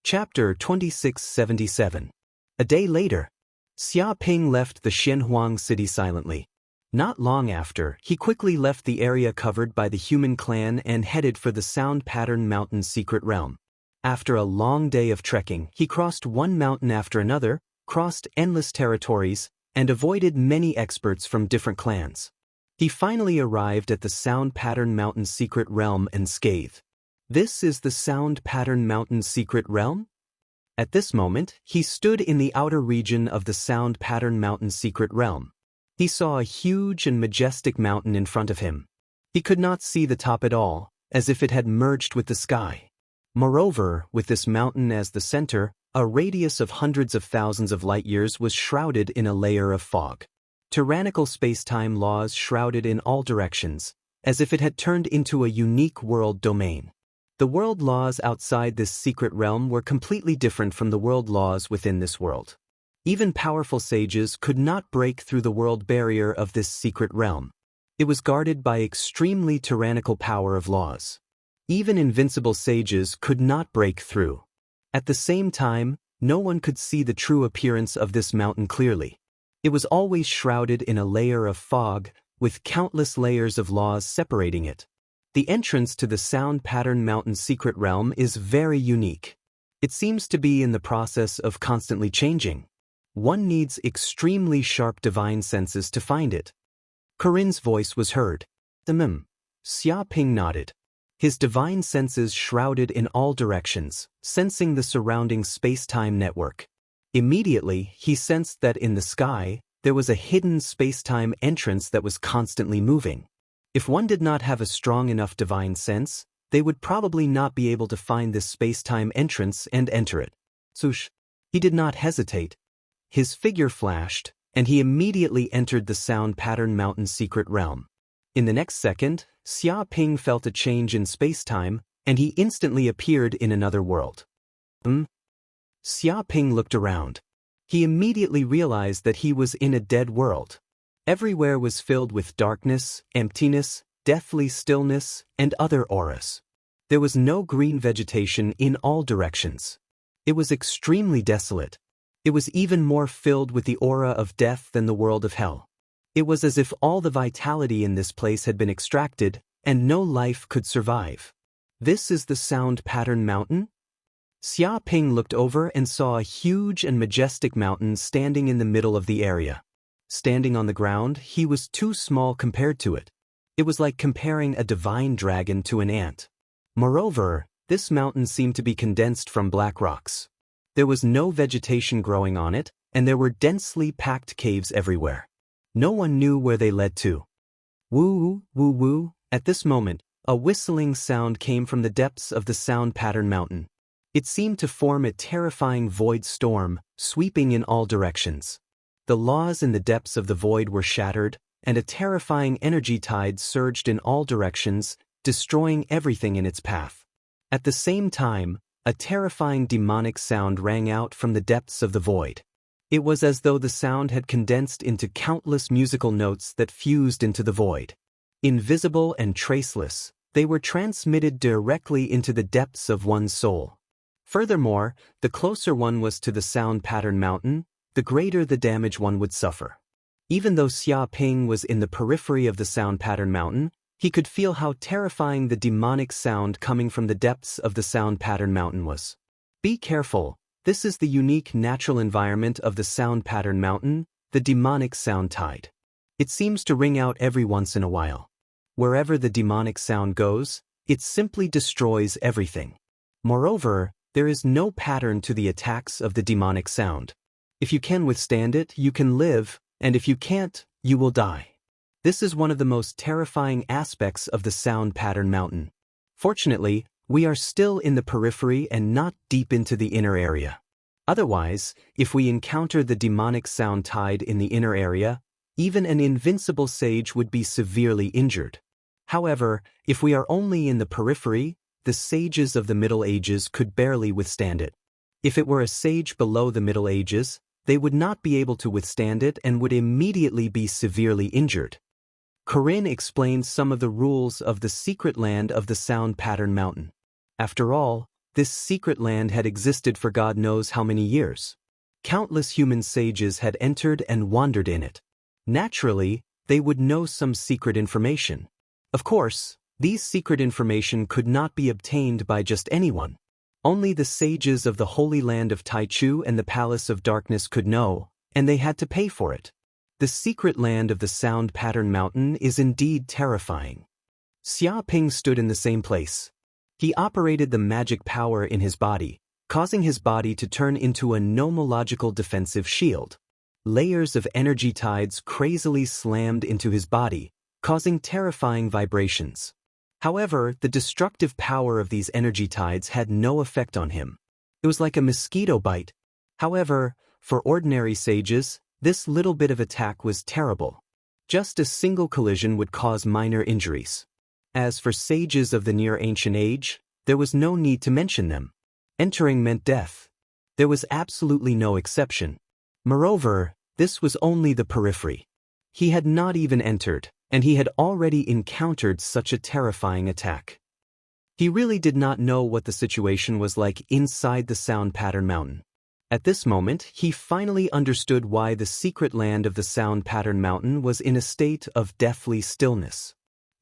Chapter 2677. A day later, Xia Ping left the Xianhuang city silently. Not long after, he quickly left the area covered by the human clan and headed for the Sound Pattern Mountain secret realm. After a long day of trekking, he crossed one mountain after another, crossed endless territories, and avoided many experts from different clans. He finally arrived at the Sound Pattern Mountain secret realm unscathed. This is the Sound Pattern Mountain secret realm? At this moment, he stood in the outer region of the Sound Pattern Mountain secret realm. He saw a huge and majestic mountain in front of him. He could not see the top at all, as if it had merged with the sky. Moreover, with this mountain as the center, a radius of hundreds of thousands of light-years was shrouded in a layer of fog. Tyrannical space-time laws shrouded in all directions, as if it had turned into a unique world domain. The world laws outside this secret realm were completely different from the world laws within this world. Even powerful sages could not break through the world barrier of this secret realm. It was guarded by extremely tyrannical power of laws. Even invincible sages could not break through. At the same time, no one could see the true appearance of this mountain clearly. It was always shrouded in a layer of fog, with countless layers of laws separating it. The entrance to the Sound Pattern Mountain secret realm is very unique. It seems to be in the process of constantly changing. One needs extremely sharp divine senses to find it. Corinne's voice was heard. Xia Ping nodded. His divine senses shrouded in all directions, sensing the surrounding space-time network. Immediately, he sensed that in the sky, there was a hidden space-time entrance that was constantly moving. If one did not have a strong enough divine sense, they would probably not be able to find this space-time entrance and enter it. Sush. He did not hesitate. His figure flashed, and he immediately entered the Sound Pattern Mountain secret realm. In the next second, Xia Ping felt a change in space-time, and he instantly appeared in another world. Xia Ping looked around. He immediately realized that he was in a dead world. Everywhere was filled with darkness, emptiness, deathly stillness, and other auras. There was no green vegetation in all directions. It was extremely desolate. It was even more filled with the aura of death than the world of hell. It was as if all the vitality in this place had been extracted, and no life could survive. This is the Sound Pattern Mountain? Xia Ping looked over and saw a huge and majestic mountain standing in the middle of the area. Standing on the ground, he was too small compared to it. It was like comparing a divine dragon to an ant. Moreover, this mountain seemed to be condensed from black rocks. There was no vegetation growing on it, and there were densely packed caves everywhere. No one knew where they led to. Woo, woo, woo. At this moment, a whistling sound came from the depths of the Sound Pattern Mountain. It seemed to form a terrifying void storm, sweeping in all directions. The laws in the depths of the void were shattered, and a terrifying energy tide surged in all directions, destroying everything in its path. At the same time, a terrifying demonic sound rang out from the depths of the void. It was as though the sound had condensed into countless musical notes that fused into the void. Invisible and traceless, they were transmitted directly into the depths of one's soul. Furthermore, the closer one was to the Sound Pattern Mountain, the greater the damage one would suffer. Even though Xia Ping was in the periphery of the Sound Pattern Mountain, he could feel how terrifying the demonic sound coming from the depths of the Sound Pattern Mountain was. Be careful, this is the unique natural environment of the Sound Pattern Mountain, the demonic sound tide. It seems to ring out every once in a while. Wherever the demonic sound goes, it simply destroys everything. Moreover, there is no pattern to the attacks of the demonic sound. If you can withstand it, you can live, and if you can't, you will die. This is one of the most terrifying aspects of the Sound Pattern Mountain. Fortunately, we are still in the periphery and not deep into the inner area. Otherwise, if we encounter the demonic sound tide in the inner area, even an invincible sage would be severely injured. However, if we are only in the periphery, the sages of the Middle Ages could barely withstand it. If it were a sage below the Middle Ages, they would not be able to withstand it and would immediately be severely injured. Corinne explains some of the rules of the secret land of the Sound Pattern Mountain. After all, This secret land had existed for God knows how many years. Countless human sages had entered and wandered in it. Naturally, they would know some secret information. Of course, these secret information could not be obtained by just anyone. Only the sages of the Holy Land of Taichu and the Palace of Darkness could know, and they had to pay for it. The secret land of the Sound Pattern Mountain is indeed terrifying. Xia Ping stood in the same place. He operated the magic power in his body, causing his body to turn into a nomological defensive shield. Layers of energy tides crazily slammed into his body, causing terrifying vibrations. However, the destructive power of these energy tides had no effect on him. It was like a mosquito bite. However, for ordinary sages, this little bit of attack was terrible. Just a single collision would cause minor injuries. As for sages of the near ancient age, there was no need to mention them. Entering meant death. There was absolutely no exception. Moreover, this was only the periphery. He had not even entered, and he had already encountered such a terrifying attack. He really did not know what the situation was like inside the Sound Pattern Mountain. At this moment, he finally understood why the secret land of the Sound Pattern Mountain was in a state of deathly stillness.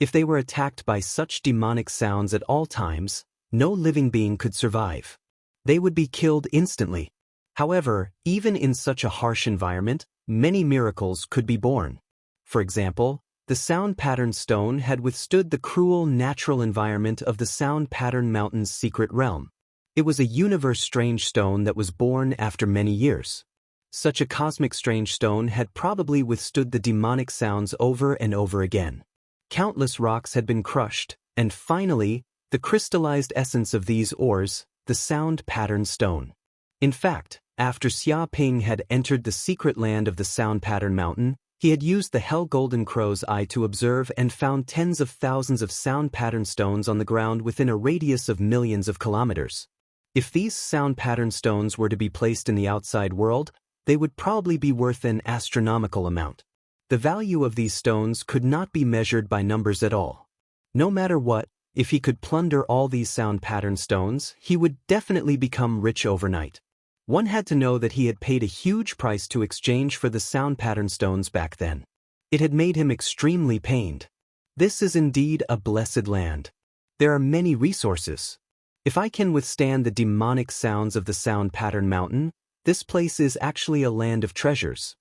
If they were attacked by such demonic sounds at all times, no living being could survive. They would be killed instantly. However, even in such a harsh environment, many miracles could be born. For example, the Sound Pattern Stone had withstood the cruel natural environment of the Sound Pattern Mountain's secret realm. It was a universe-strange stone that was born after many years. Such a cosmic strange stone had probably withstood the demonic sounds over and over again. Countless rocks had been crushed, and finally, the crystallized essence of these ores, the Sound Pattern Stone. In fact, after Xia Ping had entered the secret land of the Sound Pattern Mountain, he had used the Hell Golden Crow's eye to observe and found tens of thousands of sound pattern stones on the ground within a radius of millions of kilometers. If these sound pattern stones were to be placed in the outside world, they would probably be worth an astronomical amount. The value of these stones could not be measured by numbers at all. No matter what, if he could plunder all these sound pattern stones, he would definitely become rich overnight. One had to know that he had paid a huge price to exchange for the sound pattern stones back then. It had made him extremely pained. This is indeed a blessed land. There are many resources. If I can withstand the demonic sounds of the Sound Pattern Mountain, this place is actually a land of treasures.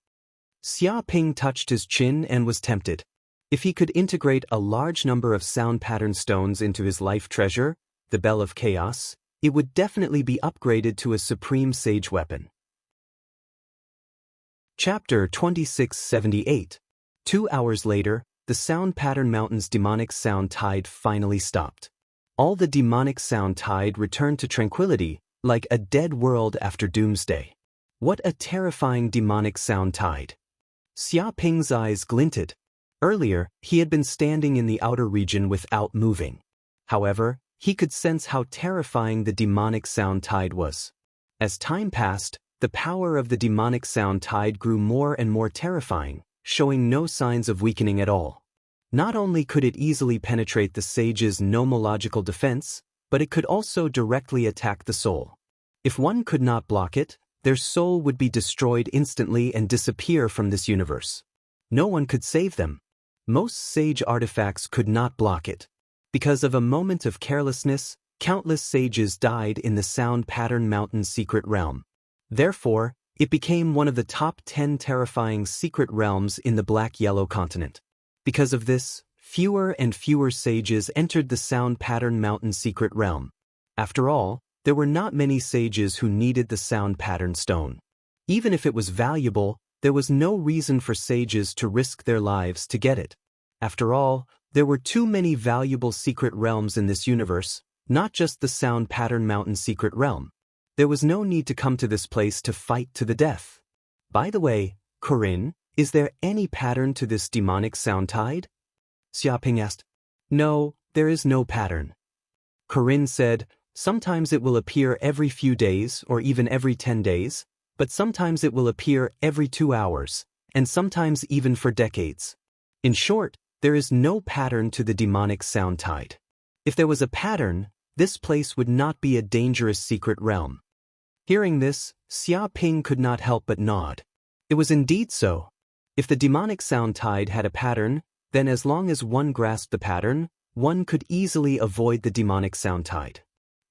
Xia Ping touched his chin and was tempted. If he could integrate a large number of sound pattern stones into his life treasure, the Bell of Chaos, it would definitely be upgraded to a supreme sage weapon. Chapter 2678. 2 hours later, the Sound Pattern Mountain's demonic sound tide finally stopped. All the demonic sound tide returned to tranquility, like a dead world after doomsday. What a terrifying demonic sound tide. Xia Ping's eyes glinted. Earlier, he had been standing in the outer region without moving. However, he could sense how terrifying the demonic sound tide was. As time passed, the power of the demonic sound tide grew more and more terrifying, showing no signs of weakening at all. Not only could it easily penetrate the sage's nomological defense, but it could also directly attack the soul. If one could not block it, their soul would be destroyed instantly and disappear from this universe. No one could save them. Most sage artifacts could not block it. Because of a moment of carelessness, countless sages died in the Sound Pattern Mountain secret realm. Therefore, it became one of the top 10 terrifying secret realms in the Black-Yellow continent. Because of this, fewer and fewer sages entered the Sound Pattern Mountain secret realm. After all, there were not many sages who needed the Sound Pattern Stone. Even if it was valuable, there was no reason for sages to risk their lives to get it. After all, there were too many valuable secret realms in this universe, not just the Sound Pattern Mountain secret realm. There was no need to come to this place to fight to the death. By the way, Corinne, is there any pattern to this demonic sound tide? Xia Ping asked. No, there is no pattern. Corinne said, sometimes it will appear every few days or even every 10 days, but sometimes it will appear every 2 hours, and sometimes even for decades. In short, there is no pattern to the demonic sound tide. If there was a pattern, this place would not be a dangerous secret realm. Hearing this, Xia Ping could not help but nod. It was indeed so. If the demonic sound tide had a pattern, then as long as one grasped the pattern, one could easily avoid the demonic sound tide.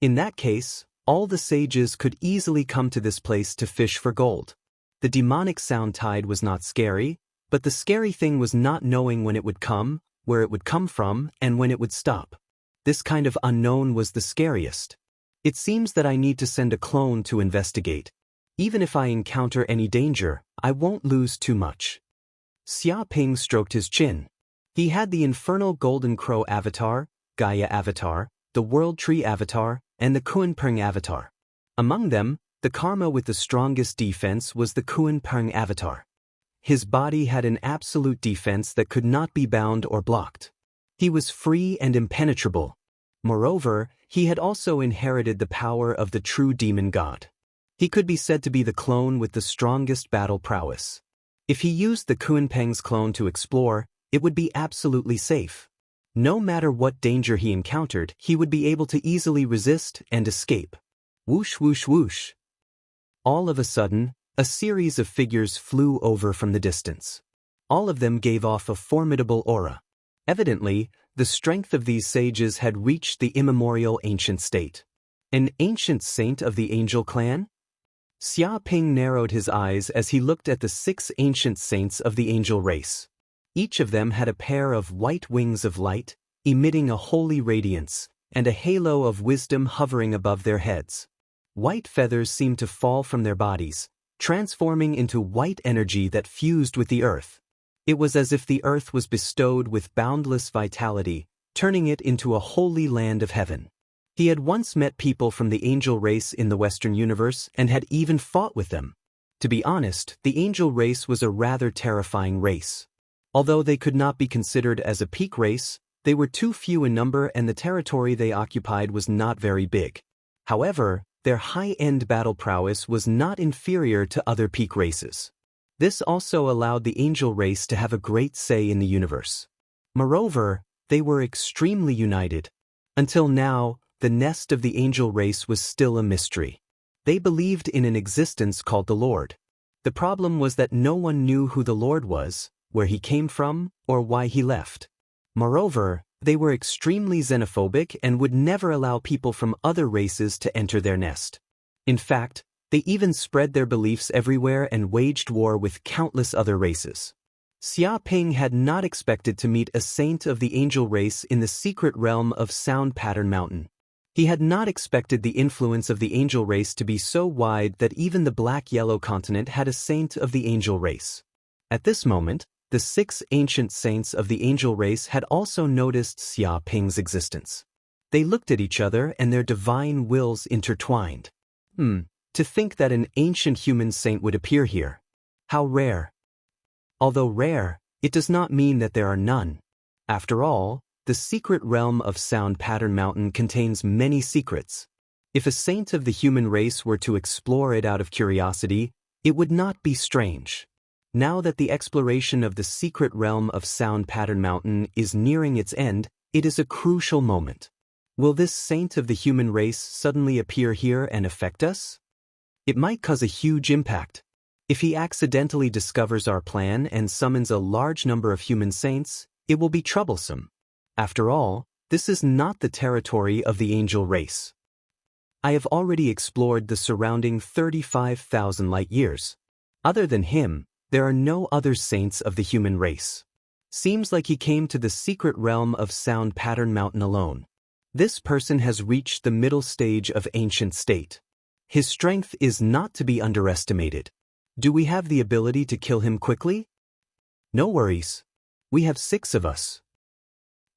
In that case, all the sages could easily come to this place to fish for gold. The demonic sound tide was not scary, but the scary thing was not knowing when it would come, where it would come from, and when it would stop. This kind of unknown was the scariest. It seems that I need to send a clone to investigate. Even if I encounter any danger, I won't lose too much. Xia Ping stroked his chin. He had the infernal golden crow avatar, Gaia avatar, the world tree avatar, and the Kunpeng avatar. Among them, the karma with the strongest defense was the Kunpeng avatar. His body had an absolute defense that could not be bound or blocked. He was free and impenetrable. Moreover, he had also inherited the power of the true demon god. He could be said to be the clone with the strongest battle prowess. If he used the Kunpeng's clone to explore, it would be absolutely safe. No matter what danger he encountered, he would be able to easily resist and escape. Whoosh whoosh whoosh. All of a sudden, a series of figures flew over from the distance. All of them gave off a formidable aura. Evidently, the strength of these sages had reached the immemorial ancient state. An ancient saint of the angel clan? Xia Ping narrowed his eyes as he looked at the 6 ancient saints of the angel race. Each of them had a pair of white wings of light, emitting a holy radiance, and a halo of wisdom hovering above their heads. White feathers seemed to fall from their bodies, transforming into white energy that fused with the earth. It was as if the earth was bestowed with boundless vitality, turning it into a holy land of heaven. He had once met people from the angel race in the Western universe and had even fought with them. To be honest, the angel race was a rather terrifying race. Although they could not be considered as a peak race, they were too few in number and the territory they occupied was not very big. However, their high-end battle prowess was not inferior to other peak races. This also allowed the angel race to have a great say in the universe. Moreover, they were extremely united. Until now, the nest of the angel race was still a mystery. They believed in an existence called the Lord. The problem was that no one knew who the Lord was, where he came from, or why he left. Moreover, they were extremely xenophobic and would never allow people from other races to enter their nest. In fact, they even spread their beliefs everywhere and waged war with countless other races. Xia Ping had not expected to meet a saint of the angel race in the secret realm of Sound Pattern Mountain. He had not expected the influence of the angel race to be so wide that even the black-yellow continent had a saint of the angel race. At this moment, the 6 ancient saints of the angel race had also noticed Xia Ping's existence. They looked at each other and their divine wills intertwined. To think that an ancient human saint would appear here. How rare. Although rare, it does not mean that there are none. After all, the secret realm of Sound Pattern Mountain contains many secrets. If a saint of the human race were to explore it out of curiosity, it would not be strange. Now that the exploration of the secret realm of Sound Pattern Mountain is nearing its end, it is a crucial moment. Will this saint of the human race suddenly appear here and affect us? It might cause a huge impact. If he accidentally discovers our plan and summons a large number of human saints, it will be troublesome. After all, this is not the territory of the angel race. I have already explored the surrounding 35,000 light years. Other than him, there are no other saints of the human race. Seems like he came to the secret realm of Sound Pattern Mountain alone. This person has reached the middle stage of ancient state. His strength is not to be underestimated. Do we have the ability to kill him quickly? No worries. We have 6 of us.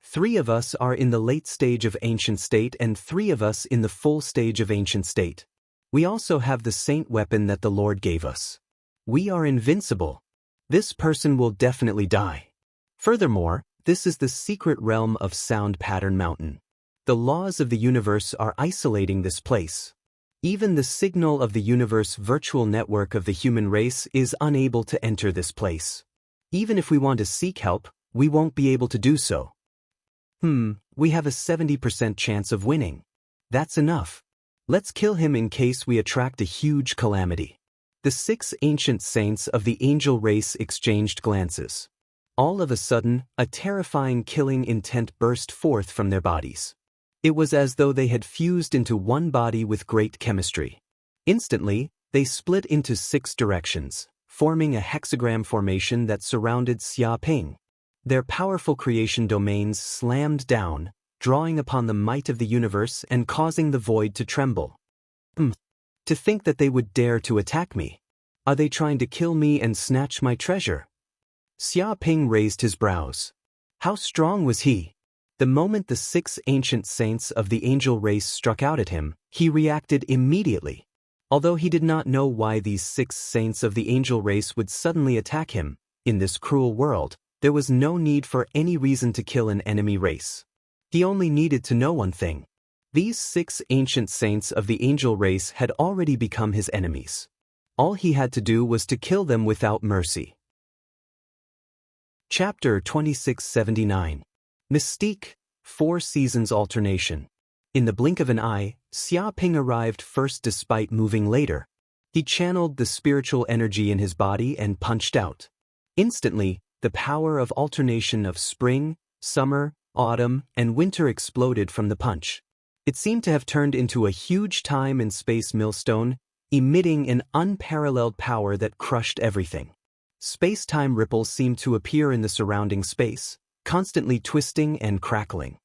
3 of us are in the late stage of ancient state and 3 of us in the full stage of ancient state. We also have the saint weapon that the Lord gave us. We are invincible. This person will definitely die. Furthermore, this is the secret realm of Sound Pattern Mountain. The laws of the universe are isolating this place. Even the signal of the universe virtual network of the human race is unable to enter this place. Even if we want to seek help, we won't be able to do so. We have a 70% chance of winning. That's enough. Let's kill him in case we attract a huge calamity. The 6 ancient saints of the angel race exchanged glances. All of a sudden, a terrifying killing intent burst forth from their bodies. It was as though they had fused into one body with great chemistry. Instantly, they split into 6 directions, forming a hexagram formation that surrounded Xia Ping. Their powerful creation domains slammed down, drawing upon the might of the universe and causing the void to tremble. To think that they would dare to attack me. Are they trying to kill me and snatch my treasure? Xia Ping raised his brows. How strong was he? The moment the 6 ancient saints of the angel race struck out at him, he reacted immediately. Although he did not know why these 6 saints of the angel race would suddenly attack him, in this cruel world, there was no need for any reason to kill an enemy race. He only needed to know one thing. These 6 ancient saints of the angel race had already become his enemies. All he had to do was to kill them without mercy. Chapter 2679. Mystique, 4 Seasons Alternation. In the blink of an eye, Xia Ping arrived first despite moving later. He channeled the spiritual energy in his body and punched out. Instantly, the power of alternation of spring, summer, autumn, and winter exploded from the punch. It seemed to have turned into a huge time and space millstone, emitting an unparalleled power that crushed everything. Space-time ripples seemed to appear in the surrounding space, constantly twisting and crackling.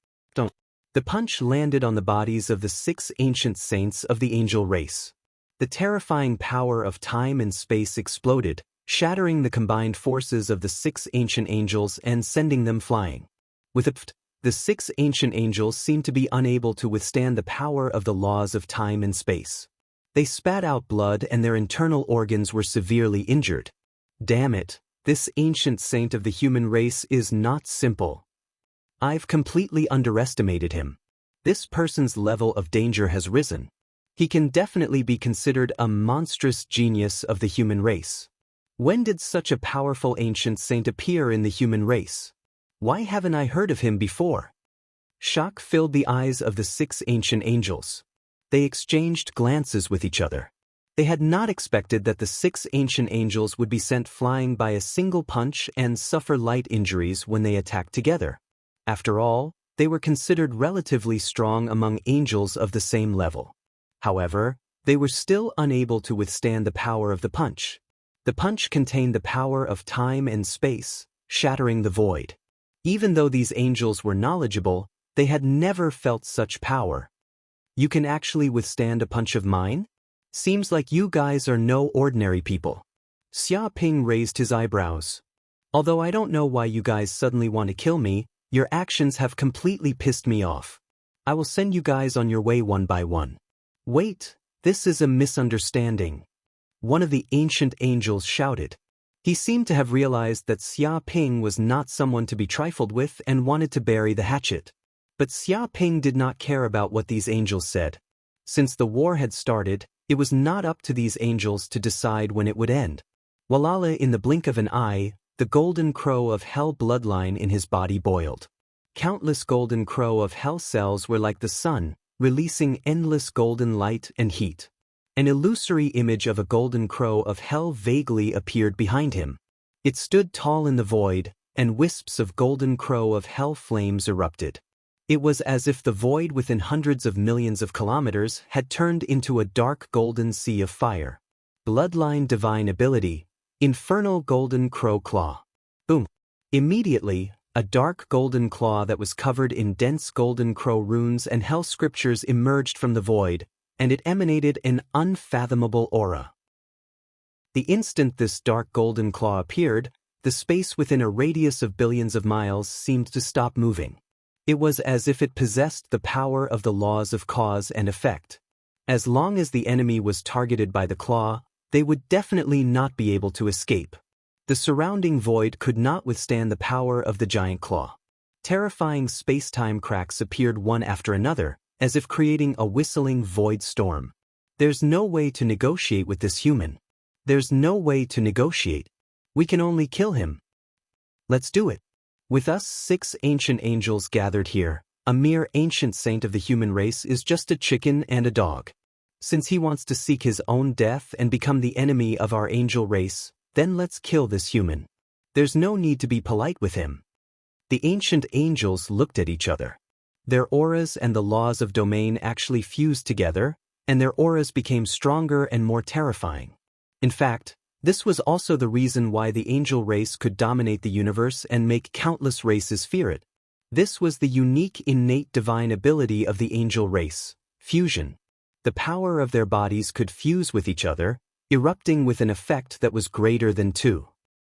The punch landed on the bodies of the 6 ancient saints of the angel race. The terrifying power of time and space exploded, shattering the combined forces of the 6 ancient angels and sending them flying. With a pft, the 6 ancient angels seemed to be unable to withstand the power of the laws of time and space. They spat out blood and their internal organs were severely injured. Damn it, this ancient saint of the human race is not simple. I've completely underestimated him. This person's level of danger has risen. He can definitely be considered a monstrous genius of the human race. When did such a powerful ancient saint appear in the human race? Why haven't I heard of him before? Shock filled the eyes of the 6 ancient angels. They exchanged glances with each other. They had not expected that the 6 ancient angels would be sent flying by a single punch and suffer light injuries when they attacked together. After all, they were considered relatively strong among angels of the same level. However, they were still unable to withstand the power of the punch. The punch contained the power of time and space, shattering the void. Even though these angels were knowledgeable, they had never felt such power. You can actually withstand a punch of mine? Seems like you guys are no ordinary people. Xia Ping raised his eyebrows. Although I don't know why you guys suddenly want to kill me, your actions have completely pissed me off. I will send you guys on your way one by one. Wait, this is a misunderstanding. One of the ancient angels shouted. He seemed to have realized that Xia Ping was not someone to be trifled with and wanted to bury the hatchet. But Xia Ping did not care about what these angels said. Since the war had started, it was not up to these angels to decide when it would end. Walala, in the blink of an eye, the golden crow of hell bloodline in his body boiled. Countless golden crow of hell cells were like the sun, releasing endless golden light and heat. An illusory image of a golden crow of hell vaguely appeared behind him. It stood tall in the void, and wisps of golden crow of hell flames erupted. It was as if the void within hundreds of millions of kilometers had turned into a dark golden sea of fire. Bloodline divine ability, infernal golden crow claw. Boom. Immediately, a dark golden claw that was covered in dense golden crow runes and hell scriptures emerged from the void, and it emanated an unfathomable aura. The instant this dark golden claw appeared, the space within a radius of billions of miles seemed to stop moving. It was as if it possessed the power of the laws of cause and effect. As long as the enemy was targeted by the claw, they would definitely not be able to escape. The surrounding void could not withstand the power of the giant claw. Terrifying space-time cracks appeared one after another, as if creating a whistling void storm. There's no way to negotiate with this human. There's no way to negotiate. We can only kill him. Let's do it. With us 6 ancient angels gathered here, a mere ancient saint of the human race is just a chicken and a dog. Since he wants to seek his own death and become the enemy of our angel race, then let's kill this human. There's no need to be polite with him. The ancient angels looked at each other. Their auras and the laws of domain actually fused together, and their auras became stronger and more terrifying. In fact, this was also the reason why the angel race could dominate the universe and make countless races fear it. This was the unique innate divine ability of the angel race, fusion. The power of their bodies could fuse with each other, erupting with an effect that was greater than two.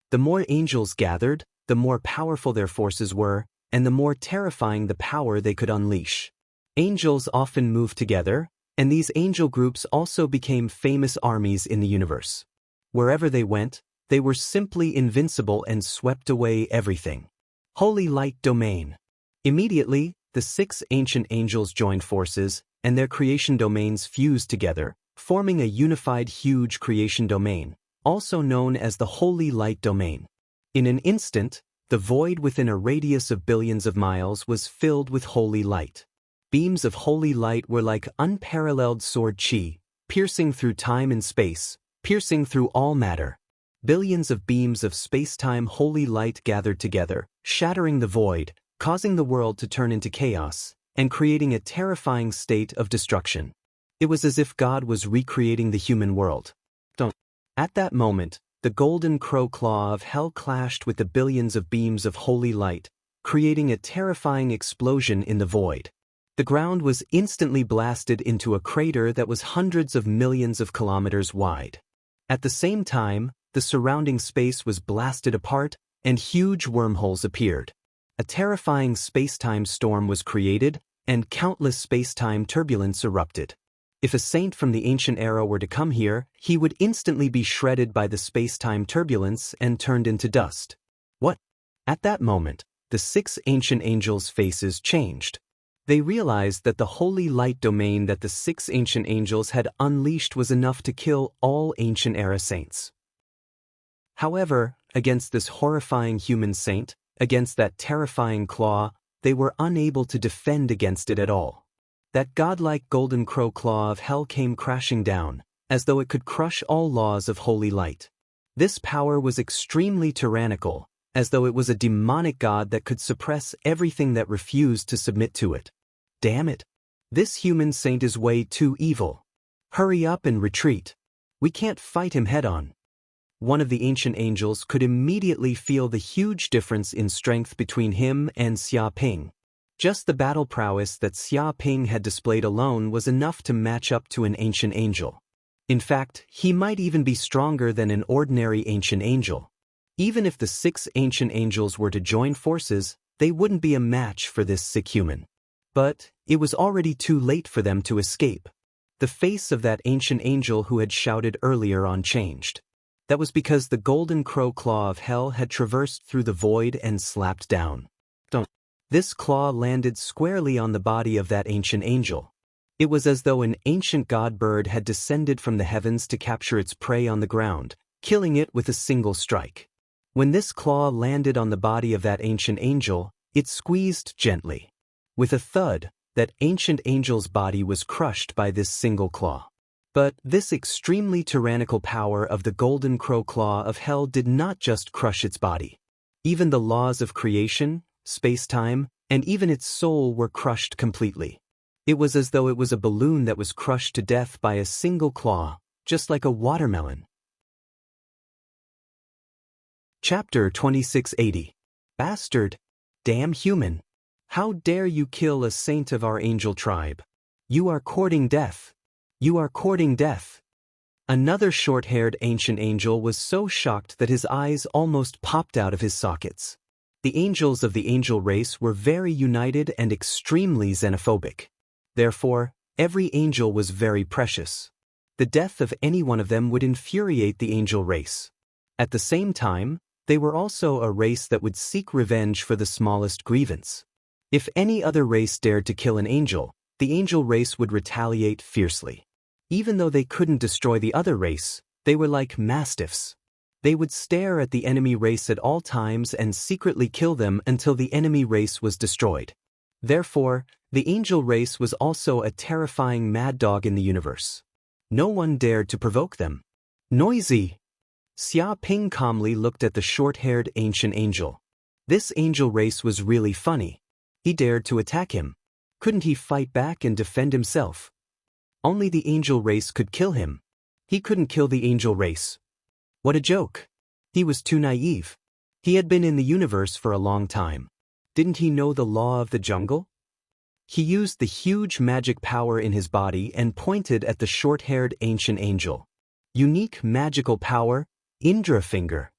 The more angels gathered, the more powerful their forces were, and the more terrifying the power they could unleash. Angels often moved together, and these angel groups also became famous armies in the universe. Wherever they went, they were simply invincible and swept away everything. Holy Light Domain. Immediately, the 6 ancient angels joined forces, and their creation domains fused together, forming a unified huge creation domain, also known as the Holy Light Domain. In an instant, the void within a radius of billions of miles was filled with holy light. Beams of holy light were like unparalleled sword chi, piercing through time and space, piercing through all matter. Billions of beams of space-time holy light gathered together, shattering the void, causing the world to turn into chaos, and creating a terrifying state of destruction. It was as if God was recreating the human world. At that moment, the golden crow claw of hell clashed with the billions of beams of holy light, creating a terrifying explosion in the void. The ground was instantly blasted into a crater that was hundreds of millions of kilometers wide. At the same time, the surrounding space was blasted apart, and huge wormholes appeared. A terrifying space-time storm was created, and countless space-time turbulence erupted. If a saint from the ancient era were to come here, he would instantly be shredded by the space-time turbulence and turned into dust. What? At that moment, the 6 ancient angels' faces changed. They realized that the holy light domain that the 6 ancient angels had unleashed was enough to kill all ancient era saints. However, against this horrifying human saint, against that terrifying claw, they were unable to defend against it at all. That godlike golden crow claw of hell came crashing down, as though it could crush all laws of holy light. This power was extremely tyrannical, as though it was a demonic god that could suppress everything that refused to submit to it. Damn it! This human saint is way too evil. Hurry up and retreat. We can't fight him head-on. One of the ancient angels could immediately feel the huge difference in strength between him and Xia Ping. Just the battle prowess that Xia Ping had displayed alone was enough to match up to an ancient angel. In fact, he might even be stronger than an ordinary ancient angel. Even if the 6 ancient angels were to join forces, they wouldn't be a match for this sick human. But it was already too late for them to escape. The face of that ancient angel who had shouted earlier on changed. That was because the golden crow claw of hell had traversed through the void and slapped down. This claw landed squarely on the body of that ancient angel. It was as though an ancient god bird had descended from the heavens to capture its prey on the ground, killing it with a single strike. When this claw landed on the body of that ancient angel, it squeezed gently. With a thud, that ancient angel's body was crushed by this single claw. But this extremely tyrannical power of the golden crow claw of hell did not just crush its body. Even the laws of creation, space-time, and even its soul were crushed completely. It was as though it was a balloon that was crushed to death by a single claw, just like a watermelon. Chapter 2680. Bastard! Damn human! How dare you kill a saint of our angel tribe? You are courting death. You are courting death. Another short-haired ancient angel was so shocked that his eyes almost popped out of his sockets. The angels of the angel race were very united and extremely xenophobic. Therefore, every angel was very precious. The death of any one of them would infuriate the angel race. At the same time, they were also a race that would seek revenge for the smallest grievance. If any other race dared to kill an angel, the angel race would retaliate fiercely. Even though they couldn't destroy the other race, they were like mastiffs. They would stare at the enemy race at all times and secretly kill them until the enemy race was destroyed. Therefore, the angel race was also a terrifying mad dog in the universe. No one dared to provoke them. Noisy! Xia Ping calmly looked at the short-haired ancient angel. This angel race was really funny. He dared to attack him. Couldn't he fight back and defend himself? Only the angel race could kill him. He couldn't kill the angel race. What a joke! He was too naive. He had been in the universe for a long time. Didn't he know the law of the jungle? He used the huge magic power in his body and pointed at the short-haired ancient angel. Unique magical power, Indra finger.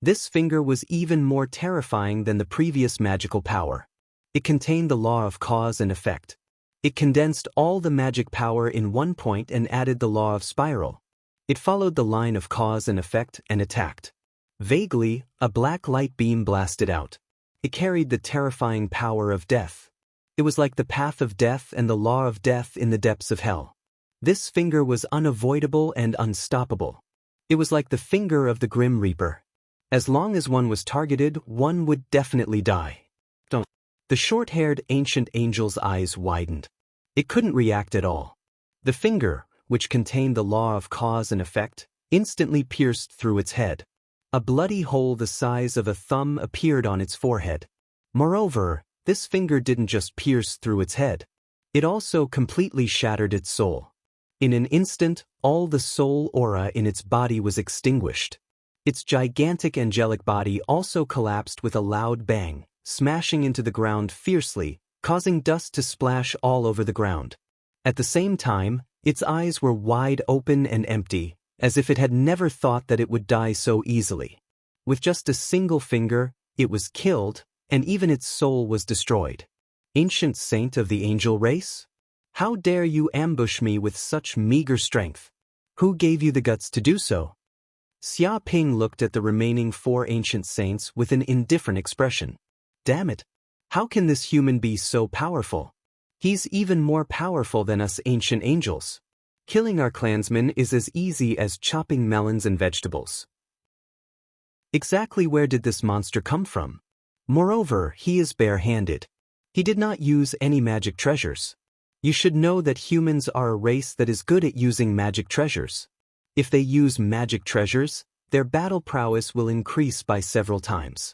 This finger was even more terrifying than the previous magical power. It contained the law of cause and effect. It condensed all the magic power in one point and added the law of spiral. It followed the line of cause and effect and attacked. Vaguely, a black light beam blasted out. It carried the terrifying power of death. It was like the path of death and the law of death in the depths of hell. This finger was unavoidable and unstoppable. It was like the finger of the Grim Reaper. As long as one was targeted, one would definitely die. The short-haired ancient angel's eyes widened. It couldn't react at all. The finger, which contained the law of cause and effect, instantly pierced through its head. A bloody hole the size of a thumb appeared on its forehead. Moreover, this finger didn't just pierce through its head. It also completely shattered its soul. In an instant, all the soul aura in its body was extinguished. Its gigantic angelic body also collapsed with a loud bang, smashing into the ground fiercely, causing dust to splash all over the ground. At the same time, its eyes were wide open and empty, as if it had never thought that it would die so easily. With just a single finger, it was killed, and even its soul was destroyed. Ancient saint of the angel race? How dare you ambush me with such meager strength? Who gave you the guts to do so? Xia Ping looked at the remaining 4 ancient saints with an indifferent expression. Damn it! How can this human be so powerful? He's even more powerful than us ancient angels. Killing our clansmen is as easy as chopping melons and vegetables. Exactly where did this monster come from? Moreover, he is bare-handed. He did not use any magic treasures. You should know that humans are a race that is good at using magic treasures. If they use magic treasures, their battle prowess will increase by several times.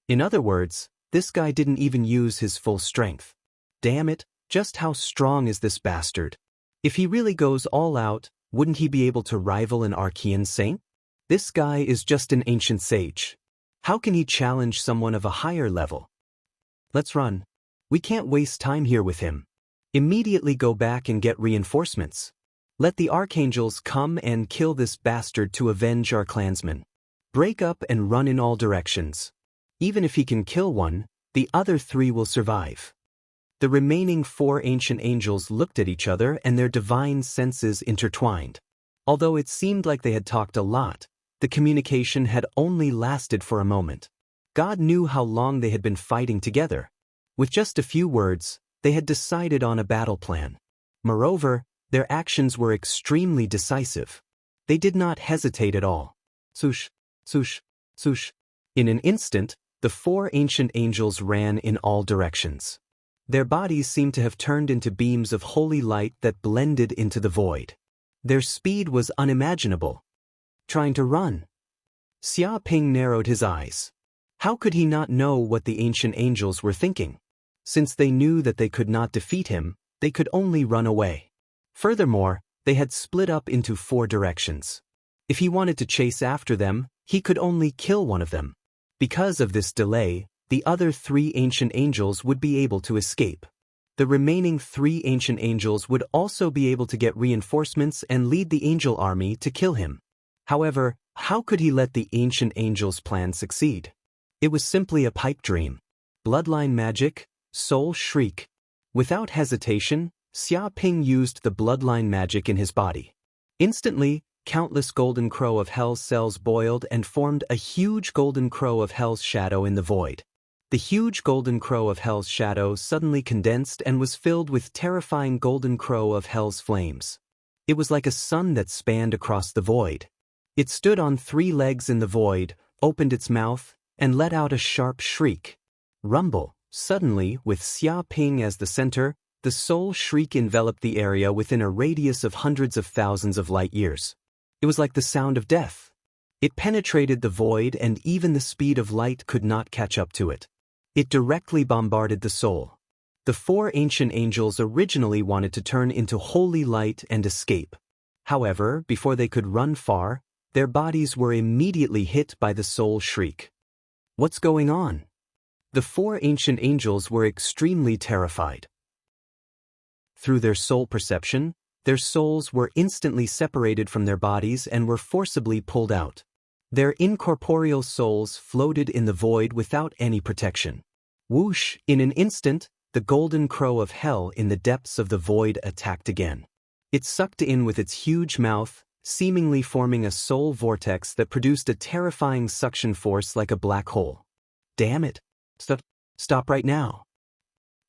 In other words, this guy didn't even use his full strength. Damn it, just how strong is this bastard? If he really goes all out, wouldn't he be able to rival an Archean saint? This guy is just an ancient sage. How can he challenge someone of a higher level? Let's run. We can't waste time here with him. Immediately go back and get reinforcements. Let the archangels come and kill this bastard to avenge our clansmen. Break up and run in all directions. Even if he can kill one, the other 3 will survive. The remaining 4 ancient angels looked at each other and their divine senses intertwined. Although it seemed like they had talked a lot, the communication had only lasted for a moment. God knew how long they had been fighting together. With just a few words, they had decided on a battle plan. Moreover, their actions were extremely decisive. They did not hesitate at all. Swoosh, swoosh, swoosh. In an instant, the 4 ancient angels ran in all directions. Their bodies seemed to have turned into beams of holy light that blended into the void. Their speed was unimaginable. Trying to run. Xia Ping narrowed his eyes. How could he not know what the ancient angels were thinking? Since they knew that they could not defeat him, they could only run away. Furthermore, they had split up into 4 directions. If he wanted to chase after them, he could only kill one of them. Because of this delay, the other 3 ancient angels would be able to escape. The remaining 3 ancient angels would also be able to get reinforcements and lead the angel army to kill him. However, how could he let the ancient angels' plan succeed? It was simply a pipe dream. Bloodline magic, soul shriek. Without hesitation, Xia Ping used the bloodline magic in his body. Instantly, countless golden crow of hell's cells boiled and formed a huge golden crow of hell's shadow in the void. The huge golden crow of hell's shadow suddenly condensed and was filled with terrifying golden crow of hell's flames. It was like a sun that spanned across the void. It stood on 3 legs in the void, opened its mouth, and let out a sharp shriek. Rumble, Suddenly, with Xia Ping as the center, the soul shriek enveloped the area within a radius of hundreds of thousands of light years. It was like the sound of death. It penetrated the void, and even the speed of light could not catch up to it. It directly bombarded the soul. The four ancient angels originally wanted to turn into holy light and escape. However, before they could run far, their bodies were immediately hit by the soul shriek. What's going on? The four ancient angels were extremely terrified. Through their soul perception, their souls were instantly separated from their bodies and were forcibly pulled out. Their incorporeal souls floated in the void without any protection. Whoosh! In an instant, the golden crow of hell in the depths of the void attacked again. It sucked in with its huge mouth, seemingly forming a soul vortex that produced a terrifying suction force like a black hole. Damn it! Stop right now.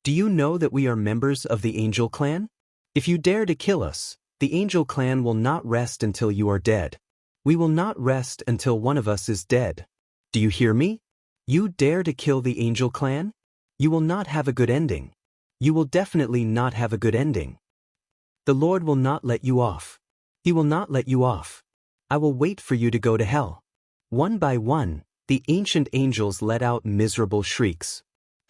Do you know that we are members of the Angel Clan? If you dare to kill us, the Angel Clan will not rest until you are dead. We will not rest until one of us is dead. Do you hear me? You dare to kill the Angel Clan? You will not have a good ending. You will definitely not have a good ending. The Lord will not let you off. He will not let you off. I will wait for you to go to hell. One by one, the ancient angels let out miserable shrieks.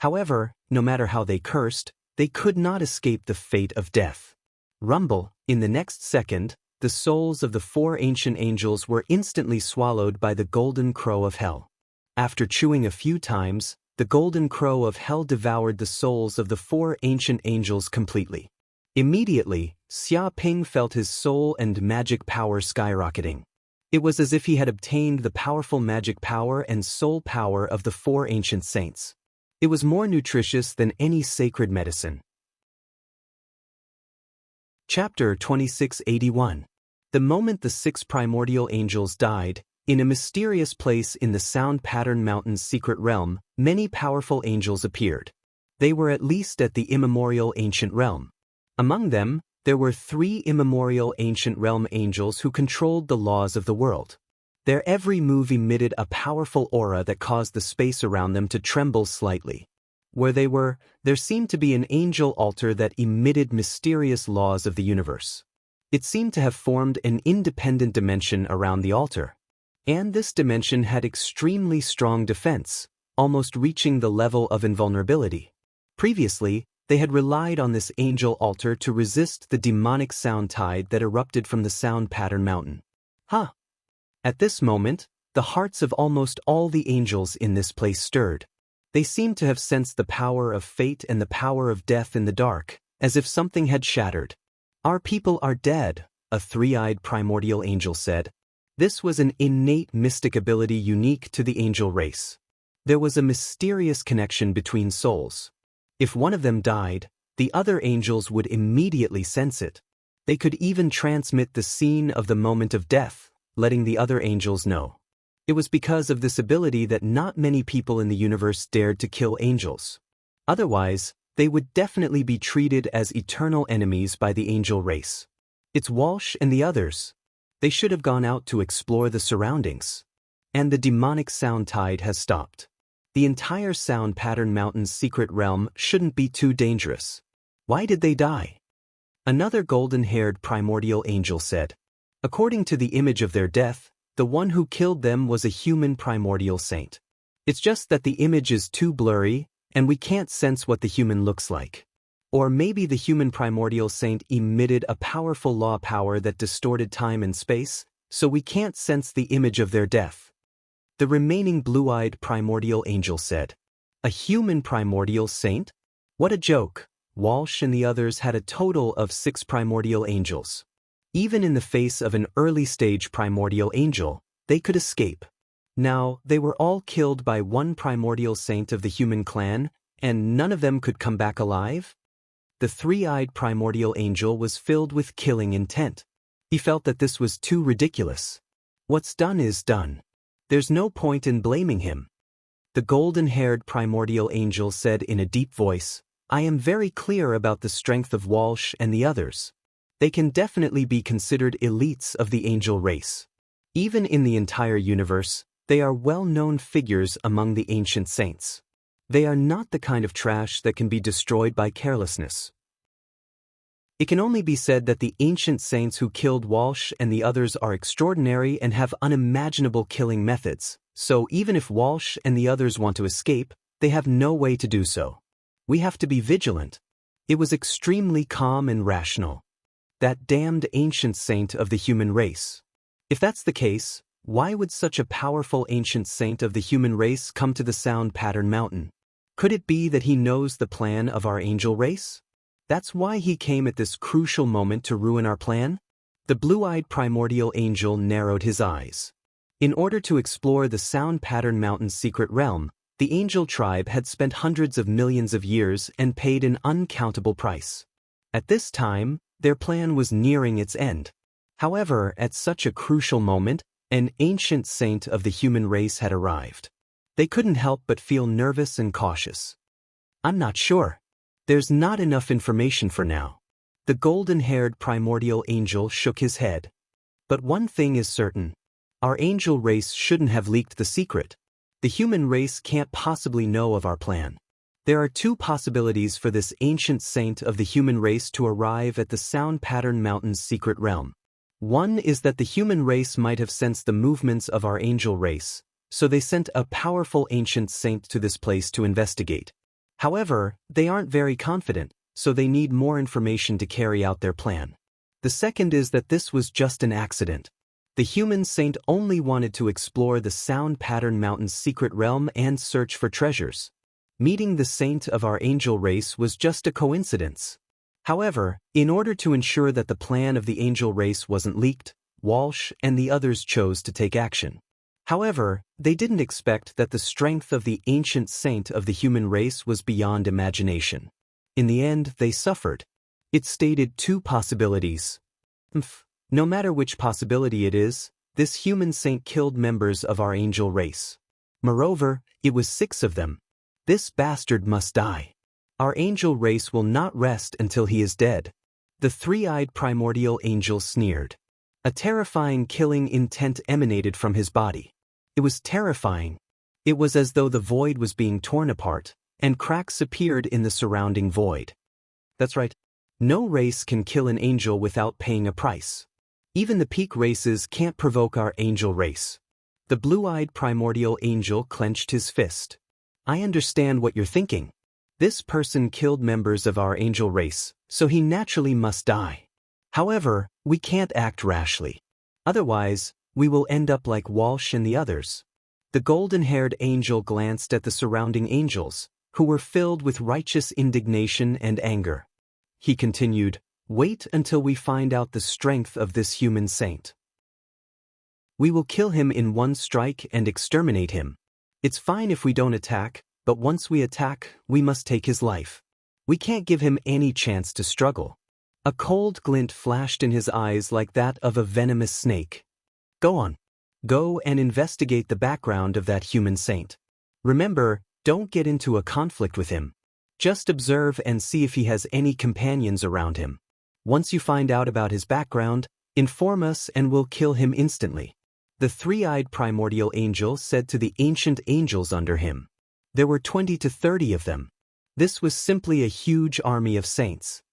However, no matter how they cursed, they could not escape the fate of death. Rumble, in the next second, the souls of the four ancient angels were instantly swallowed by the golden crow of hell. After chewing a few times, the golden crow of hell devoured the souls of the four ancient angels completely. Immediately, Xia Ping felt his soul and magic power skyrocketing. It was as if he had obtained the powerful magic power and soul power of the four ancient saints. It was more nutritious than any sacred medicine. Chapter 2681. The moment the six primordial angels died, in a mysterious place in the Sound Pattern Mountain's secret realm, many powerful angels appeared. They were at least at the immemorial ancient realm. Among them, there were 3 immemorial ancient realm angels who controlled the laws of the world. Their every move emitted a powerful aura that caused the space around them to tremble slightly. Where they were, there seemed to be an angel altar that emitted mysterious laws of the universe. It seemed to have formed an independent dimension around the altar. And this dimension had extremely strong defense, almost reaching the level of invulnerability. Previously, they had relied on this angel altar to resist the demonic sound tide that erupted from the Sound Pattern Mountain. At this moment, the hearts of almost all the angels in this place stirred. They seemed to have sensed the power of fate and the power of death in the dark, as if something had shattered. Our people are dead, a three-eyed primordial angel said. This was an innate mystic ability unique to the angel race. There was a mysterious connection between souls. If one of them died, the other angels would immediately sense it. They could even transmit the scene of the moment of death, letting the other angels know. It was because of this ability that not many people in the universe dared to kill angels. Otherwise, they would definitely be treated as eternal enemies by the angel race. It's Walsh and the others. They should have gone out to explore the surroundings. And the demonic sound tide has stopped. The entire Sound Pattern Mountain's secret realm shouldn't be too dangerous. Why did they die? Another golden-haired primordial angel said. According to the image of their death, the one who killed them was a human primordial saint. It's just that the image is too blurry, and we can't sense what the human looks like. Or maybe the human primordial saint emitted a powerful law power that distorted time and space, so we can't sense the image of their death. The remaining blue-eyed primordial angel said. A human primordial saint? What a joke. Walsh and the others had a total of 6 primordial angels. Even in the face of an early-stage primordial angel, they could escape. Now, they were all killed by one primordial saint of the human clan, and none of them could come back alive? The three-eyed primordial angel was filled with killing intent. He felt that this was too ridiculous. What's done is done. There's no point in blaming him. The golden-haired primordial angel said in a deep voice, I am very clear about the strength of Walsh and the others. They can definitely be considered elites of the angel race. Even in the entire universe, they are well-known figures among the ancient saints. They are not the kind of trash that can be destroyed by carelessness. It can only be said that the ancient saints who killed Walsh and the others are extraordinary and have unimaginable killing methods, so even if Walsh and the others want to escape, they have no way to do so. We have to be vigilant. It was extremely calm and rational. That damned ancient saint of the human race. If that's the case, why would such a powerful ancient saint of the human race come to the Sound Pattern Mountain? Could it be that he knows the plan of our angel race? That's why he came at this crucial moment to ruin our plan? The blue-eyed primordial angel narrowed his eyes. In order to explore the Sound Pattern Mountain's secret realm, the angel tribe had spent hundreds of millions of years and paid an uncountable price. At this time, their plan was nearing its end. However, at such a crucial moment, an ancient saint of the human race had arrived. They couldn't help but feel nervous and cautious. I'm not sure. There's not enough information for now. The golden-haired primordial angel shook his head. But one thing is certain. Our angel race shouldn't have leaked the secret. The human race can't possibly know of our plan. There are two possibilities for this ancient saint of the human race to arrive at the Sound Pattern Mountain's secret realm. One is that the human race might have sensed the movements of our angel race, so they sent a powerful ancient saint to this place to investigate. However, they aren't very confident, so they need more information to carry out their plan. The second is that this was just an accident. The human saint only wanted to explore the Sound Pattern Mountain's secret realm and search for treasures. Meeting the saint of our angel race was just a coincidence. However, in order to ensure that the plan of the angel race wasn't leaked, Walsh and the others chose to take action. However, they didn't expect that the strength of the ancient saint of the human race was beyond imagination. In the end, they suffered. It stated two possibilities. No matter which possibility it is, this human saint killed members of our angel race. Moreover, it was 6 of them. This bastard must die. Our angel race will not rest until he is dead. The three-eyed primordial angel sneered. A terrifying killing intent emanated from his body. It was terrifying. It was as though the void was being torn apart, and cracks appeared in the surrounding void. That's right. No race can kill an angel without paying a price. Even the peak races can't provoke our angel race. The blue-eyed primordial angel clenched his fist. I understand what you're thinking. This person killed members of our angel race, so he naturally must die. However, we can't act rashly. Otherwise, we will end up like Walsh and the others. The golden-haired angel glanced at the surrounding angels, who were filled with righteous indignation and anger. He continued, "Wait until we find out the strength of this human saint. We will kill him in one strike and exterminate him. It's fine if we don't attack, but once we attack, we must take his life. We can't give him any chance to struggle." A cold glint flashed in his eyes like that of a venomous snake. "Go on. Go and investigate the background of that human saint. Remember, don't get into a conflict with him. Just observe and see if he has any companions around him. Once you find out about his background, inform us and we'll kill him instantly." The three-eyed primordial angel said to the ancient angels under him. There were 20 to 30 of them. This was simply a huge army of saints.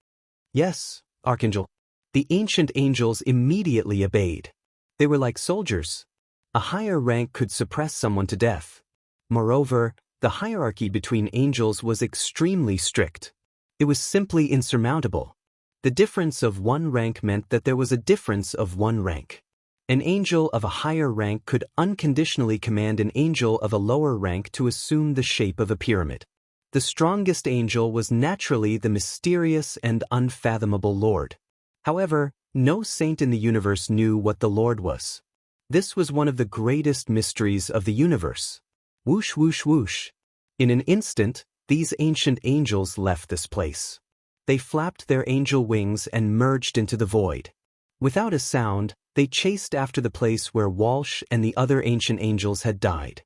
"Yes, Archangel." The ancient angels immediately obeyed. They were like soldiers. A higher rank could suppress someone to death. Moreover, the hierarchy between angels was extremely strict. It was simply insurmountable. The difference of one rank meant that there was a difference of one rank. An angel of a higher rank could unconditionally command an angel of a lower rank to assume the shape of a pyramid. The strongest angel was naturally the mysterious and unfathomable Lord. However, no saint in the universe knew what the Lord was. This was one of the greatest mysteries of the universe. Whoosh, whoosh, whoosh. In an instant, these ancient angels left this place. They flapped their angel wings and merged into the void. Without a sound, they chased after the place where Walsh and the other ancient angels had died.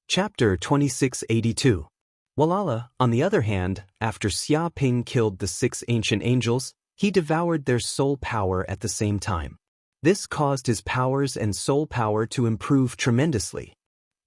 Chapter 2682. Walala, on the other hand, after Xia Ping killed the 6 ancient angels, he devoured their soul power at the same time. This caused his powers and soul power to improve tremendously.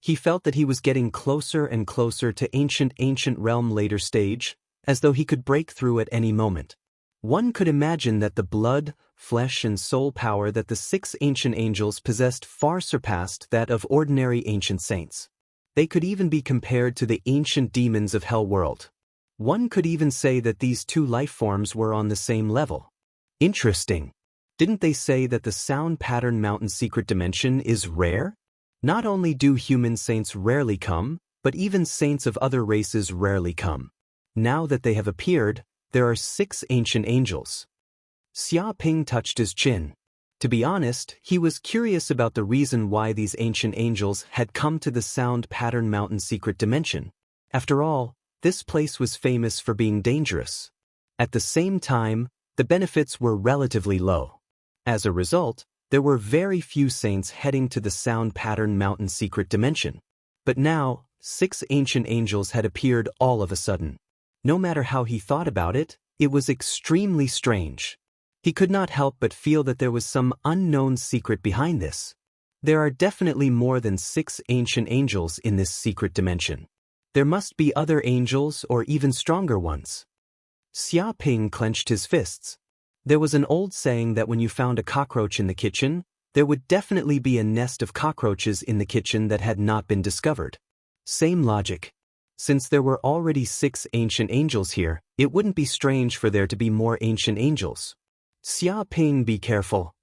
He felt that he was getting closer and closer to ancient realm later stage, as though he could break through at any moment. One could imagine that the blood, flesh and soul power that the 6 ancient angels possessed far surpassed that of ordinary ancient saints. They could even be compared to the ancient demons of Hell World. One could even say that these 2 life forms were on the same level. Interesting. Didn't they say that the sound pattern mountain secret dimension is rare? Not only do human saints rarely come, but even saints of other races rarely come. Now that they have appeared, there are 6 ancient angels. Xia Ping touched his chin. To be honest, he was curious about the reason why these ancient angels had come to the sound pattern mountain secret dimension. After all, this place was famous for being dangerous. At the same time, the benefits were relatively low. As a result, there were very few saints heading to the sound pattern mountain secret dimension. But now, 6 ancient angels had appeared all of a sudden. No matter how he thought about it, it was extremely strange. He could not help but feel that there was some unknown secret behind this. There are definitely more than 6 ancient angels in this secret dimension. There must be other angels or even stronger ones. Xia Ping clenched his fists. There was an old saying that when you found a cockroach in the kitchen, there would definitely be a nest of cockroaches in the kitchen that had not been discovered. Same logic. Since there were already 6 ancient angels here, it wouldn't be strange for there to be more ancient angels. Xia Ping, be careful.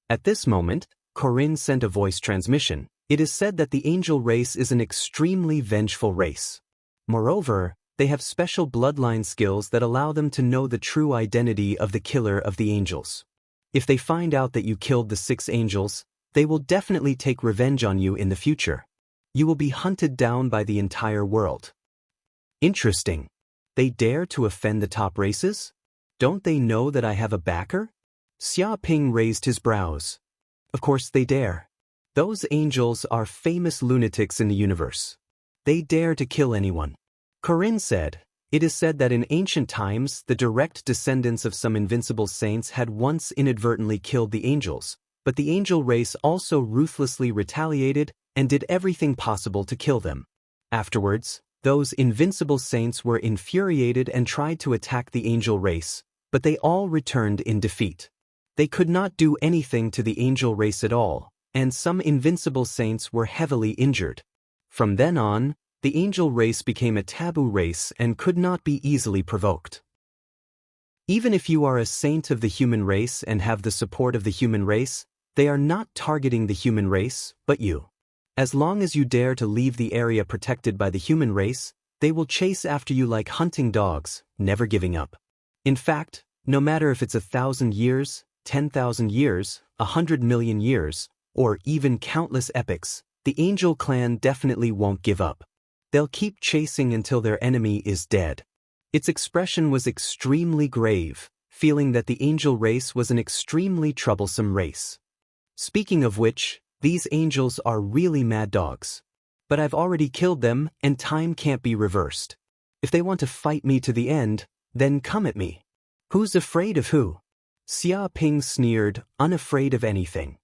At this moment, Corinne sent a voice transmission. It is said that the angel race is an extremely vengeful race. Moreover, they have special bloodline skills that allow them to know the true identity of the killer of the angels. If they find out that you killed the 6 angels, they will definitely take revenge on you in the future. You will be hunted down by the entire world. Interesting. They dare to offend the top races? Don't they know that I have a backer? Xia Ping raised his brows. Of course they dare. Those angels are famous lunatics in the universe. They dare to kill anyone. Corinne said, it is said that in ancient times the direct descendants of some invincible saints had once inadvertently killed the angels, but the angel race also ruthlessly retaliated and did everything possible to kill them. Afterwards, those invincible saints were infuriated and tried to attack the angel race, but they all returned in defeat. They could not do anything to the angel race at all, and some invincible saints were heavily injured. From then on, the angel race became a taboo race and could not be easily provoked. Even if you are a saint of the human race and have the support of the human race, they are not targeting the human race, but you. As long as you dare to leave the area protected by the human race, they will chase after you like hunting dogs, never giving up. In fact, no matter if it's 1,000 years, 10,000 years, 100 million years, or even countless epochs, the angel clan definitely won't give up. They'll keep chasing until their enemy is dead. Its expression was extremely grave, feeling that the angel race was an extremely troublesome race. Speaking of which, these angels are really mad dogs. But I've already killed them, and time can't be reversed. If they want to fight me to the end, then come at me. Who's afraid of who? Xia Ping sneered, unafraid of anything.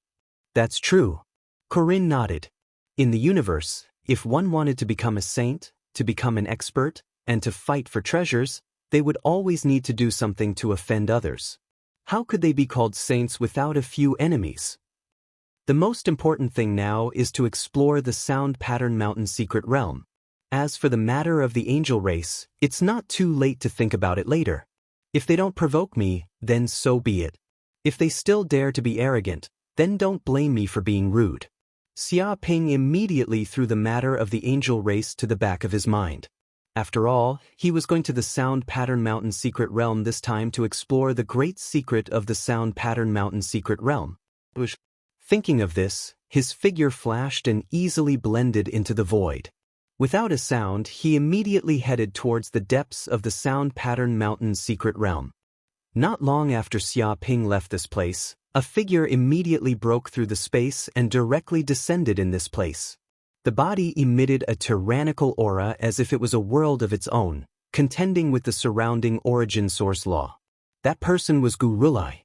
That's true. Corinne nodded. In the universe, if one wanted to become a saint, to become an expert, and to fight for treasures, they would always need to do something to offend others. How could they be called saints without a few enemies? The most important thing now is to explore the Sound Pattern Mountain secret realm. As for the matter of the angel race, it's not too late to think about it later. If they don't provoke me, then so be it. If they still dare to be arrogant, then don't blame me for being rude. Xia Ping immediately threw the matter of the angel race to the back of his mind. After all, he was going to the Sound Pattern Mountain secret realm this time to explore the great secret of the Sound Pattern Mountain secret realm. Thinking of this, his figure flashed and easily blended into the void. Without a sound, he immediately headed towards the depths of the Sound Pattern Mountain secret realm. Not long after Xia Ping left this place, a figure immediately broke through the space and directly descended in this place. The body emitted a tyrannical aura as if it was a world of its own, contending with the surrounding origin source law. That person was Gu Rulai.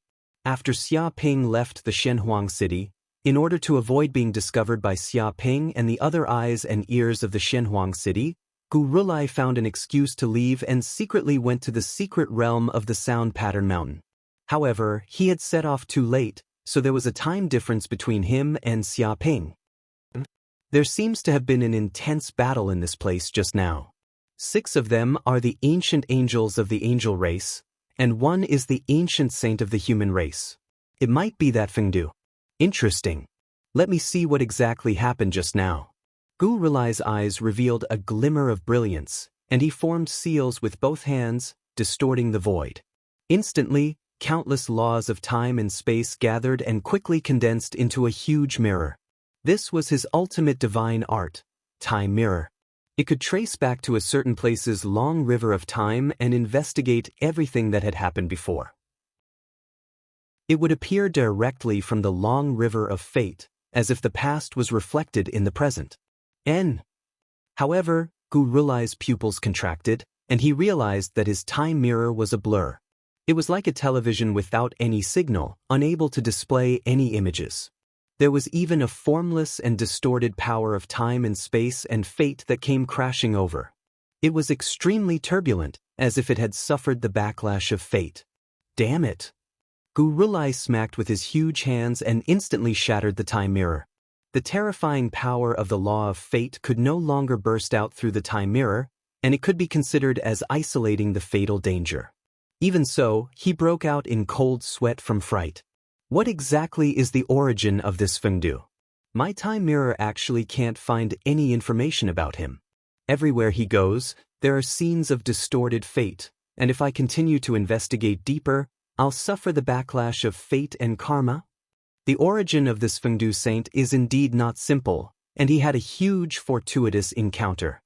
After Xia Ping left the Shenhuang city, In order to avoid being discovered by Xia Ping and the other eyes and ears of the Shenhuang city, Gu Rulai found an excuse to leave and secretly went to the secret realm of the Sound Pattern Mountain. However, he had set off too late, so there was a time difference between him and Xia Ping. There seems to have been an intense battle in this place just now. 6 of them are the ancient angels of the angel race, and 1 is the ancient saint of the human race. It might be that Fengdu. Interesting. Let me see what exactly happened just now. Gu Rulai's eyes revealed a glimmer of brilliance, and he formed seals with both hands, distorting the void. Instantly, countless laws of time and space gathered and quickly condensed into a huge mirror. This was his ultimate divine art, Time Mirror. It could trace back to a certain place's long river of time and investigate everything that had happened before. It would appear directly from the long river of fate, as if the past was reflected in the present. However, Gu Rulai's pupils contracted, and he realized that his time mirror was a blur. It was like a television without any signal, unable to display any images. There was even a formless and distorted power of time and space and fate that came crashing over. It was extremely turbulent, as if it had suffered the backlash of fate. Damn it! Gu Rulai smacked with his huge hands and instantly shattered the time mirror. The terrifying power of the law of fate could no longer burst out through the time mirror, and it could be considered as isolating the fatal danger. Even so, he broke out in cold sweat from fright. What exactly is the origin of this Fengdu? My time mirror actually can't find any information about him. Everywhere he goes, there are scenes of distorted fate, and if I continue to investigate deeper, I'll suffer the backlash of fate and karma. The origin of this Fengdu saint is indeed not simple, and he had a huge fortuitous encounter.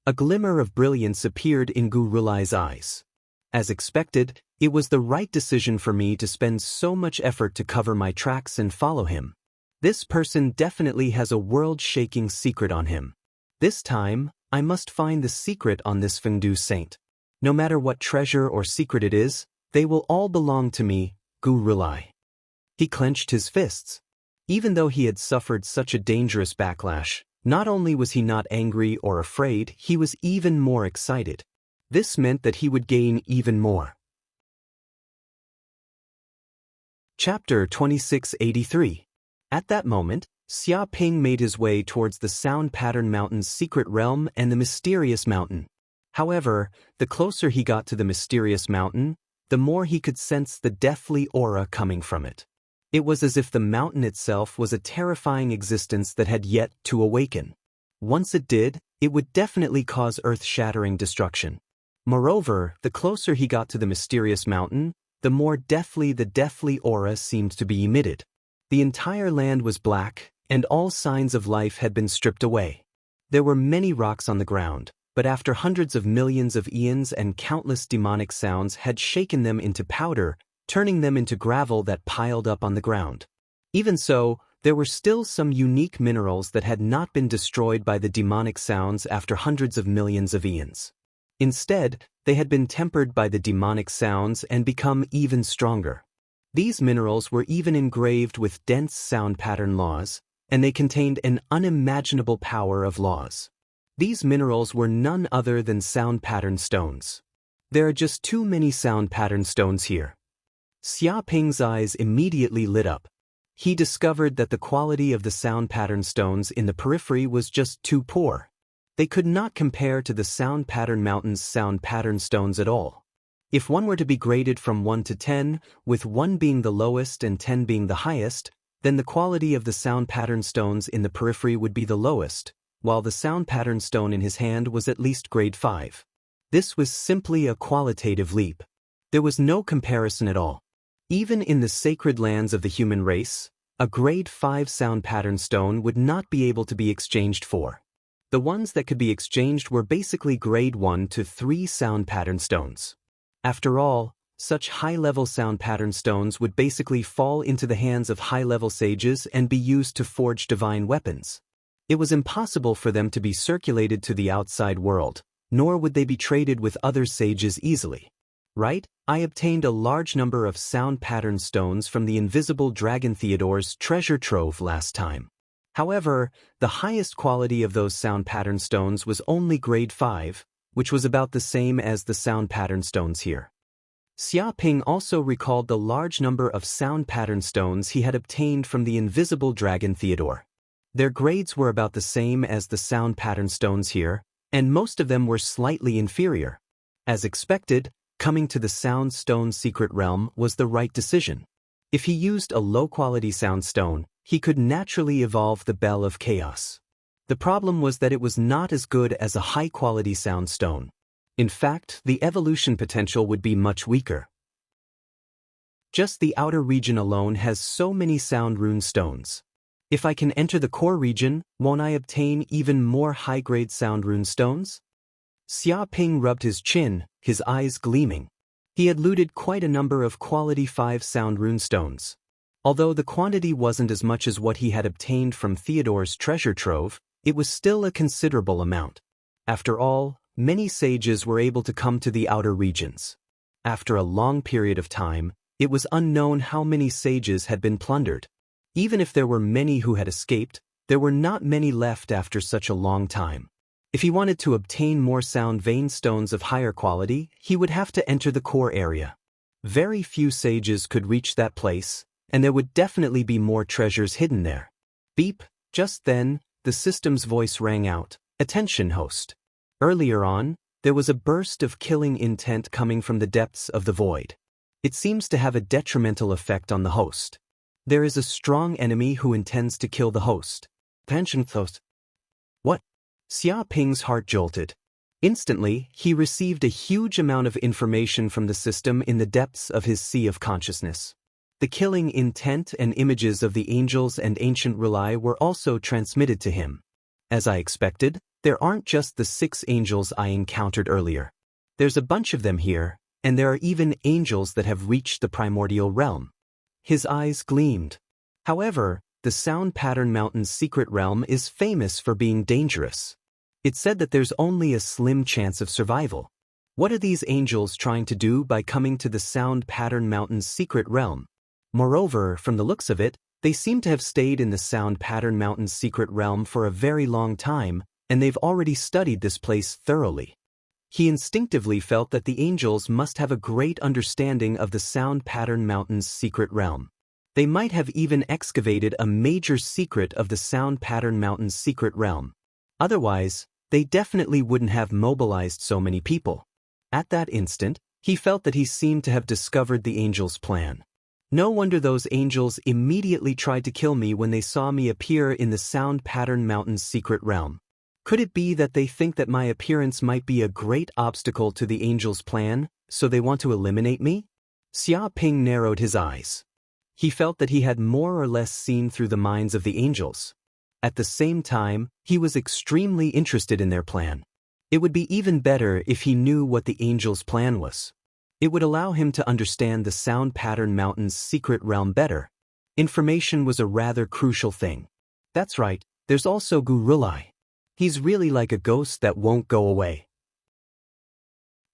A glimmer of brilliance appeared in Gu Rulai's eyes. As expected, it was the right decision for me to spend so much effort to cover my tracks and follow him. This person definitely has a world-shaking secret on him. This time, I must find the secret on this Fengdu saint. No matter what treasure or secret it is, they will all belong to me, Gu Rulai. He clenched his fists. Even though he had suffered such a dangerous backlash, not only was he not angry or afraid, he was even more excited. This meant that he would gain even more. Chapter 2683. At that moment, Xia Ping made his way towards the Sound Pattern Mountain's secret realm and the mysterious mountain. However, the closer he got to the mysterious mountain, the more he could sense the deathly aura coming from it. It was as if the mountain itself was a terrifying existence that had yet to awaken. Once it did, it would definitely cause earth-shattering destruction. Moreover, the closer he got to the mysterious mountain, the more deathly the deathly aura seemed to be emitted. The entire land was black, and all signs of life had been stripped away. There were many rocks on the ground, but after hundreds of millions of eons and countless demonic sounds had shaken them into powder, turning them into gravel that piled up on the ground. Even so, there were still some unique minerals that had not been destroyed by the demonic sounds after hundreds of millions of eons. Instead, they had been tempered by the demonic sounds and become even stronger. These minerals were even engraved with dense sound pattern laws, and they contained an unimaginable power of laws. These minerals were none other than sound pattern stones. There are just too many sound pattern stones here. Xia Ping's eyes immediately lit up. He discovered that the quality of the sound pattern stones in the periphery was just too poor. They could not compare to the Sound Pattern Mountain's sound pattern stones at all. If one were to be graded from 1 to 10, with 1 being the lowest and 10 being the highest, then the quality of the sound pattern stones in the periphery would be the lowest, while the sound pattern stone in his hand was at least grade 5. This was simply a qualitative leap. There was no comparison at all. Even in the sacred lands of the human race, a grade 5 sound pattern stone would not be able to be exchanged for. The ones that could be exchanged were basically grade 1 to 3 sound pattern stones. After all, such high-level sound pattern stones would basically fall into the hands of high-level sages and be used to forge divine weapons. It was impossible for them to be circulated to the outside world, nor would they be traded with other sages easily. right? I obtained a large number of sound pattern stones from the invisible dragon Theodore's treasure trove last time. However, the highest quality of those sound pattern stones was only grade 5, which was about the same as the sound pattern stones here. Xiaoping also recalled the large number of sound pattern stones he had obtained from the invisible dragon Theodore. Their grades were about the same as the sound pattern stones here, and most of them were slightly inferior. As expected, coming to the sound stone secret realm was the right decision. If he used a low-quality sound stone, he could naturally evolve the Bell of Chaos. The problem was that it was not as good as a high-quality sound stone. In fact, the evolution potential would be much weaker. Just the outer region alone has so many sound rune stones. If I can enter the core region, won't I obtain even more high-grade sound rune stones? Xiaoping rubbed his chin, his eyes gleaming. He had looted quite a number of quality 5 sound rune stones. Although the quantity wasn't as much as what he had obtained from Theodore's treasure trove, it was still a considerable amount. After all, many sages were able to come to the outer regions. After a long period of time, it was unknown how many sages had been plundered. Even if there were many who had escaped, there were not many left after such a long time. If he wanted to obtain more sound vein stones of higher quality, he would have to enter the core area. Very few sages could reach that place, and there would definitely be more treasures hidden there. Beep! Just then, the system's voice rang out. Attention, host. Earlier on, there was a burst of killing intent coming from the depths of the void. It seems to have a detrimental effect on the host. There is a strong enemy who intends to kill the host. Attention, host. What? Xiaoping's heart jolted. Instantly, he received a huge amount of information from the system in the depths of his sea of consciousness. The killing intent and images of the angels and ancient Relay were also transmitted to him. As I expected, there aren't just the 6 angels I encountered earlier. There's a bunch of them here, and there are even angels that have reached the primordial realm. His eyes gleamed. However, the Sound Pattern Mountain's secret realm is famous for being dangerous. It's said that there's only a slim chance of survival. What are these angels trying to do by coming to the Sound Pattern Mountain's secret realm? Moreover, from the looks of it, they seem to have stayed in the Sound Pattern Mountain's secret realm for a very long time, and they've already studied this place thoroughly. He instinctively felt that the angels must have a great understanding of the Sound Pattern Mountain's secret realm. They might have even excavated a major secret of the Sound Pattern Mountain's secret realm. Otherwise, they definitely wouldn't have mobilized so many people. At that instant, he felt that he seemed to have discovered the angels' plan. No wonder those angels immediately tried to kill me when they saw me appear in the Sound Pattern Mountain's secret realm. Could it be that they think that my appearance might be a great obstacle to the angels' plan, so they want to eliminate me? Xiaoping narrowed his eyes. He felt that he had more or less seen through the minds of the angels. At the same time, he was extremely interested in their plan. It would be even better if he knew what the angels' plan was. It would allow him to understand the Sound Pattern Mountain's secret realm better. Information was a rather crucial thing. That's right, there's also Gurulai. He's really like a ghost that won't go away.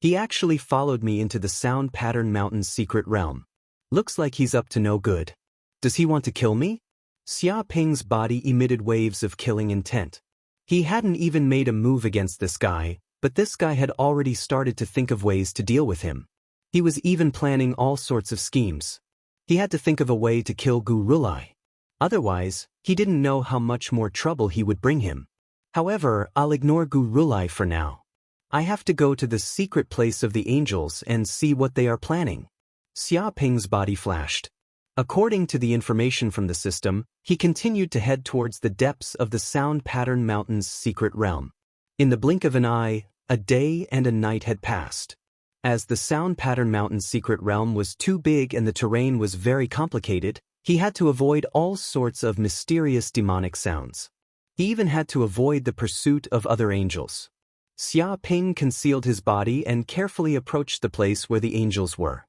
He actually followed me into the Sound Pattern Mountain's secret realm. Looks like he's up to no good. Does he want to kill me? Xiaoping's body emitted waves of killing intent. He hadn't even made a move against this guy, but this guy had already started to think of ways to deal with him. He was even planning all sorts of schemes. He had to think of a way to kill Gurulai. Otherwise, he didn't know how much more trouble he would bring him. However, I'll ignore Gurulai for now. I have to go to the secret place of the angels and see what they are planning. Xiaoping's body flashed. According to the information from the system, he continued to head towards the depths of the Sound Pattern Mountain's secret realm. In the blink of an eye, a day and a night had passed. As the Sound Pattern Mountain's secret realm was too big and the terrain was very complicated, he had to avoid all sorts of mysterious demonic sounds. He even had to avoid the pursuit of other angels. Xiaoping concealed his body and carefully approached the place where the angels were.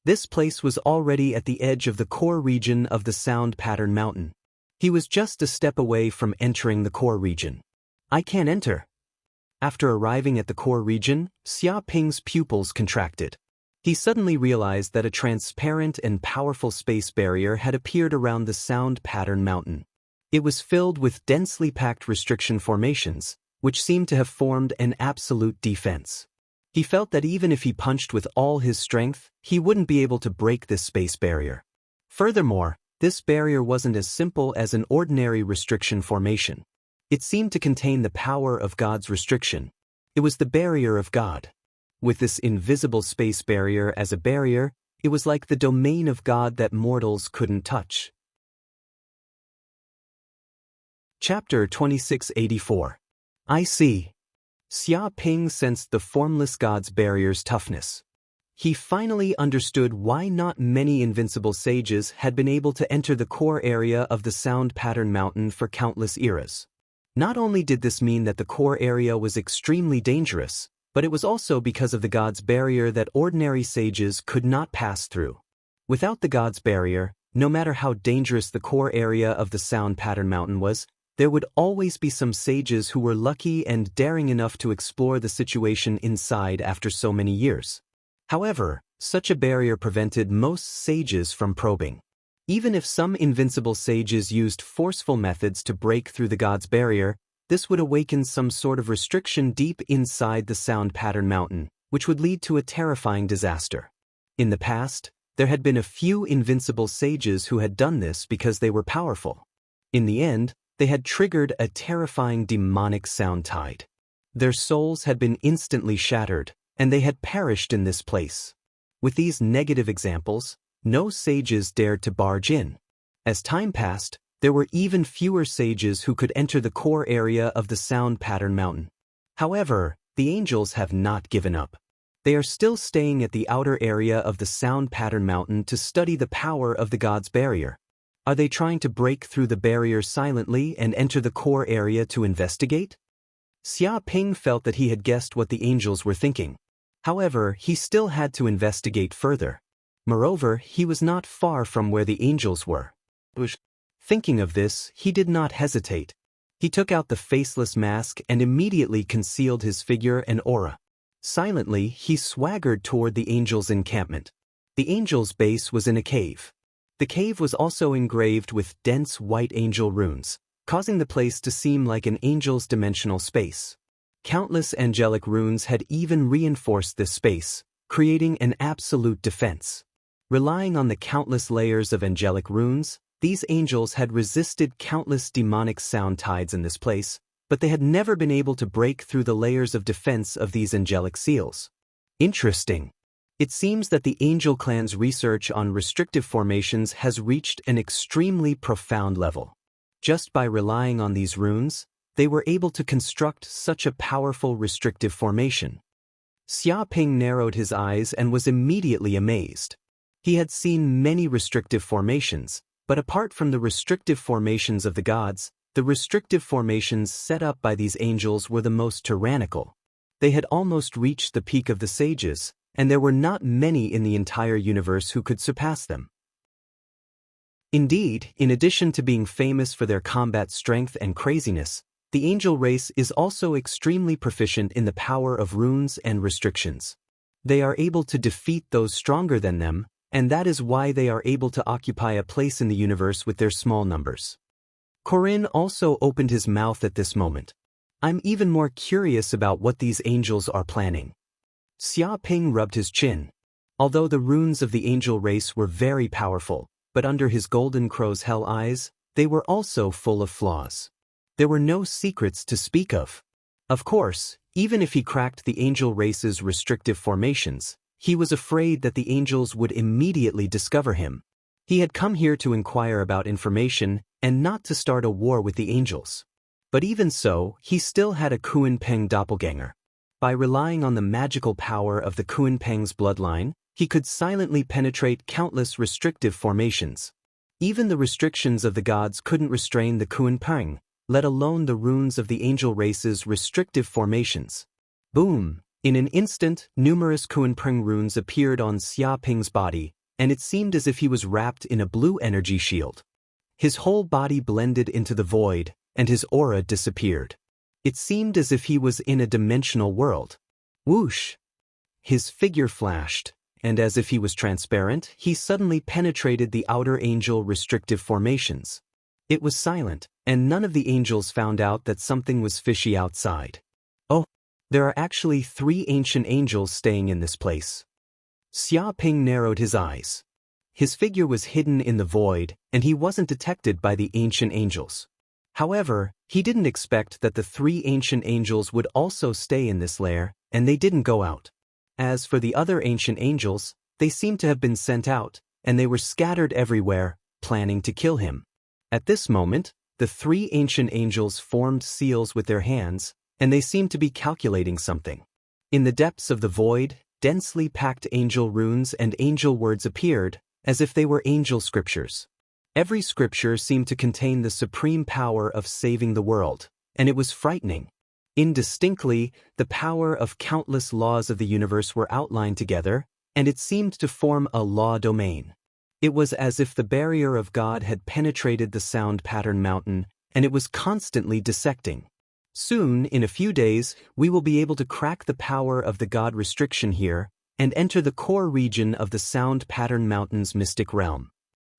This place was already at the edge of the core region of the Sound Pattern Mountain. He was just a step away from entering the core region. I can't enter. After arriving at the core region, Xiaoping's pupils contracted. He suddenly realized that a transparent and powerful space barrier had appeared around the sound pattern mountain. It was filled with densely packed restriction formations, which seemed to have formed an absolute defense. He felt that even if he punched with all his strength, he wouldn't be able to break this space barrier. Furthermore, this barrier wasn't as simple as an ordinary restriction formation. It seemed to contain the power of God's restriction. It was the barrier of God. With this invisible space barrier as a barrier, it was like the domain of God that mortals couldn't touch. Chapter 2684. I see. Xia Ping sensed the formless God's barrier's toughness. He finally understood why not many invincible sages had been able to enter the core area of the sound pattern mountain for countless eras. Not only did this mean that the core area was extremely dangerous, but it was also because of the God's barrier that ordinary sages could not pass through. Without the God's barrier, no matter how dangerous the core area of the sound pattern mountain was, there would always be some sages who were lucky and daring enough to explore the situation inside after so many years. However, such a barrier prevented most sages from probing. Even if some invincible sages used forceful methods to break through the God's barrier, this would awaken some sort of restriction deep inside the sound pattern mountain, which would lead to a terrifying disaster. In the past, there had been a few invincible sages who had done this because they were powerful. In the end, they had triggered a terrifying demonic sound tide. Their souls had been instantly shattered, and they had perished in this place. With these negative examples, no sages dared to barge in. As time passed, there were even fewer sages who could enter the core area of the sound pattern mountain. However, the angels have not given up. They are still staying at the outer area of the sound pattern mountain to study the power of the God's barrier. Are they trying to break through the barrier silently and enter the core area to investigate? Xia Ping felt that he had guessed what the angels were thinking. However, he still had to investigate further. Moreover, he was not far from where the angels were. Thinking of this, he did not hesitate. He took out the faceless mask and immediately concealed his figure and aura. Silently, he swaggered toward the angels' encampment. The angels' base was in a cave. The cave was also engraved with dense white angel runes, causing the place to seem like an angel's dimensional space. Countless angelic runes had even reinforced this space, creating an absolute defense. Relying on the countless layers of angelic runes, these angels had resisted countless demonic sound tides in this place, but they had never been able to break through the layers of defense of these angelic seals. Interesting. It seems that the Angel Clan's research on restrictive formations has reached an extremely profound level. Just by relying on these runes, they were able to construct such a powerful restrictive formation. Xia Ping narrowed his eyes and was immediately amazed. He had seen many restrictive formations, but apart from the restrictive formations of the gods, the restrictive formations set up by these angels were the most tyrannical. They had almost reached the peak of the sages, and there were not many in the entire universe who could surpass them. Indeed, in addition to being famous for their combat strength and craziness, the angel race is also extremely proficient in the power of runes and restrictions. They are able to defeat those stronger than them, and that is why they are able to occupy a place in the universe with their small numbers. Corinne also opened his mouth at this moment. I'm even more curious about what these angels are planning. Xia Ping rubbed his chin. Although the runes of the angel race were very powerful, but under his golden crow's hell eyes, they were also full of flaws. There were no secrets to speak of. Of course, even if he cracked the angel race's restrictive formations, he was afraid that the angels would immediately discover him. He had come here to inquire about information and not to start a war with the angels. But even so, he still had a Kuan-Peng doppelganger. By relying on the magical power of the Kuan-Peng's bloodline, he could silently penetrate countless restrictive formations. Even the restrictions of the gods couldn't restrain the Kuan-Peng, let alone the runes of the angel race's restrictive formations. Boom! In an instant, numerous Kuan-Peng runes appeared on Xia Ping's body, and it seemed as if he was wrapped in a blue energy shield. His whole body blended into the void, and his aura disappeared. It seemed as if he was in a dimensional world. Whoosh! His figure flashed, and as if he was transparent, he suddenly penetrated the outer angel restrictive formations. It was silent, and none of the angels found out that something was fishy outside. Oh, there are actually 3 ancient angels staying in this place. Xia Ping narrowed his eyes. His figure was hidden in the void, and he wasn't detected by the ancient angels. However, he didn't expect that the 3 ancient angels would also stay in this lair, and they didn't go out. As for the other ancient angels, they seemed to have been sent out, and they were scattered everywhere, planning to kill him. At this moment, the 3 ancient angels formed seals with their hands, and they seemed to be calculating something. In the depths of the void, densely packed angel runes and angel words appeared, as if they were angel scriptures. Every scripture seemed to contain the supreme power of saving the world, and it was frightening. Indistinctly, the power of countless laws of the universe were outlined together, and it seemed to form a law domain. It was as if the barrier of God had penetrated the sound pattern mountain, and it was constantly dissecting. Soon, in a few days, we will be able to crack the power of the God restriction here, and enter the core region of the sound pattern mountain's mystic realm.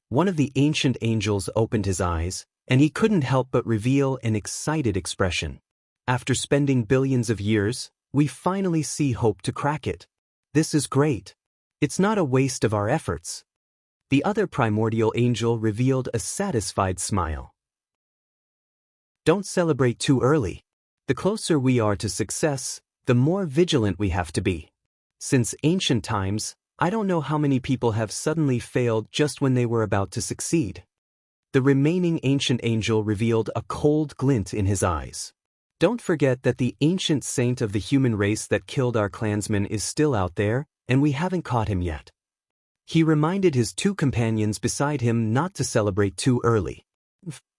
One of the ancient angels opened his eyes, and he couldn't help but reveal an excited expression. After spending billions of years, we finally see hope to crack it. This is great. It's not a waste of our efforts. The other primordial angel revealed a satisfied smile. Don't celebrate too early. The closer we are to success, the more vigilant we have to be. Since ancient times, I don't know how many people have suddenly failed just when they were about to succeed. The remaining ancient angel revealed a cold glint in his eyes. Don't forget that the ancient saint of the human race that killed our clansman is still out there, and we haven't caught him yet. He reminded his 2 companions beside him not to celebrate too early.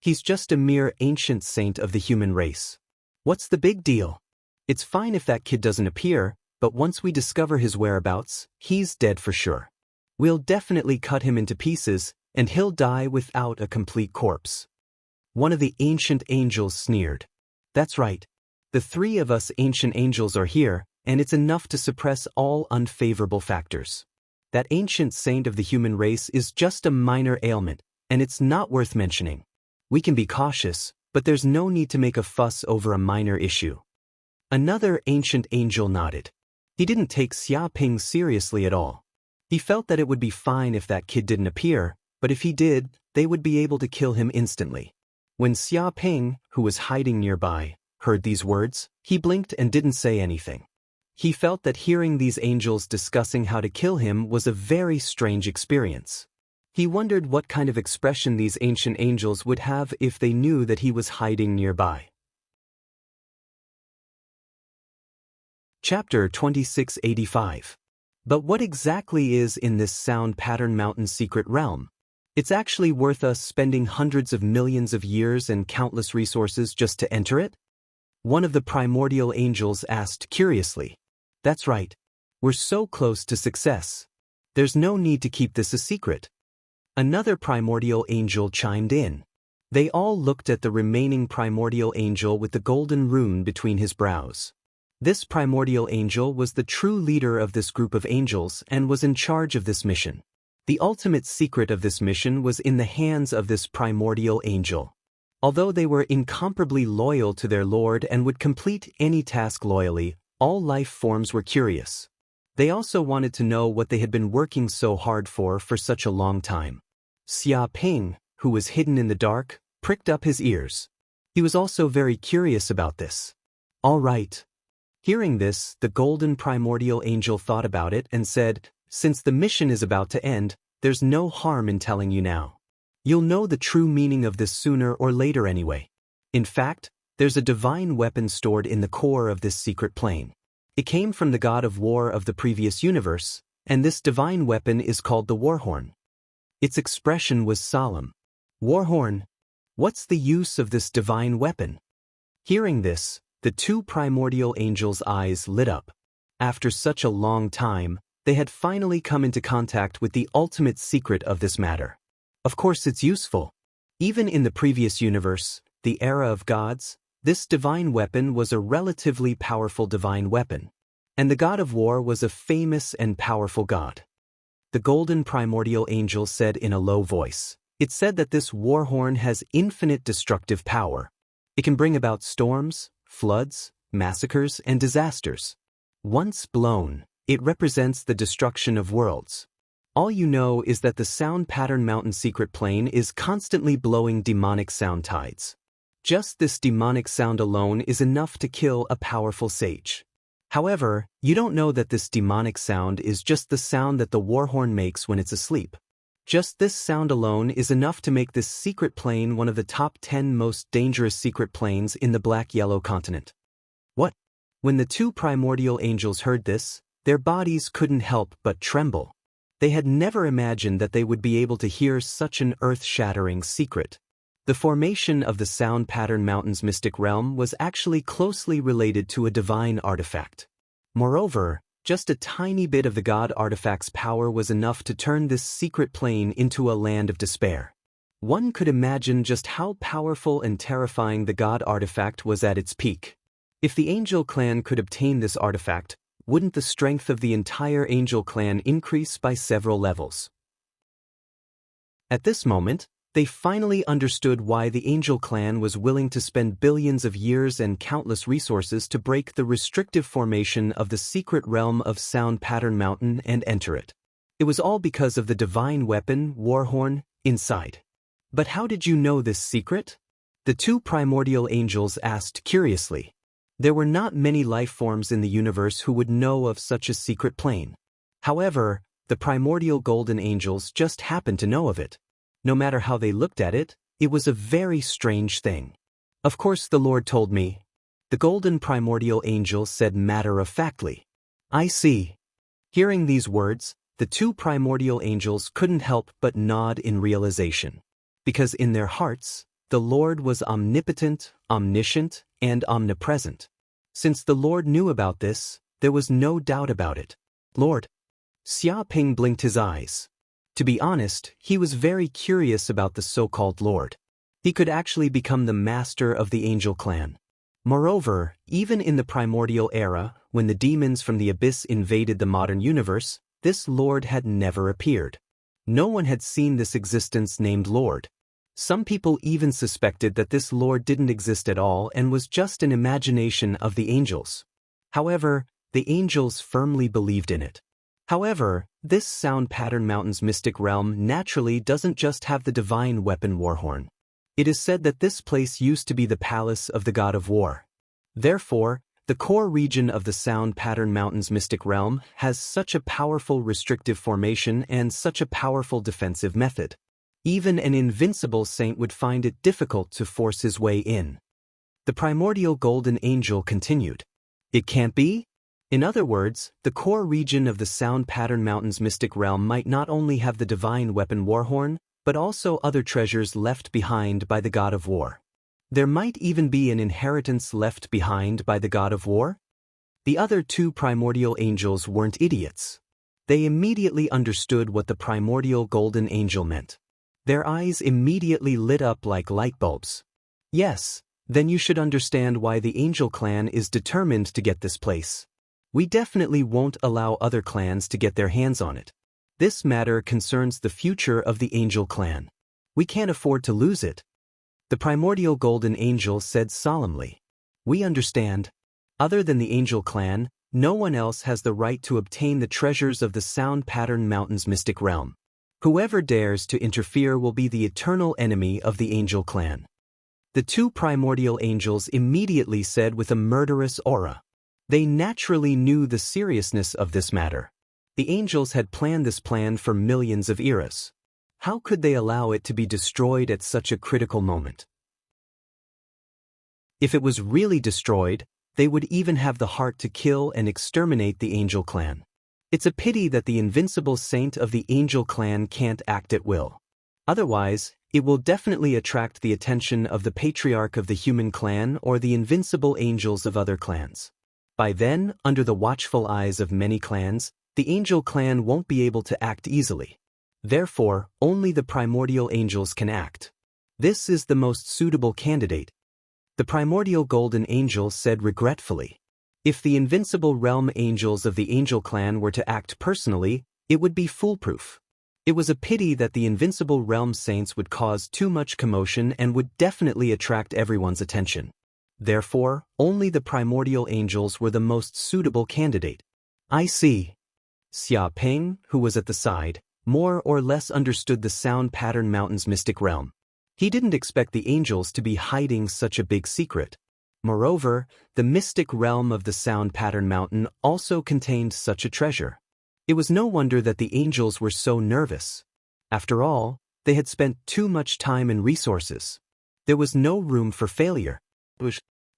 He's just a mere ancient saint of the human race. What's the big deal? It's fine if that kid doesn't appear, but once we discover his whereabouts, he's dead for sure. We'll definitely cut him into pieces, and he'll die without a complete corpse. One of the ancient angels sneered. That's right. The 3 of us ancient angels are here, and it's enough to suppress all unfavorable factors. That ancient saint of the human race is just a minor ailment, and it's not worth mentioning. We can be cautious, but there's no need to make a fuss over a minor issue. Another ancient angel nodded. He didn't take Xia Ping seriously at all. He felt that it would be fine if that kid didn't appear, but if he did, they would be able to kill him instantly. When Xia Ping, who was hiding nearby, heard these words, he blinked and didn't say anything. He felt that hearing these angels discussing how to kill him was a very strange experience. He wondered what kind of expression these ancient angels would have if they knew that he was hiding nearby. Chapter 2685. But what exactly is in this sound pattern mountain secret realm? It's actually worth us spending hundreds of millions of years and countless resources just to enter it? One of the primordial angels asked curiously. That's right. We're so close to success. There's no need to keep this a secret. Another primordial angel chimed in. They all looked at the remaining primordial angel with the golden rune between his brows. This primordial angel was the true leader of this group of angels and was in charge of this mission. The ultimate secret of this mission was in the hands of this primordial angel. Although they were incomparably loyal to their lord and would complete any task loyally, all life forms were curious. They also wanted to know what they had been working so hard for such a long time. Xia Ping, who was hidden in the dark, pricked up his ears. He was also very curious about this. All right. Hearing this, the golden primordial angel thought about it and said, since the mission is about to end, there's no harm in telling you now. You'll know the true meaning of this sooner or later anyway. In fact, there's a divine weapon stored in the core of this secret plane. It came from the god of war of the previous universe, and this divine weapon is called the Warhorn. Its expression was solemn. Warhorn, what's the use of this divine weapon? Hearing this, the 2 primordial angels' eyes lit up. After such a long time, they had finally come into contact with the ultimate secret of this matter. Of course it's useful. Even in the previous universe, the era of gods, this divine weapon was a relatively powerful divine weapon. And the god of war was a famous and powerful god. the golden primordial angel said in a low voice. It said that this war horn has infinite destructive power. It can bring about storms, floods, massacres, and disasters. Once blown, it represents the destruction of worlds. All you know is that the sound pattern mountain secret plane is constantly blowing demonic sound tides. Just this demonic sound alone is enough to kill a powerful sage. However, you don't know that this demonic sound is just the sound that the war horn makes when it's asleep. Just this sound alone is enough to make this secret plane one of the top 10 most dangerous secret planes in the black-yellow continent. What? When the two primordial angels heard this, their bodies couldn't help but tremble. They had never imagined that they would be able to hear such an earth-shattering secret. The formation of the Sound Pattern Mountain's mystic realm was actually closely related to a divine artifact. Moreover, just a tiny bit of the god artifact's power was enough to turn this secret plane into a land of despair. One could imagine just how powerful and terrifying the god artifact was at its peak. If the Angel Clan could obtain this artifact, wouldn't the strength of the entire Angel Clan increase by several levels? At this moment, they finally understood why the Angel Clan was willing to spend billions of years and countless resources to break the restrictive formation of the secret realm of Sound Pattern Mountain and enter it. It was all because of the divine weapon, Warhorn, inside. But how did you know this secret? The two primordial angels asked curiously. There were not many life forms in the universe who would know of such a secret plane. However, the primordial golden angels just happened to know of it. No matter how they looked at it, it was a very strange thing. Of course the Lord told me. The golden primordial angel said matter-of-factly. I see. Hearing these words, the two primordial angels couldn't help but nod in realization. Because in their hearts, the Lord was omnipotent, omniscient, and omnipresent. Since the Lord knew about this, there was no doubt about it. Lord. Xia Ping blinked his eyes. To be honest, he was very curious about the so-called Lord. He could actually become the master of the Angel Clan. Moreover, even in the primordial era, when the demons from the abyss invaded the modern universe, this Lord had never appeared. No one had seen this existence named Lord. Some people even suspected that this Lord didn't exist at all and was just an imagination of the angels. However, the angels firmly believed in it. However, this Sound Pattern Mountain's mystic realm naturally doesn't just have the divine weapon Warhorn. It is said that this place used to be the palace of the god of war. Therefore, the core region of the Sound Pattern Mountain's mystic realm has such a powerful restrictive formation and such a powerful defensive method. Even an invincible saint would find it difficult to force his way in. The primordial golden angel continued. It can't be? In other words, the core region of the Sound Pattern Mountain's mystic realm might not only have the divine weapon Warhorn, but also other treasures left behind by the god of war. There might even be an inheritance left behind by the god of war? The other two primordial angels weren't idiots. They immediately understood what the primordial golden angel meant. Their eyes immediately lit up like light bulbs. Yes, then you should understand why the Angel Clan is determined to get this place. We definitely won't allow other clans to get their hands on it. This matter concerns the future of the Angel Clan. We can't afford to lose it. The primordial golden angel said solemnly. We understand. Other than the Angel Clan, no one else has the right to obtain the treasures of the Sound Pattern Mountain's mystic realm. Whoever dares to interfere will be the eternal enemy of the Angel Clan. The two primordial angels immediately said with a murderous aura. They naturally knew the seriousness of this matter. The angels had planned this plan for millions of eras. How could they allow it to be destroyed at such a critical moment? If it was really destroyed, they would even have the heart to kill and exterminate the Angel Clan. It's a pity that the invincible saint of the Angel Clan can't act at will. Otherwise, it will definitely attract the attention of the patriarch of the human clan or the invincible angels of other clans. By then, under the watchful eyes of many clans, the Angel Clan won't be able to act easily. Therefore, only the primordial angels can act. This is the most suitable candidate. The primordial golden angel said regretfully. If the invincible realm angels of the Angel Clan were to act personally, It would be foolproof. It was a pity that the invincible realm saints would cause too much commotion and would definitely attract everyone's attention. Therefore, only the primordial angels were the most suitable candidate. I see. Xia Ping, who was at the side, more or less understood the Sound Pattern Mountain's mystic realm. He didn't expect the angels to be hiding such a big secret. Moreover, the mystic realm of the Sound Pattern Mountain also contained such a treasure. It was no wonder that the angels were so nervous. After all, they had spent too much time and resources. There was no room for failure.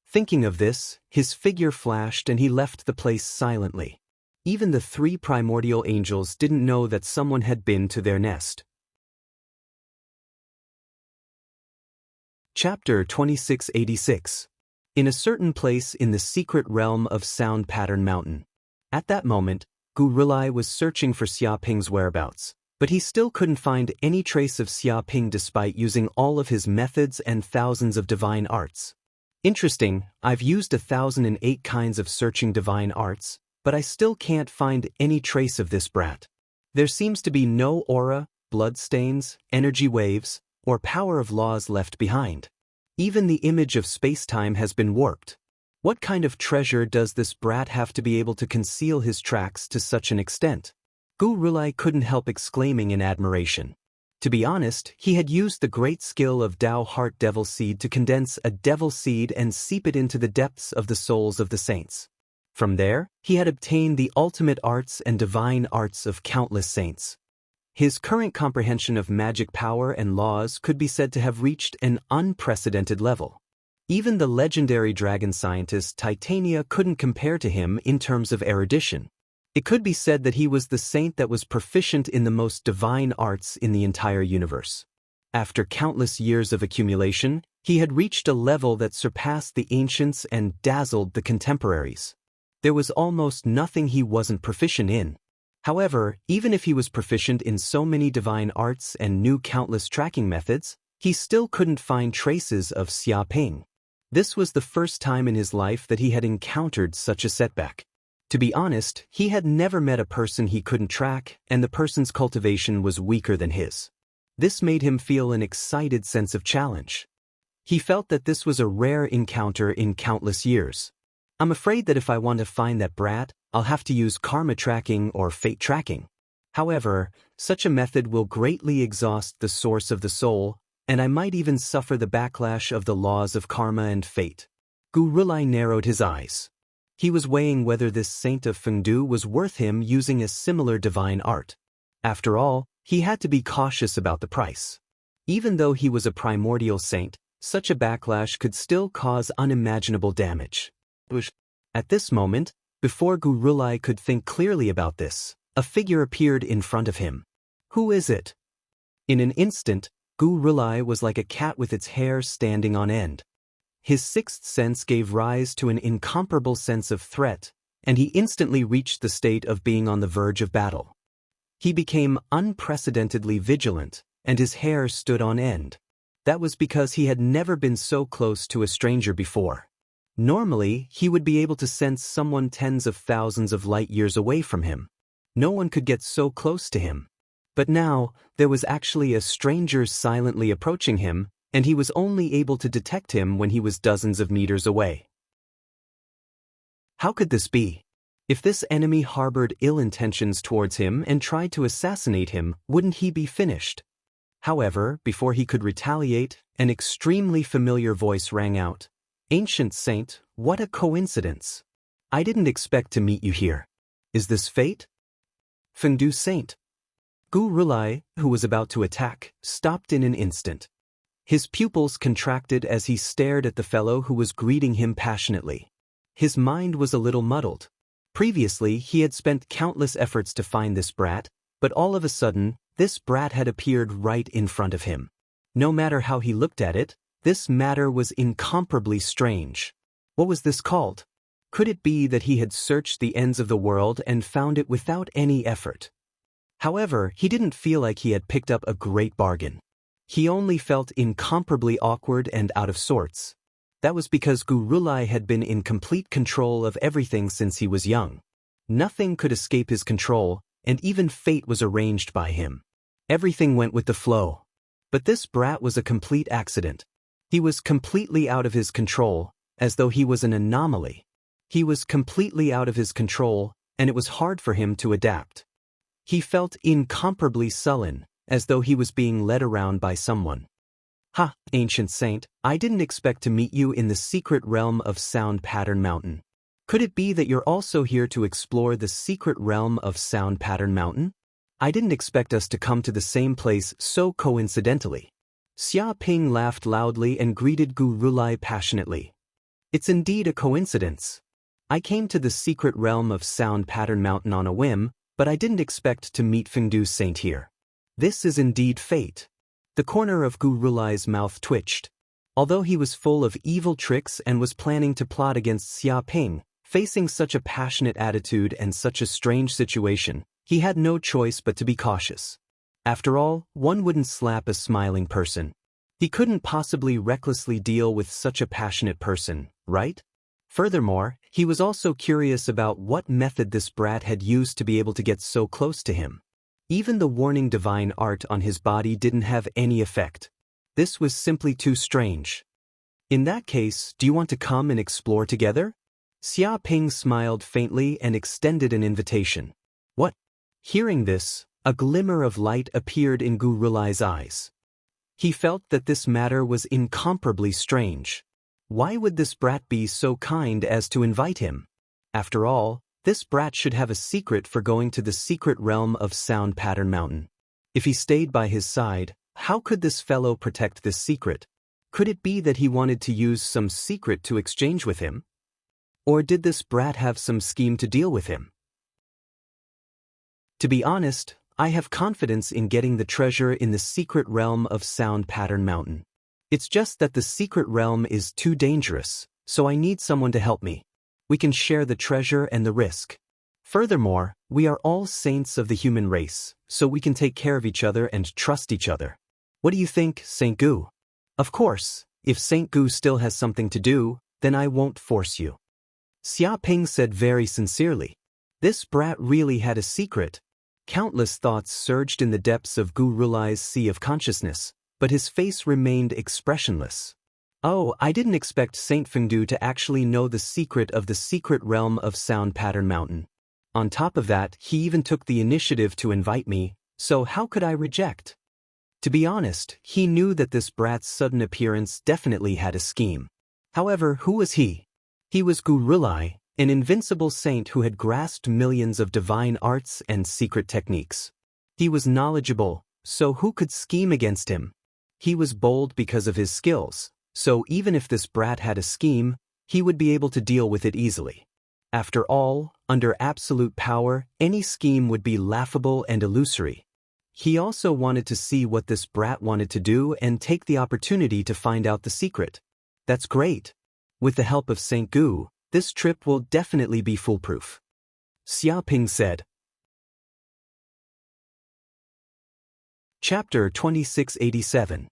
Thinking of this, his figure flashed and he left the place silently. Even the 3 primordial angels didn't know that someone had been to their nest. Chapter 2686. In a certain place in the secret realm of Sound Pattern Mountain. At that moment, Gu Rilai was searching for Xia Ping's whereabouts, but he still couldn't find any trace of Xia Ping despite using all of his methods and thousands of divine arts. Interesting, I've used 1,008 kinds of searching divine arts, but I still can't find any trace of this brat. There seems to be no aura, blood stains, energy waves, or power of laws left behind. Even the image of space-time has been warped. What kind of treasure does this brat have to be able to conceal his tracks to such an extent? Gu Rilai couldn't help exclaiming in admiration. To be honest, he had used the great skill of Tao Heart Devil Seed to condense a devil seed and seep it into the depths of the souls of the saints. From there, he had obtained the ultimate arts and divine arts of countless saints. His current comprehension of magic power and laws could be said to have reached an unprecedented level. Even the legendary dragon scientist Titania couldn't compare to him in terms of erudition. It could be said that he was the saint that was proficient in the most divine arts in the entire universe. After countless years of accumulation, he had reached a level that surpassed the ancients and dazzled the contemporaries. There was almost nothing he wasn't proficient in. However, even if he was proficient in so many divine arts and knew countless tracking methods, he still couldn't find traces of Xia Ping. This was the first time in his life that he had encountered such a setback. To be honest, he had never met a person he couldn't track, and the person's cultivation was weaker than his. This made him feel an excited sense of challenge. He felt that this was a rare encounter in countless years. I'm afraid that if I want to find that brat, I'll have to use karma tracking or fate tracking. However, such a method will greatly exhaust the source of the soul, and I might even suffer the backlash of the laws of karma and fate. Gu Rilai narrowed his eyes. He was weighing whether this saint of Fengdu was worth him using a similar divine art. After all, he had to be cautious about the price. Even though he was a primordial saint, such a backlash could still cause unimaginable damage. At this moment, before Gu Rilai could think clearly about this, a figure appeared in front of him. Who is it? In an instant, Gu Rilai was like a cat with its hair standing on end. His sixth sense gave rise to an incomparable sense of threat, and he instantly reached the state of being on the verge of battle. He became unprecedentedly vigilant, and his hair stood on end. That was because he had never been so close to a stranger before. Normally, he would be able to sense someone tens of thousands of light years away from him. No one could get so close to him. But now, there was actually a stranger silently approaching him, and he was only able to detect him when he was dozens of meters away. How could this be? If this enemy harbored ill intentions towards him and tried to assassinate him, wouldn't he be finished? However, before he could retaliate, an extremely familiar voice rang out. Ancient Saint, what a coincidence! I didn't expect to meet you here. Is this fate? Fengdu Saint. Gu Rilai, who was about to attack, stopped in an instant. His pupils contracted as he stared at the fellow who was greeting him passionately. His mind was a little muddled. Previously, he had spent countless efforts to find this brat, but all of a sudden, this brat had appeared right in front of him. No matter how he looked at it, this matter was incomparably strange. What was this called? Could it be that he had searched the ends of the world and found it without any effort? However, he didn't feel like he had picked up a great bargain. He only felt incomparably awkward and out of sorts. That was because Gu Rilai had been in complete control of everything since he was young. Nothing could escape his control, and even fate was arranged by him. Everything went with the flow. But this brat was a complete accident. He was completely out of his control, as though he was an anomaly. He was completely out of his control, and it was hard for him to adapt. He felt incomparably sullen, as though he was being led around by someone. "Ha, ancient saint, I didn't expect to meet you in the secret realm of Sound Pattern Mountain. Could it be that you're also here to explore the secret realm of Sound Pattern Mountain? I didn't expect us to come to the same place so coincidentally." Xia Ping laughed loudly and greeted Gu Rulai passionately. "It's indeed a coincidence. I came to the secret realm of Sound Pattern Mountain on a whim, but I didn't expect to meet Fengdu Saint here. This is indeed fate." The corner of Gu Rulai's mouth twitched. Although he was full of evil tricks and was planning to plot against Xia Ping, facing such a passionate attitude and such a strange situation, he had no choice but to be cautious. After all, one wouldn't slap a smiling person. He couldn't possibly recklessly deal with such a passionate person, right? Furthermore, he was also curious about what method this brat had used to be able to get so close to him. Even the warning divine art on his body didn't have any effect. This was simply too strange. "In that case, do you want to come and explore together?" Xia Ping smiled faintly and extended an invitation. "What?" Hearing this, a glimmer of light appeared in Gu Rulai's eyes. He felt that this matter was incomparably strange. Why would this brat be so kind as to invite him? After all, this brat should have a secret for going to the secret realm of Sound Pattern Mountain. If he stayed by his side, how could this fellow protect this secret? Could it be that he wanted to use some secret to exchange with him? Or did this brat have some scheme to deal with him? To be honest, I have confidence in getting the treasure in the secret realm of Sound Pattern Mountain. It's just that the secret realm is too dangerous, so I need someone to help me. We can share the treasure and the risk. Furthermore, we are all saints of the human race, so we can take care of each other and trust each other. What do you think, Saint Gu? Of course, if Saint Gu still has something to do, then I won't force you. Xia Ping said very sincerely. This brat really had a secret. Countless thoughts surged in the depths of Gu Rulai's sea of consciousness, but his face remained expressionless. Oh, I didn't expect Saint Fengdu to actually know the secret of the secret realm of Sound Pattern Mountain. On top of that, he even took the initiative to invite me, so how could I reject? To be honest, he knew that this brat's sudden appearance definitely had a scheme. However, who was he? He was Gu Rulai, an invincible saint who had grasped millions of divine arts and secret techniques. He was knowledgeable, so who could scheme against him? He was bold because of his skills, so even if this brat had a scheme, he would be able to deal with it easily. After all, under absolute power, any scheme would be laughable and illusory. He also wanted to see what this brat wanted to do and take the opportunity to find out the secret. That's great. With the help of Saint Gu, this trip will definitely be foolproof. Xia Ping said. Chapter 2687.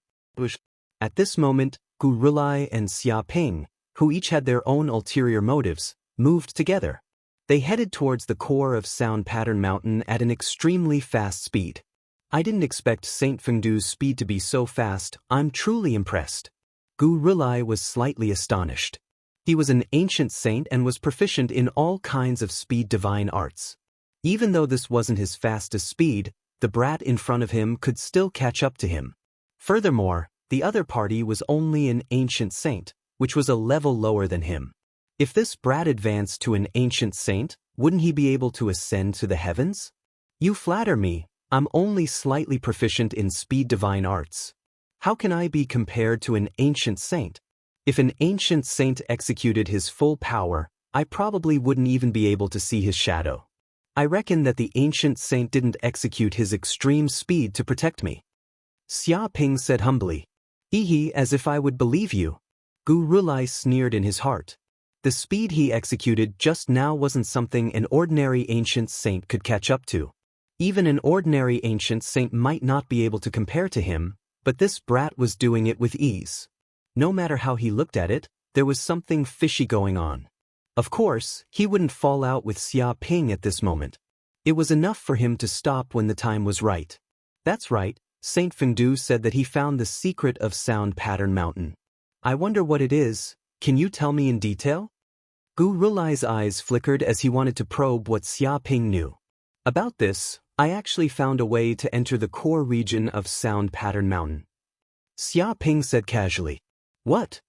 At this moment, Gu Rulai and Xia Ping, who each had their own ulterior motives, moved together. They headed towards the core of Sound Pattern Mountain at an extremely fast speed. I didn't expect Saint Fengdu's speed to be so fast. I'm truly impressed. Gu Rulai was slightly astonished. He was an ancient saint and was proficient in all kinds of speed divine arts. Even though this wasn't his fastest speed, the brat in front of him could still catch up to him. Furthermore, the other party was only an ancient saint, which was a level lower than him. If this brat advanced to an ancient saint, wouldn't he be able to ascend to the heavens? You flatter me. I'm only slightly proficient in speed divine arts. How can I be compared to an ancient saint? If an ancient saint executed his full power, I probably wouldn't even be able to see his shadow. I reckon that the ancient saint didn't execute his extreme speed to protect me. Xia Ping said humbly. Hee, as if I would believe you. Gu Rulai sneered in his heart. The speed he executed just now wasn't something an ordinary ancient saint could catch up to. Even an ordinary ancient saint might not be able to compare to him, but this brat was doing it with ease. No matter how he looked at it, there was something fishy going on. Of course, he wouldn't fall out with Xia Ping at this moment. It was enough for him to stop when the time was right. That's right, Saint Fengdu said that he found the secret of Sound Pattern Mountain. I wonder what it is, can you tell me in detail? Gu Rulai's eyes flickered as he wanted to probe what Xia Ping knew. About this, I actually found a way to enter the core region of Sound Pattern Mountain. Xia Ping said casually. What?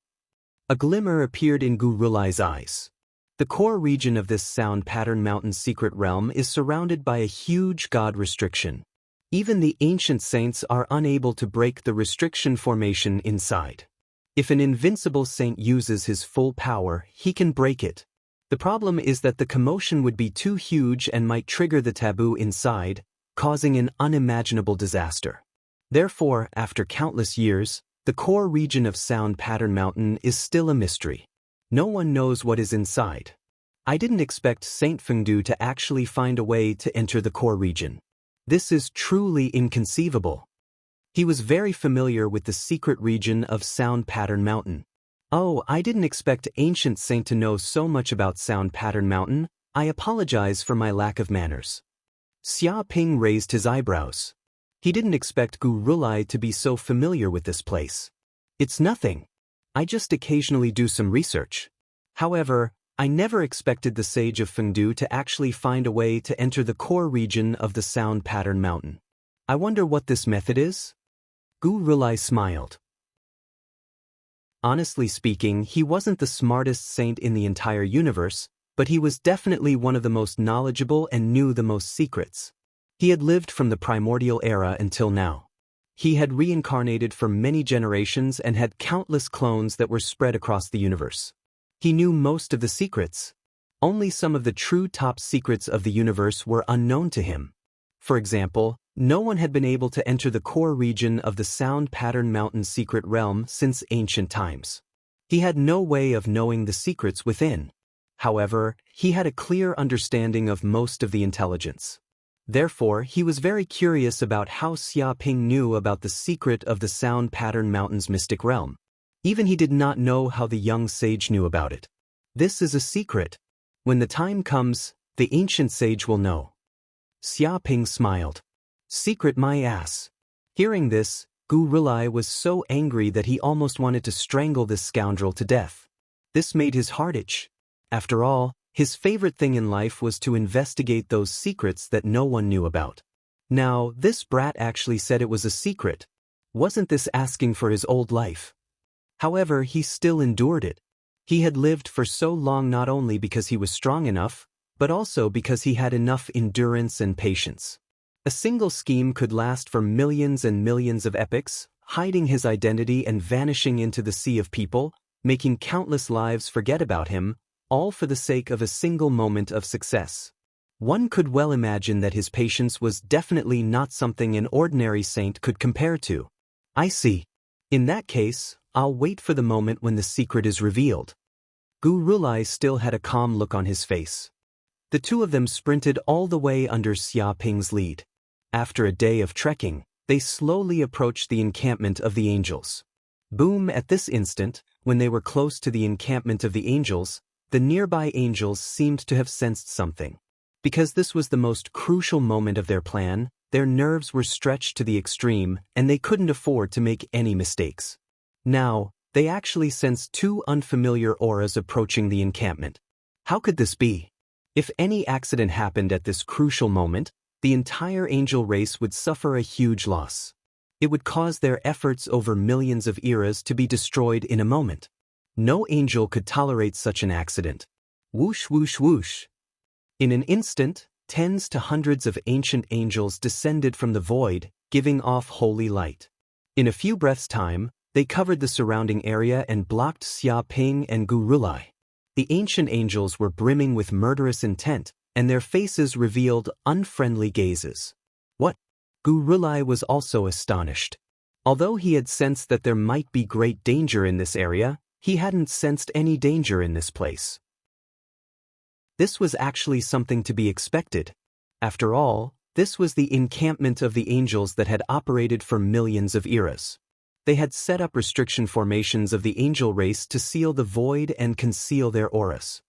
A glimmer appeared in Gu Rulai's eyes. The core region of this Sound Pattern Mountain secret realm is surrounded by a huge god restriction. Even the ancient saints are unable to break the restriction formation inside. If an invincible saint uses his full power, he can break it. The problem is that the commotion would be too huge and might trigger the taboo inside, causing an unimaginable disaster. Therefore, after countless years, the core region of Sound Pattern Mountain is still a mystery. No one knows what is inside. I didn't expect Saint Fengdu to actually find a way to enter the core region. This is truly inconceivable. He was very familiar with the secret region of Sound Pattern Mountain. Oh, I didn't expect Ancient Saint to know so much about Sound Pattern Mountain. I apologize for my lack of manners. Xia Ping raised his eyebrows. He didn't expect Gu Rulai to be so familiar with this place. It's nothing. I just occasionally do some research. However, I never expected the sage of Fengdu to actually find a way to enter the core region of the Sound Pattern Mountain. I wonder what this method is? Gu Rulai smiled. Honestly speaking, he wasn't the smartest saint in the entire universe, but he was definitely one of the most knowledgeable and knew the most secrets. He had lived from the primordial era until now. He had reincarnated for many generations and had countless clones that were spread across the universe. He knew most of the secrets. Only some of the true top secrets of the universe were unknown to him. For example, no one had been able to enter the core region of the Sound Pattern Mountain secret realm since ancient times. He had no way of knowing the secrets within. However, he had a clear understanding of most of the intelligence. Therefore, he was very curious about how Xia Ping knew about the secret of the Sound Pattern Mountain's mystic realm. Even he did not know how the young sage knew about it. This is a secret. When the time comes, the ancient sage will know. Xia Ping smiled. Secret my ass. Hearing this, Gu Rulai was so angry that he almost wanted to strangle this scoundrel to death. This made his heart itch. After all, his favorite thing in life was to investigate those secrets that no one knew about. Now, this brat actually said it was a secret. Wasn't this asking for his old life? However, he still endured it. He had lived for so long not only because he was strong enough, but also because he had enough endurance and patience. A single scheme could last for millions and millions of epochs, hiding his identity and vanishing into the sea of people, making countless lives forget about him, all for the sake of a single moment of success. One could well imagine that his patience was definitely not something an ordinary saint could compare to. I see. In that case, I'll wait for the moment when the secret is revealed. Gu Rulai still had a calm look on his face. The two of them sprinted all the way under Xia Ping's lead. After a day of trekking, they slowly approached the encampment of the angels. Boom! At this instant, when they were close to the encampment of the angels, the nearby angels seemed to have sensed something. Because this was the most crucial moment of their plan, their nerves were stretched to the extreme, and they couldn't afford to make any mistakes. Now, they actually sensed two unfamiliar auras approaching the encampment. How could this be? If any accident happened at this crucial moment, the entire angel race would suffer a huge loss. It would cause their efforts over millions of eras to be destroyed in a moment. No angel could tolerate such an accident. Whoosh, whoosh, whoosh. In an instant, tens to hundreds of ancient angels descended from the void, giving off holy light. In a few breaths' time, they covered the surrounding area and blocked Xia Ping and Gu Rulai. The ancient angels were brimming with murderous intent, and their faces revealed unfriendly gazes. What? Gu Rulai was also astonished. Although he had sensed that there might be great danger in this area, he hadn't sensed any danger in this place. This was actually something to be expected. After all, this was the encampment of the angels that had operated for millions of eras. They had set up restriction formations of the angel race to seal the void and conceal their auras.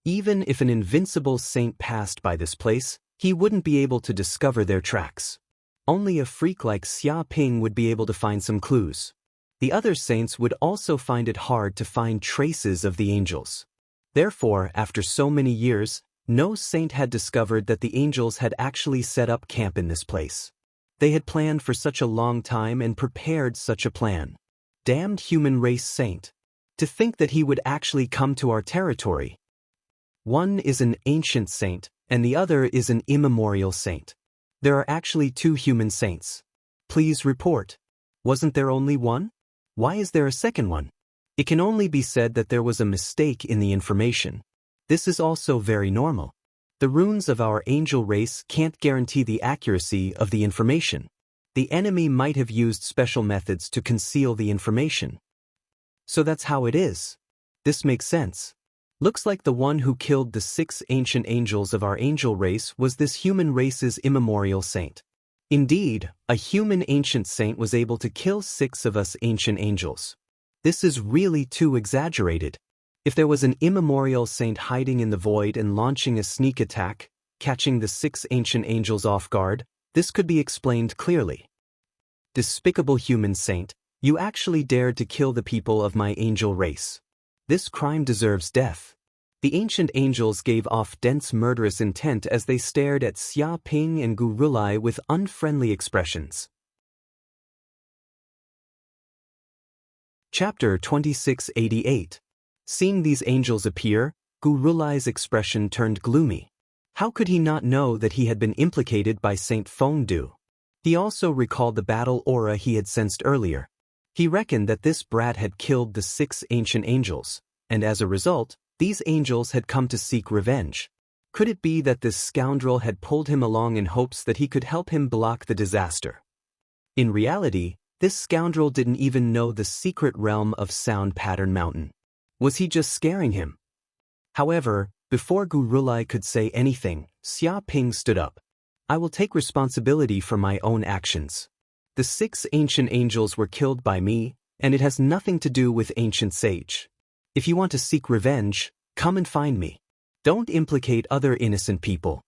Even if an invincible saint passed by this place, He wouldn't be able to discover their tracks. Only a freak like Xia Ping would be able to find some clues. The other saints would also find it hard to find traces of the angels. Therefore, after so many years, no saint had discovered that the angels had actually set up camp in this place. They had planned for such a long time and prepared such a plan. Damned human race saint. To think that he would actually come to our territory. One is an ancient saint, and the other is an immemorial saint. There are actually two human saints. Please report. Wasn't there only one? Why is there a second one? It can only be said that there was a mistake in the information. This is also very normal. The runes of our angel race can't guarantee the accuracy of the information. The enemy might have used special methods to conceal the information. So that's how it is. This makes sense. Looks like the one who killed the 6 ancient angels of our angel race was this human race's immemorial saint. Indeed, a human ancient saint was able to kill 6 of us ancient angels. This is really too exaggerated. If there was an immemorial saint hiding in the void and launching a sneak attack, catching the 6 ancient angels off guard, this could be explained clearly. Despicable human saint, you actually dared to kill the people of my angel race. This crime deserves death. The ancient angels gave off dense murderous intent as they stared at Xia Ping and Gu Rulai with unfriendly expressions. Chapter 2688. Seeing these angels appear, Gu Rulai's expression turned gloomy. How could he not know that he had been implicated by Saint Fengdu? He also recalled the battle aura he had sensed earlier. He reckoned that this brat had killed the 6 ancient angels, and as a result, these angels had come to seek revenge. Could it be that this scoundrel had pulled him along in hopes that he could help him block the disaster? In reality, this scoundrel didn't even know the secret realm of Sound Pattern Mountain. Was he just scaring him? However, before Gu Rulai could say anything, Xia Ping stood up. I will take responsibility for my own actions. The 6 ancient angels were killed by me, and it has nothing to do with ancient sage. If you want to seek revenge, come and find me. Don't implicate other innocent people.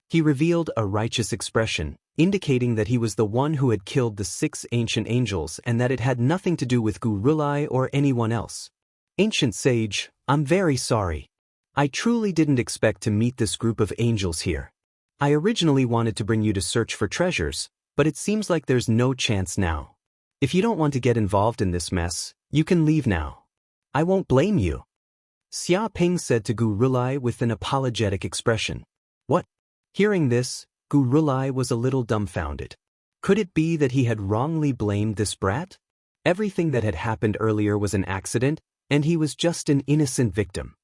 He revealed a righteous expression, indicating that he was the one who had killed the 6 ancient angels and that it had nothing to do with Gu Rulai or anyone else. Ancient sage, I'm very sorry. I truly didn't expect to meet this group of angels here. I originally wanted to bring you to search for treasures, but it seems like there's no chance now. If you don't want to get involved in this mess, you can leave now. I won't blame you. Xia Ping said to Gu Rulai with an apologetic expression. What? Hearing this, Gu Rulai was a little dumbfounded. Could it be that he had wrongly blamed this brat? Everything that had happened earlier was an accident, and he was just an innocent victim.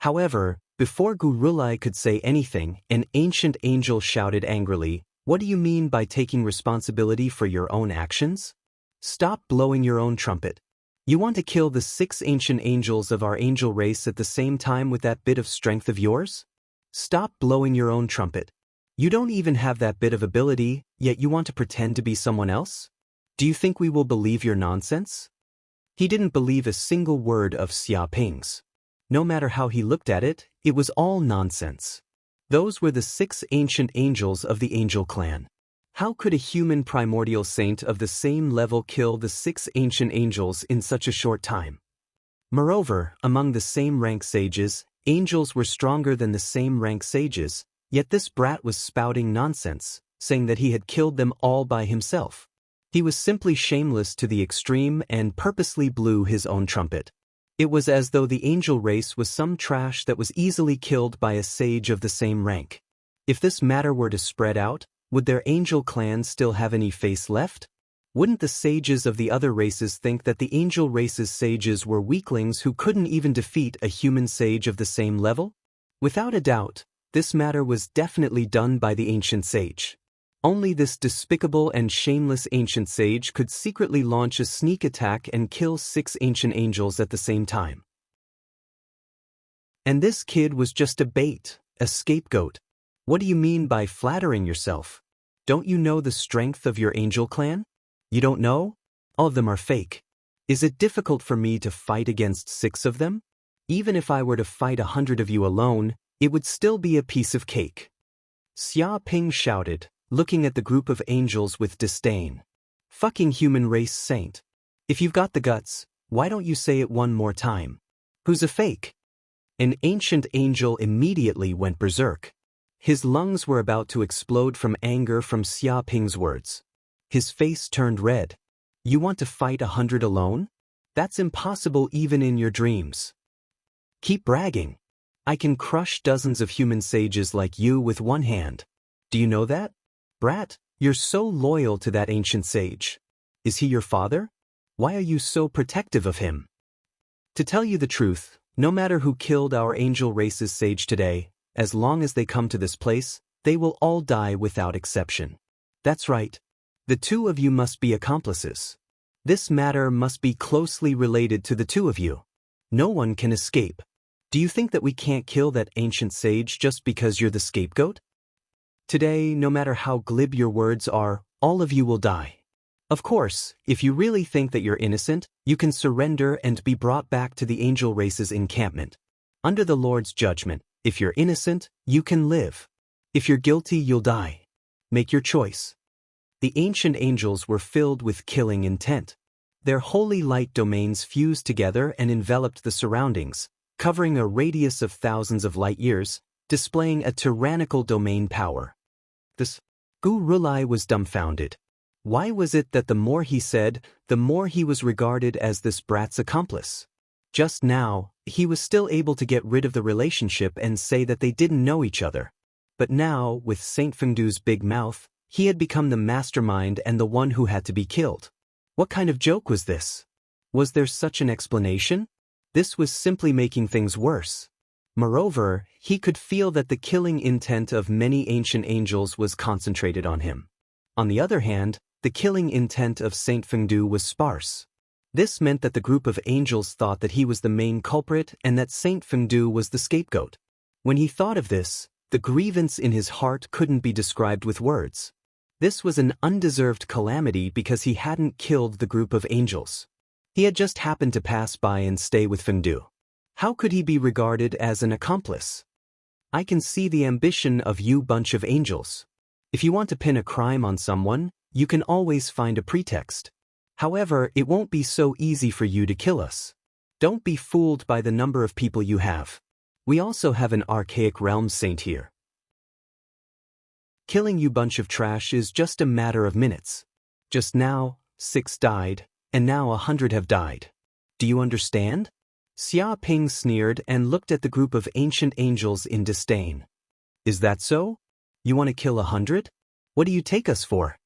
However, before Gu Rulai could say anything, an ancient angel shouted angrily, What do you mean by taking responsibility for your own actions? Stop blowing your own trumpet. You want to kill the 6 ancient angels of our angel race at the same time with that bit of strength of yours? Stop blowing your own trumpet. You don't even have that bit of ability, yet you want to pretend to be someone else? Do you think we will believe your nonsense? He didn't believe a single word of Xia Ping's. No matter how he looked at it, it was all nonsense. Those were the 6 ancient angels of the angel clan. How could a human primordial saint of the same level kill the 6 ancient angels in such a short time? Moreover, among the same rank sages, angels were stronger than the same rank sages, yet this brat was spouting nonsense, saying that he had killed them all by himself. He was simply shameless to the extreme and purposely blew his own trumpet. It was as though the angel race was some trash that was easily killed by a sage of the same rank. If this matter were to spread out, would their angel clan still have any face left? Wouldn't the sages of the other races think that the angel race's sages were weaklings who couldn't even defeat a human sage of the same level? Without a doubt, this matter was definitely done by the ancient sage. Only this despicable and shameless ancient sage could secretly launch a sneak attack and kill 6 ancient angels at the same time. And this kid was just a bait, a scapegoat. What do you mean by flattering yourself? Don't you know the strength of your angel clan? You don't know? All of them are fake. Is it difficult for me to fight against 6 of them? Even if I were to fight 100 of you alone, it would still be a piece of cake. Xia Ping shouted, looking at the group of angels with disdain. Fucking human race saint. If you've got the guts, why don't you say it one more time? Who's a fake? An ancient angel immediately went berserk. His lungs were about to explode from anger from Xia Ping's words. His face turned red. You want to fight 100 alone? That's impossible even in your dreams. Keep bragging. I can crush dozens of human sages like you with one hand. Do you know that? Brat, you're so loyal to that ancient sage. Is he your father? Why are you so protective of him? To tell you the truth, no matter who killed our angel race's sage today, as long as they come to this place, they will all die without exception. That's right. The two of you must be accomplices. This matter must be closely related to the two of you. No one can escape. Do you think that we can't kill that ancient sage just because you're the scapegoat? Today, no matter how glib your words are, all of you will die. Of course, if you really think that you're innocent, you can surrender and be brought back to the angel race's encampment. Under the Lord's judgment, if you're innocent, you can live. If you're guilty, you'll die. Make your choice. The ancient angels were filled with killing intent. Their holy light domains fused together and enveloped the surroundings, covering a radius of thousands of light years, displaying a tyrannical domain power. This Gu Rulai was dumbfounded. Why was it that the more he said, the more he was regarded as this brat's accomplice? Just now, he was still able to get rid of the relationship and say that they didn't know each other. But now, with Saint Fengdu's big mouth, he had become the mastermind and the one who had to be killed. What kind of joke was this? Was there such an explanation? This was simply making things worse. Moreover, he could feel that the killing intent of many ancient angels was concentrated on him. On the other hand, the killing intent of Saint Fengdu was sparse. This meant that the group of angels thought that he was the main culprit and that Saint Fengdu was the scapegoat. When he thought of this, the grievance in his heart couldn't be described with words. This was an undeserved calamity because he hadn't killed the group of angels. He had just happened to pass by and stay with Fengdu. How could he be regarded as an accomplice? I can see the ambition of you bunch of angels. If you want to pin a crime on someone, you can always find a pretext. However, it won't be so easy for you to kill us. Don't be fooled by the number of people you have. We also have an archaic realm saint here. Killing you bunch of trash is just a matter of minutes. Just now, 6 died, and now 100 have died. Do you understand? Xia Ping sneered and looked at the group of ancient angels in disdain. Is that so? You want to kill 100? What do you take us for?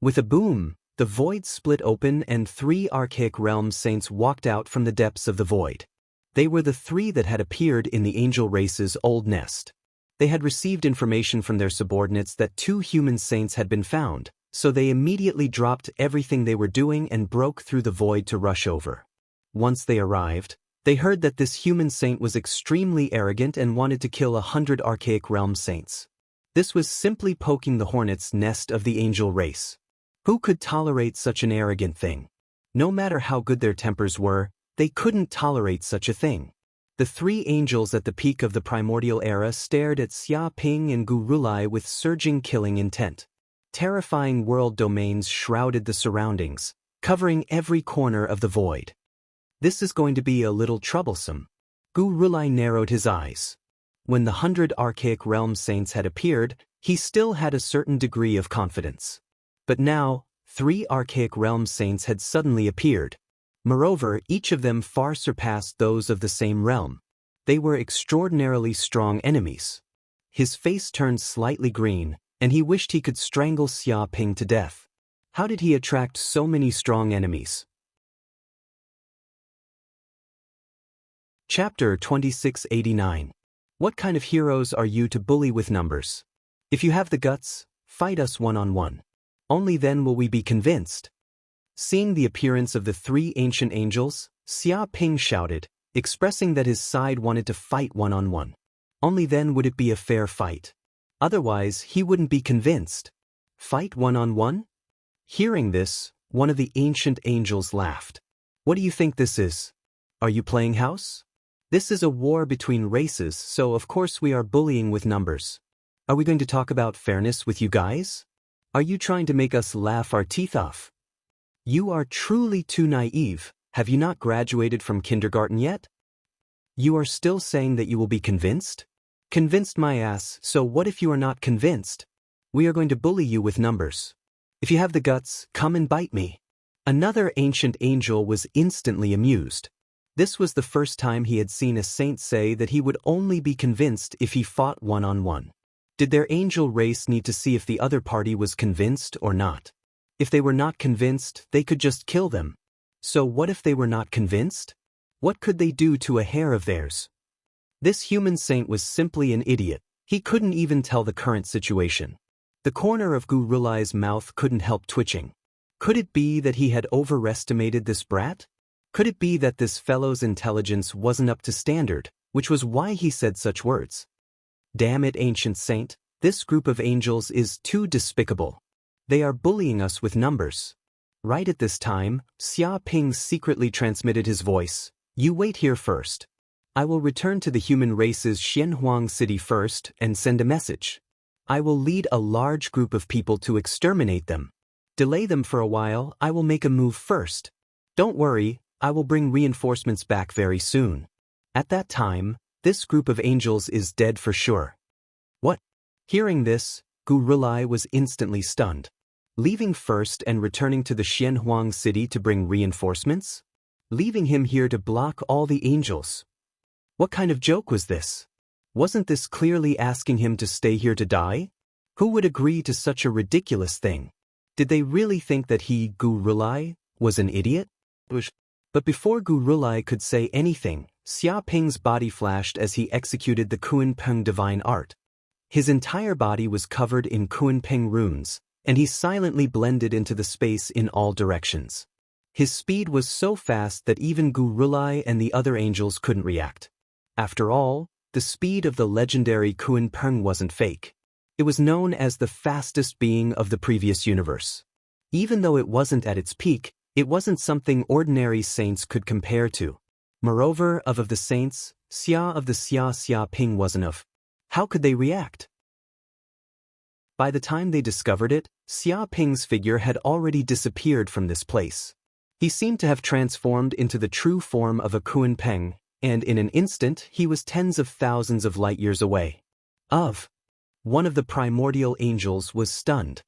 With a boom, the void split open and 3 archaic realm saints walked out from the depths of the void. They were the 3 that had appeared in the angel race's old nest. They had received information from their subordinates that 2 human saints had been found, so they immediately dropped everything they were doing and broke through the void to rush over. Once they arrived, they heard that this human saint was extremely arrogant and wanted to kill 100 archaic realm saints. This was simply poking the hornet's nest of the angel race. Who could tolerate such an arrogant thing? No matter how good their tempers were, they couldn't tolerate such a thing. The 3 angels at the peak of the primordial era stared at Xia Ping and Gu Rulai with surging killing intent. Terrifying world domains shrouded the surroundings, covering every corner of the void. This is going to be a little troublesome. Gu Rulai narrowed his eyes. When the 100 archaic realm saints had appeared, he still had a certain degree of confidence. But now, 3 archaic realm saints had suddenly appeared. Moreover, each of them far surpassed those of the same realm. They were extraordinarily strong enemies. His face turned slightly green, and he wished he could strangle Xia Ping to death. How did he attract so many strong enemies? Chapter 2689. What kind of heroes are you to bully with numbers? If you have the guts, fight us one-on-one. Only then will we be convinced. Seeing the appearance of the 3 ancient angels, Xia Ping shouted, expressing that his side wanted to fight one-on-one. Only then would it be a fair fight. Otherwise, he wouldn't be convinced. Fight one-on-one? Hearing this, one of the ancient angels laughed. What do you think this is? Are you playing house? This is a war between races, so of course we are bullying with numbers. Are we going to talk about fairness with you guys? Are you trying to make us laugh our teeth off? You are truly too naive. Have you not graduated from kindergarten yet? You are still saying that you will be convinced? Convinced my ass, so what if you are not convinced? We are going to bully you with numbers. If you have the guts, come and bite me. Another ancient angel was instantly amused. This was the first time he had seen a saint say that he would only be convinced if he fought one-on-one. Did their angel race need to see if the other party was convinced or not? If they were not convinced, they could just kill them. So what if they were not convinced? What could they do to a hair of theirs? This human saint was simply an idiot. He couldn't even tell the current situation. The corner of Gurulai's mouth couldn't help twitching. Could it be that he had overestimated this brat? Could it be that this fellow's intelligence wasn't up to standard, which was why he said such words? Damn it, ancient saint, this group of angels is too despicable. They are bullying us with numbers. Right at this time, Xia Ping secretly transmitted his voice. You wait here first. I will return to the human race's Xianhuang city first and send a message. I will lead a large group of people to exterminate them. Delay them for a while, I will make a move first. Don't worry, I will bring reinforcements back very soon. At that time, this group of angels is dead for sure. What? Hearing this, Gurulai was instantly stunned. Leaving first and returning to the Xianhuang city to bring reinforcements? Leaving him here to block all the angels? What kind of joke was this? Wasn't this clearly asking him to stay here to die? Who would agree to such a ridiculous thing? Did they really think that he, Gurulai, was an idiot? But before Gurulai could say anything, Xia Ping's body flashed as he executed the Kunpeng divine art. His entire body was covered in Kunpeng runes, and he silently blended into the space in all directions. His speed was so fast that even Gurulai and the other angels couldn't react. After all, the speed of the legendary Kunpeng wasn't fake. It was known as the fastest being of the previous universe. Even though it wasn't at its peak, it wasn't something ordinary saints could compare to. Moreover, of the saints, Xia of the Xia Ping wasn't of. How could they react? By the time they discovered it, Xia Ping's figure had already disappeared from this place. He seemed to have transformed into the true form of a Kunpeng, and in an instant he was tens of thousands of light years away. One of the primordial angels was stunned.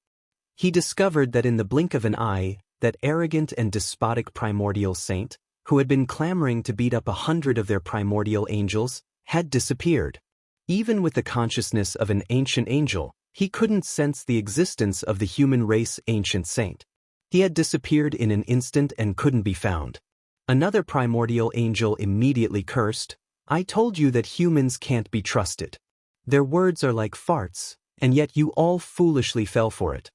He discovered that in the blink of an eye, that arrogant and despotic primordial saint, who had been clamoring to beat up 100 of their primordial angels, had disappeared. Even with the consciousness of an ancient angel, he couldn't sense the existence of the human race ancient saint. He had disappeared in an instant and couldn't be found. Another primordial angel immediately cursed, I told you that humans can't be trusted. Their words are like farts, and yet you all foolishly fell for it.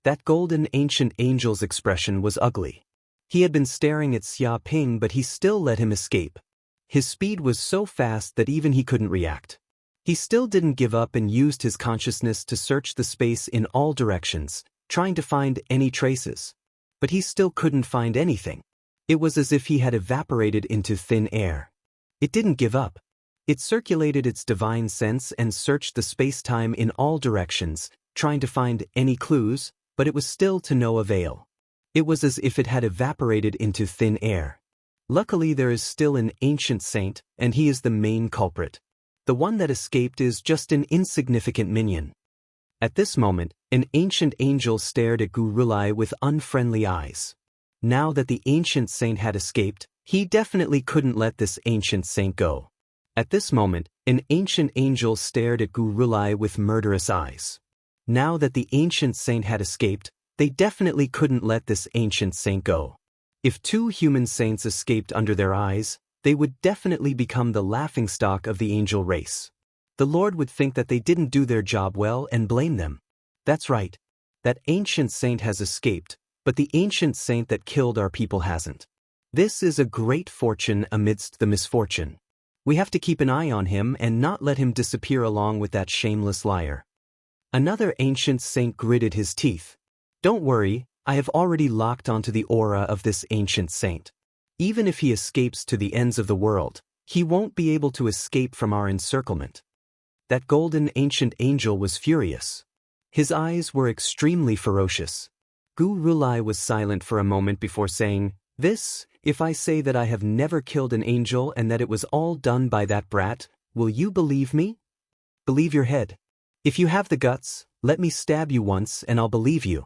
That golden ancient angel's expression was ugly. He had been staring at Xia Ping, but he still let him escape. His speed was so fast that even he couldn't react. He still didn't give up and used his consciousness to search the space in all directions, trying to find any traces. But he still couldn't find anything. It was as if he had evaporated into thin air. It didn't give up. It circulated its divine sense and searched the space-time in all directions, trying to find any clues, but it was still to no avail. It was as if it had evaporated into thin air. Luckily there is still an ancient saint, and he is the main culprit. The one that escaped is just an insignificant minion. At this moment, an ancient angel stared at Gurulai with unfriendly eyes. Now that the ancient saint had escaped, he definitely couldn't let this ancient saint go. At this moment, an ancient angel stared at Gurulai with murderous eyes. Now that the ancient saint had escaped, they definitely couldn't let this ancient saint go. If two human saints escaped under their eyes, they would definitely become the laughingstock of the angel race. The Lord would think that they didn't do their job well and blame them. That's right. That ancient saint has escaped, but the ancient saint that killed our people hasn't. This is a great fortune amidst the misfortune. We have to keep an eye on him and not let him disappear along with that shameless liar. Another ancient saint gritted his teeth. Don't worry, I have already locked onto the aura of this ancient saint. Even if he escapes to the ends of the world, he won't be able to escape from our encirclement. That golden ancient angel was furious. His eyes were extremely ferocious. Gu Rulai was silent for a moment before saying, "This, if I say that I have never killed an angel and that it was all done by that brat, will you believe me? Believe your head. If you have the guts, let me stab you once and I'll believe you."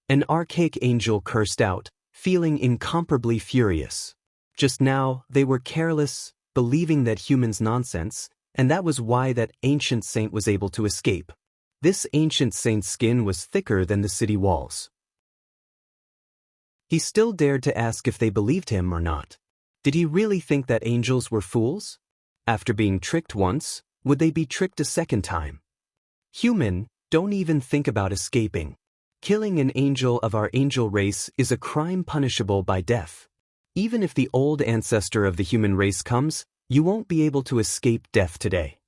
An archaic angel cursed out, feeling incomparably furious. Just now, they were careless, believing that humans nonsense, and that was why that ancient saint was able to escape. This ancient saint's skin was thicker than the city walls. He still dared to ask if they believed him or not. Did he really think that angels were fools? After being tricked once, would they be tricked a second time? Human, don't even think about escaping. Killing an angel of our angel race is a crime punishable by death. Even if the old ancestor of the human race comes, you won't be able to escape death today.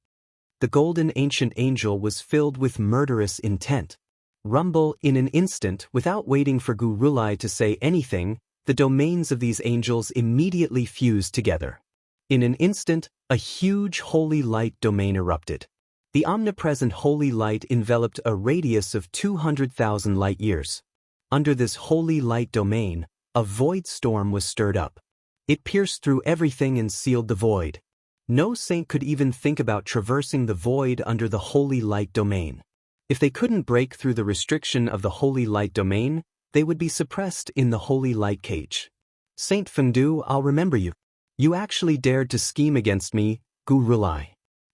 The golden ancient angel was filled with murderous intent. Rumble in an instant, without waiting for Gu Rulai to say anything, the domains of these angels immediately fused together. In an instant, a huge holy light domain erupted. The omnipresent holy light enveloped a radius of 200,000 light years. Under this holy light domain, a void storm was stirred up. It pierced through everything and sealed the void. No saint could even think about traversing the void under the holy light domain. If they couldn't break through the restriction of the holy light domain, they would be suppressed in the holy light cage. Saint Fengdu, I'll remember you. You actually dared to scheme against me, Gu Rulai.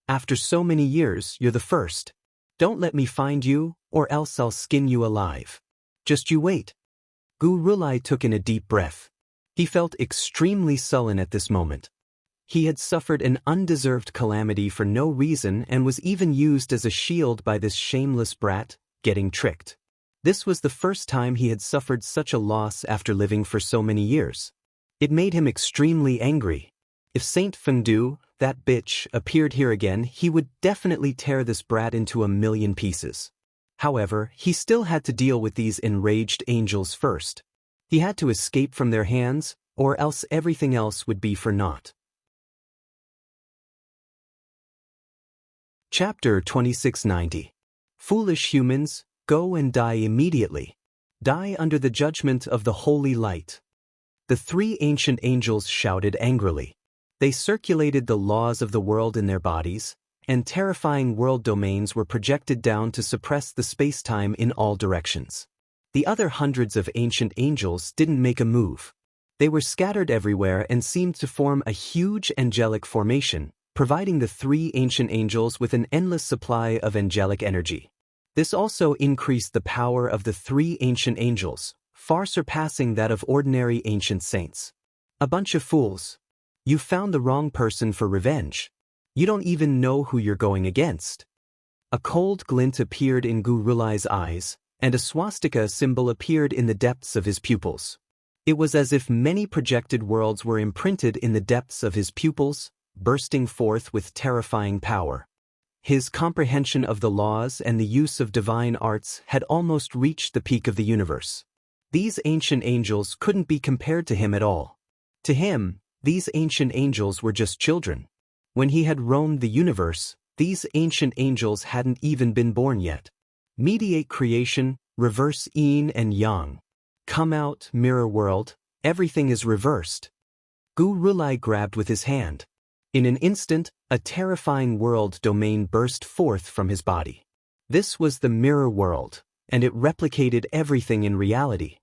After so many years, you're the first. Don't let me find you, or else I'll skin you alive. Just you wait. Gu Rulai took in a deep breath. He felt extremely sullen at this moment. He had suffered an undeserved calamity for no reason and was even used as a shield by this shameless brat, getting tricked. This was the first time he had suffered such a loss after living for so many years. It made him extremely angry. If Saint Fengdu, that bitch, appeared here again, he would definitely tear this brat into a million pieces. However, he still had to deal with these enraged angels first. He had to escape from their hands, or else everything else would be for naught. Chapter 2690. Foolish humans, go and die immediately. Die under the judgment of the holy light. The three ancient angels shouted angrily. They circulated the laws of the world in their bodies, and terrifying world domains were projected down to suppress the space-time in all directions. The other hundreds of ancient angels didn't make a move. They were scattered everywhere and seemed to form a huge angelic formation, providing the three ancient angels with an endless supply of angelic energy. This also increased the power of the three ancient angels, far surpassing that of ordinary ancient saints. A bunch of fools. You found the wrong person for revenge. You don't even know who you're going against. A cold glint appeared in Gu Rulai's eyes, and a swastika symbol appeared in the depths of his pupils. It was as if many projected worlds were imprinted in the depths of his pupils, bursting forth with terrifying power. His comprehension of the laws and the use of divine arts had almost reached the peak of the universe. These ancient angels couldn't be compared to him at all. To him, these ancient angels were just children. When he had roamed the universe, these ancient angels hadn't even been born yet. Mediate creation, reverse yin and yang. Come out, mirror world, everything is reversed. Gu Rulai grabbed with his hand. In an instant, a terrifying world domain burst forth from his body. This was the mirror world, and it replicated everything in reality.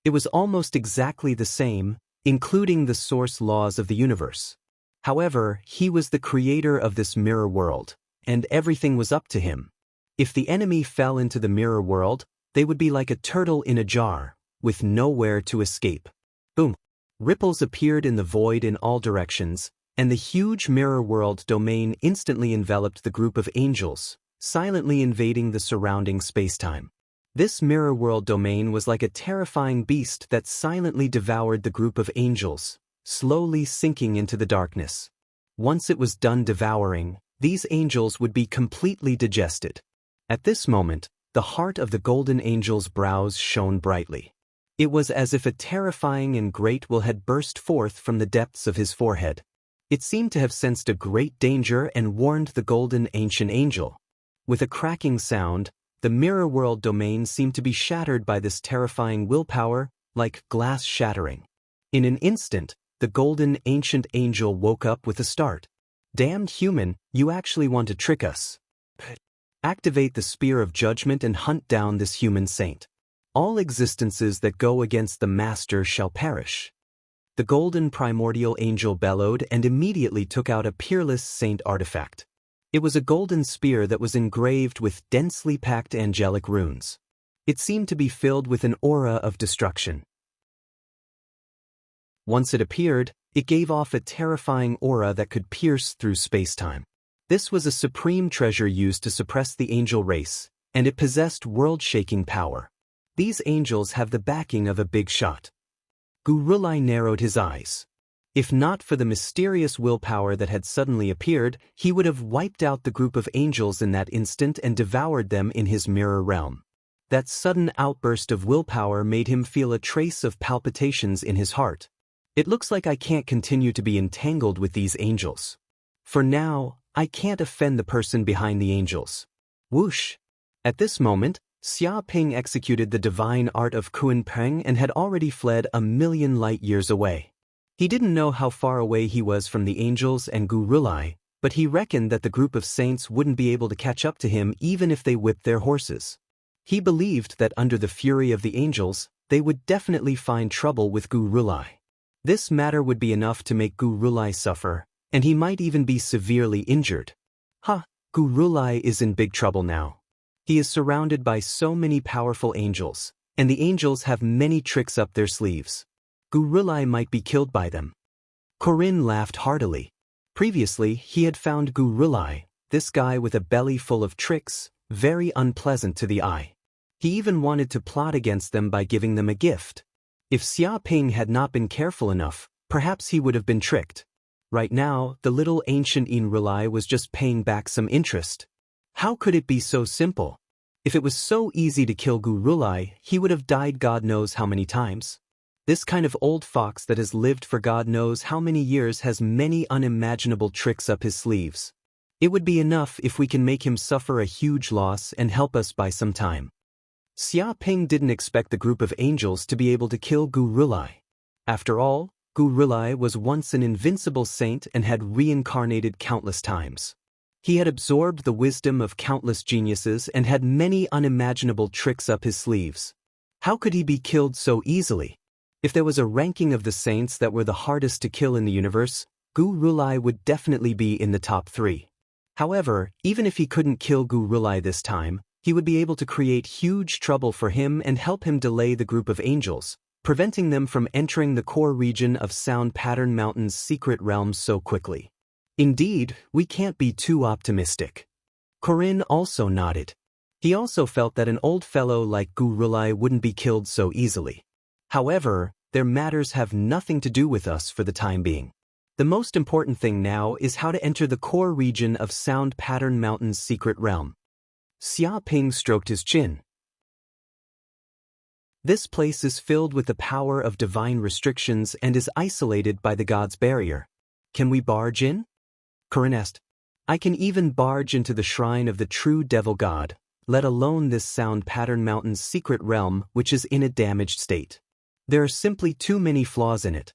It was almost exactly the same, including the source laws of the universe. However, he was the creator of this mirror world, and everything was up to him. If the enemy fell into the mirror world, they would be like a turtle in a jar, with nowhere to escape. Boom! Ripples appeared in the void in all directions, and the huge mirror world domain instantly enveloped the group of angels, silently invading the surrounding spacetime. This mirror world domain was like a terrifying beast that silently devoured the group of angels, slowly sinking into the darkness. Once it was done devouring, these angels would be completely digested. At this moment, the heart of the golden angel's brows shone brightly. It was as if a terrifying and great will had burst forth from the depths of his forehead. It seemed to have sensed a great danger and warned the golden ancient angel. With a cracking sound, the mirror world domain seemed to be shattered by this terrifying willpower, like glass shattering. In an instant, the golden ancient angel woke up with a start. Damned human, you actually want to trick us. Activate the spear of judgment and hunt down this human saint. All existences that go against the master shall perish. The golden primordial angel bellowed and immediately took out a peerless saint artifact. It was a golden spear that was engraved with densely packed angelic runes. It seemed to be filled with an aura of destruction. Once it appeared, it gave off a terrifying aura that could pierce through space-time. This was a supreme treasure used to suppress the angel race, and it possessed world-shaking power. These angels have the backing of a big shot. Gurulai narrowed his eyes. If not for the mysterious willpower that had suddenly appeared, he would have wiped out the group of angels in that instant and devoured them in his mirror realm. That sudden outburst of willpower made him feel a trace of palpitations in his heart. It looks like I can't continue to be entangled with these angels. For now, I can't offend the person behind the angels. Whoosh! At this moment, Xia Ping executed the divine art of Kun Peng and had already fled 1,000,000 light years away. He didn't know how far away he was from the angels and Gurulai, but he reckoned that the group of saints wouldn't be able to catch up to him even if they whipped their horses. He believed that under the fury of the angels, they would definitely find trouble with Gurulai. This matter would be enough to make Gurulai suffer, and he might even be severely injured. Gurulai is in big trouble now. He is surrounded by so many powerful angels, and the angels have many tricks up their sleeves. Gurulai might be killed by them. Corinne laughed heartily. Previously, he had found Gurulai, this guy with a belly full of tricks, very unpleasant to the eye. He even wanted to plot against them by giving them a gift. If Xia Ping had not been careful enough, perhaps he would have been tricked. Right now, the little ancient Inrulai was just paying back some interest. How could it be so simple? If it was so easy to kill Gurulai, he would have died God knows how many times. This kind of old fox that has lived for God knows how many years has many unimaginable tricks up his sleeves. It would be enough if we can make him suffer a huge loss and help us by some time. Xia Ping didn't expect the group of angels to be able to kill Gurulai. After all, Gurulai was once an invincible saint and had reincarnated countless times. He had absorbed the wisdom of countless geniuses and had many unimaginable tricks up his sleeves. How could he be killed so easily? If there was a ranking of the saints that were the hardest to kill in the universe, Gurulai would definitely be in the top 3. However, even if he couldn't kill Gurulai this time, he would be able to create huge trouble for him and help him delay the group of angels, preventing them from entering the core region of Sound Pattern Mountain's secret realms so quickly. Indeed, we can't be too optimistic. Corinne also nodded. He also felt that an old fellow like Gurulai wouldn't be killed so easily. However, their matters have nothing to do with us for the time being. The most important thing now is how to enter the core region of Sound Pattern Mountain's secret realm. Xia Ping stroked his chin. This place is filled with the power of divine restrictions and is isolated by the god's barrier. Can we barge in? Corinne asked. I can even barge into the shrine of the true devil god, let alone this Sound Pattern Mountain's secret realm which is in a damaged state. There are simply too many flaws in it.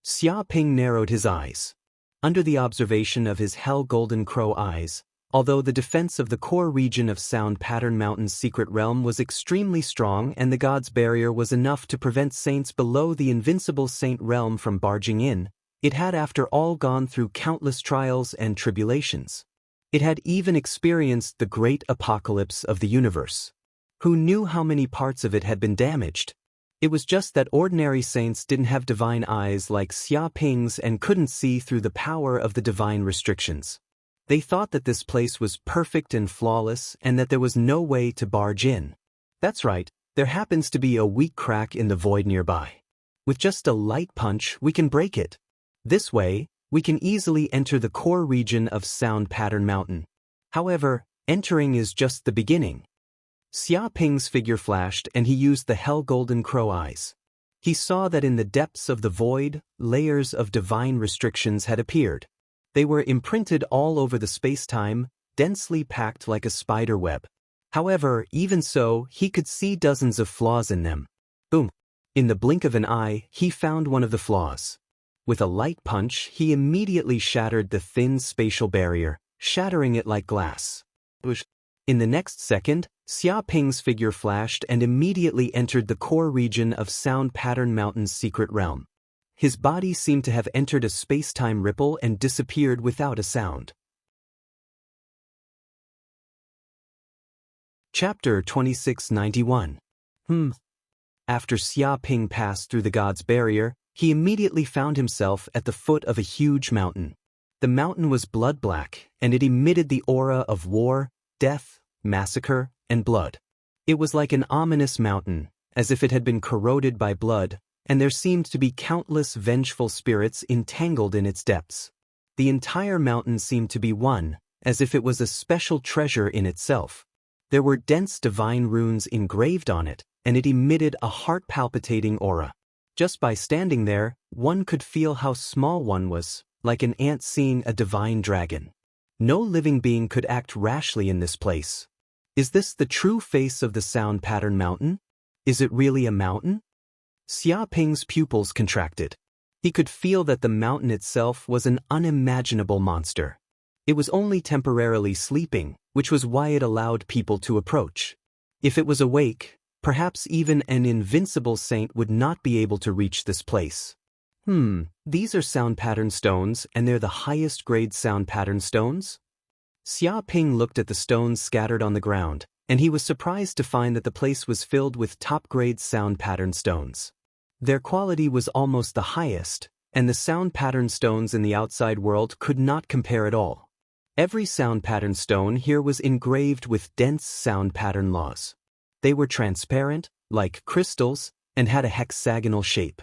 Xia Ping narrowed his eyes. Under the observation of his hell golden crow eyes, although the defense of the core region of Sound Pattern Mountain's secret realm was extremely strong and the god's barrier was enough to prevent saints below the invincible saint realm from barging in, it had after all gone through countless trials and tribulations. It had even experienced the great apocalypse of the universe. Who knew how many parts of it had been damaged? It was just that ordinary saints didn't have divine eyes like Xia Ping's and couldn't see through the power of the divine restrictions. They thought that this place was perfect and flawless and that there was no way to barge in. That's right, there happens to be a weak crack in the void nearby. With just a light punch, we can break it. This way, we can easily enter the core region of Sound Pattern Mountain. However, entering is just the beginning. Xia Ping's figure flashed and he used the hell golden crow eyes. He saw that in the depths of the void, layers of divine restrictions had appeared. They were imprinted all over the space-time, densely packed like a spider web. However, even so, he could see dozens of flaws in them. Boom! In the blink of an eye, he found one of the flaws. With a light punch, he immediately shattered the thin spatial barrier, shattering it like glass. In the next second, Xia Ping's figure flashed and immediately entered the core region of Sound Pattern Mountain's secret realm. His body seemed to have entered a space-time ripple and disappeared without a sound. Chapter 2691. After Xia Ping passed through the god's barrier, he immediately found himself at the foot of a huge mountain. The mountain was blood-black, and it emitted the aura of war, death, massacre, and blood. It was like an ominous mountain, as if it had been corroded by blood, and there seemed to be countless vengeful spirits entangled in its depths. The entire mountain seemed to be one, as if it was a special treasure in itself. There were dense divine runes engraved on it, and it emitted a heart-palpitating aura. Just by standing there, one could feel how small one was, like an ant seeing a divine dragon. No living being could act rashly in this place. Is this the true face of the Sound Pattern Mountain? Is it really a mountain? Xia Ping's pupils contracted. He could feel that the mountain itself was an unimaginable monster. It was only temporarily sleeping, which was why it allowed people to approach. If it was awake, perhaps even an invincible saint would not be able to reach this place. These are sound pattern stones, and they're the highest grade sound pattern stones? Xia Ping looked at the stones scattered on the ground, and he was surprised to find that the place was filled with top-grade sound pattern stones. Their quality was almost the highest, and the sound pattern stones in the outside world could not compare at all. Every sound pattern stone here was engraved with dense sound pattern laws. They were transparent, like crystals, and had a hexagonal shape.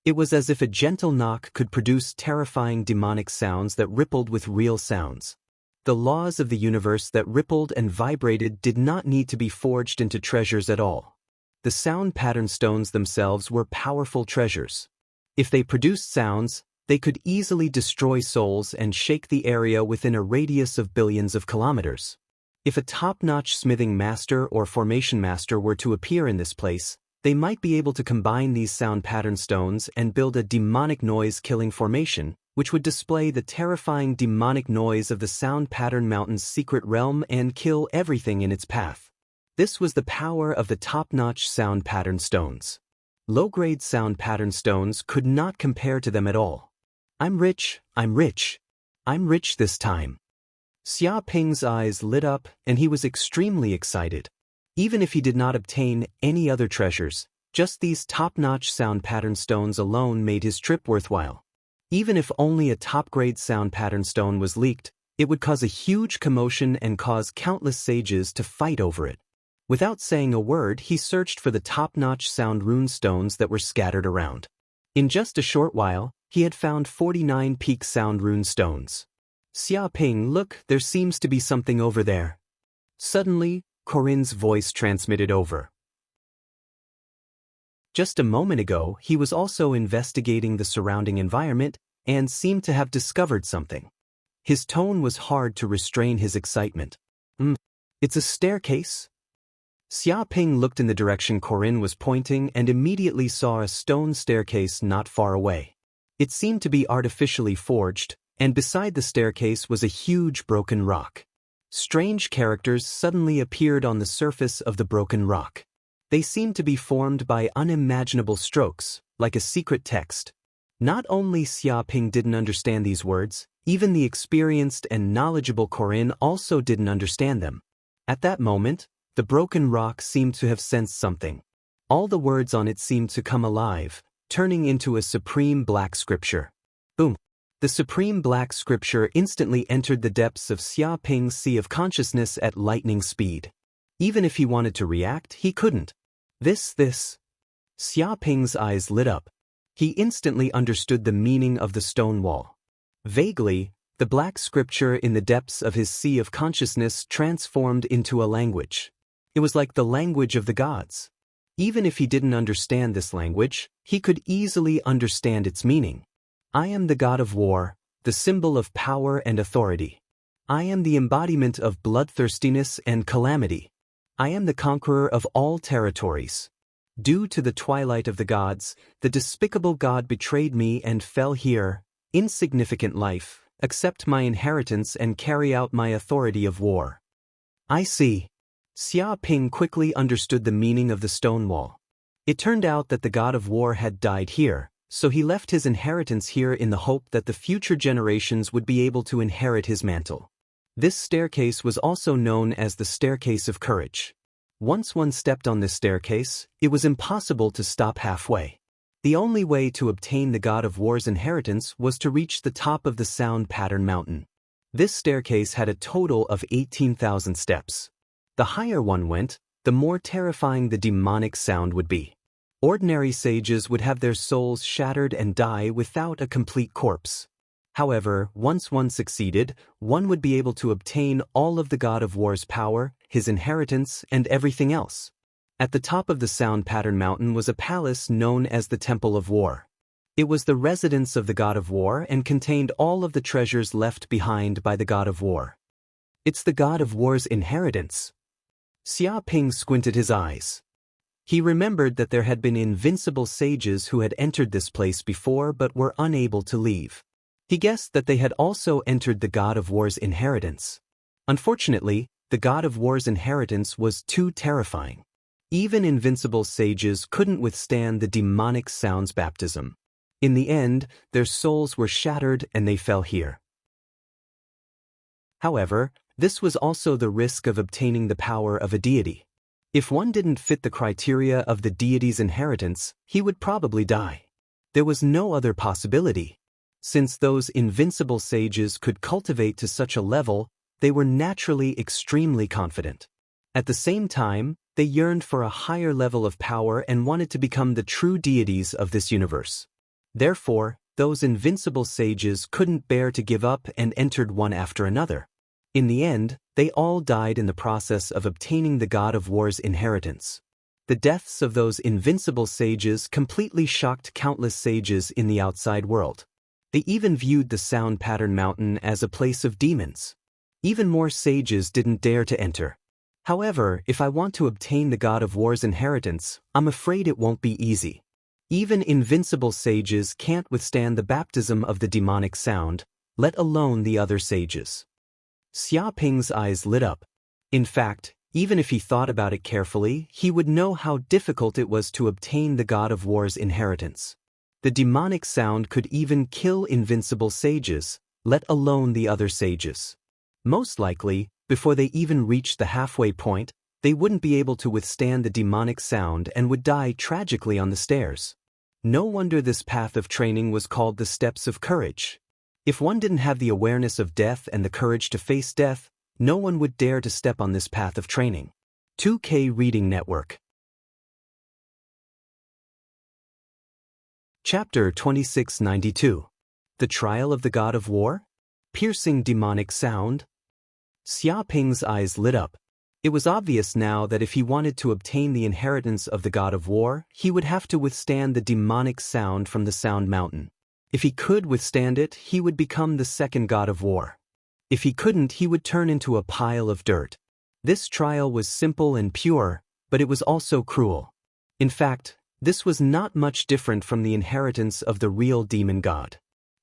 It was as if a gentle knock could produce terrifying demonic sounds that rippled with real sounds. The laws of the universe that rippled and vibrated did not need to be forged into treasures at all. The sound pattern stones themselves were powerful treasures. If they produced sounds, they could easily destroy souls and shake the area within a radius of billions of kilometers. If a top-notch smithing master or formation master were to appear in this place, they might be able to combine these sound pattern stones and build a demonic noise-killing formation, which would display the terrifying demonic noise of the Sound Pattern Mountain's secret realm and kill everything in its path. This was the power of the top-notch sound pattern stones. Low-grade sound pattern stones could not compare to them at all. I'm rich, I'm rich. I'm rich this time. Xia Ping's eyes lit up, and he was extremely excited. Even if he did not obtain any other treasures, just these top-notch sound pattern stones alone made his trip worthwhile. Even if only a top-grade sound pattern stone was leaked, it would cause a huge commotion and cause countless sages to fight over it. Without saying a word, he searched for the top-notch sound rune stones that were scattered around. In just a short while, he had found 49 peak sound rune stones. Xia Ping, look, there seems to be something over there. Suddenly, Corinne's voice transmitted over. Just a moment ago, he was also investigating the surrounding environment and seemed to have discovered something. His tone was hard to restrain his excitement. It's a staircase? Xia Ping looked in the direction Corinne was pointing and immediately saw a stone staircase not far away. It seemed to be artificially forged, and beside the staircase was a huge broken rock. Strange characters suddenly appeared on the surface of the broken rock. They seemed to be formed by unimaginable strokes, like a secret text. Not only Xia Ping didn't understand these words, even the experienced and knowledgeable Corinne also didn't understand them. At that moment, the broken rock seemed to have sensed something. All the words on it seemed to come alive, turning into a supreme black scripture. Boom! The supreme black scripture instantly entered the depths of Xia Ping's sea of consciousness at lightning speed. Even if he wanted to react, he couldn't. This. Xia Ping's eyes lit up. He instantly understood the meaning of the stone wall. Vaguely, the black scripture in the depths of his sea of consciousness transformed into a language. It was like the language of the gods. Even if he didn't understand this language, he could easily understand its meaning. I am the god of war, the symbol of power and authority. I am the embodiment of bloodthirstiness and calamity. I am the conqueror of all territories. Due to the twilight of the gods, the despicable god betrayed me and fell here. Insignificant life, accept my inheritance and carry out my authority of war. I see. Xia Ping quickly understood the meaning of the stone wall. It turned out that the god of war had died here, so he left his inheritance here in the hope that the future generations would be able to inherit his mantle. This staircase was also known as the Staircase of Courage. Once one stepped on this staircase, it was impossible to stop halfway. The only way to obtain the god of war's inheritance was to reach the top of the sound pattern mountain. This staircase had a total of 18,000 steps. The higher one went, the more terrifying the demonic sound would be. Ordinary sages would have their souls shattered and die without a complete corpse. However, once one succeeded, one would be able to obtain all of the god of war's power, his inheritance, and everything else. At the top of the sound pattern mountain was a palace known as the Temple of War. It was the residence of the god of war and contained all of the treasures left behind by the god of war. It's the god of war's inheritance. Xia Ping squinted his eyes. He remembered that there had been invincible sages who had entered this place before but were unable to leave. He guessed that they had also entered the god of war's inheritance. Unfortunately, the god of war's inheritance was too terrifying. Even invincible sages couldn't withstand the demonic sound's baptism. In the end, their souls were shattered and they fell here. However, this was also the risk of obtaining the power of a deity. If one didn't fit the criteria of the deity's inheritance, he would probably die. There was no other possibility. Since those invincible sages could cultivate to such a level, they were naturally extremely confident. At the same time, they yearned for a higher level of power and wanted to become the true deities of this universe. Therefore, those invincible sages couldn't bear to give up and entered one after another. In the end, they all died in the process of obtaining the god of war's inheritance. The deaths of those invincible sages completely shocked countless sages in the outside world. They even viewed the sound pattern mountain as a place of demons. Even more sages didn't dare to enter. However, if I want to obtain the god of war's inheritance, I'm afraid it won't be easy. Even invincible sages can't withstand the baptism of the demonic sound, let alone the other sages. Xia Ping's eyes lit up. In fact, even if he thought about it carefully, he would know how difficult it was to obtain the god of war's inheritance. The demonic sound could even kill invincible sages, let alone the other sages. Most likely, before they even reached the halfway point, they wouldn't be able to withstand the demonic sound and would die tragically on the stairs. No wonder this path of training was called the Steps of Courage. If one didn't have the awareness of death and the courage to face death, no one would dare to step on this path of training. 2K Reading Network. Chapter 2692. The Trial of the God of War? Piercing Demonic Sound? Xia Ping's eyes lit up. It was obvious now that if he wanted to obtain the inheritance of the God of War, he would have to withstand the demonic sound from the Sound Mountain. If he could withstand it, he would become the second God of War. If he couldn't, he would turn into a pile of dirt. This trial was simple and pure, but it was also cruel. In fact, this was not much different from the inheritance of the real demon god.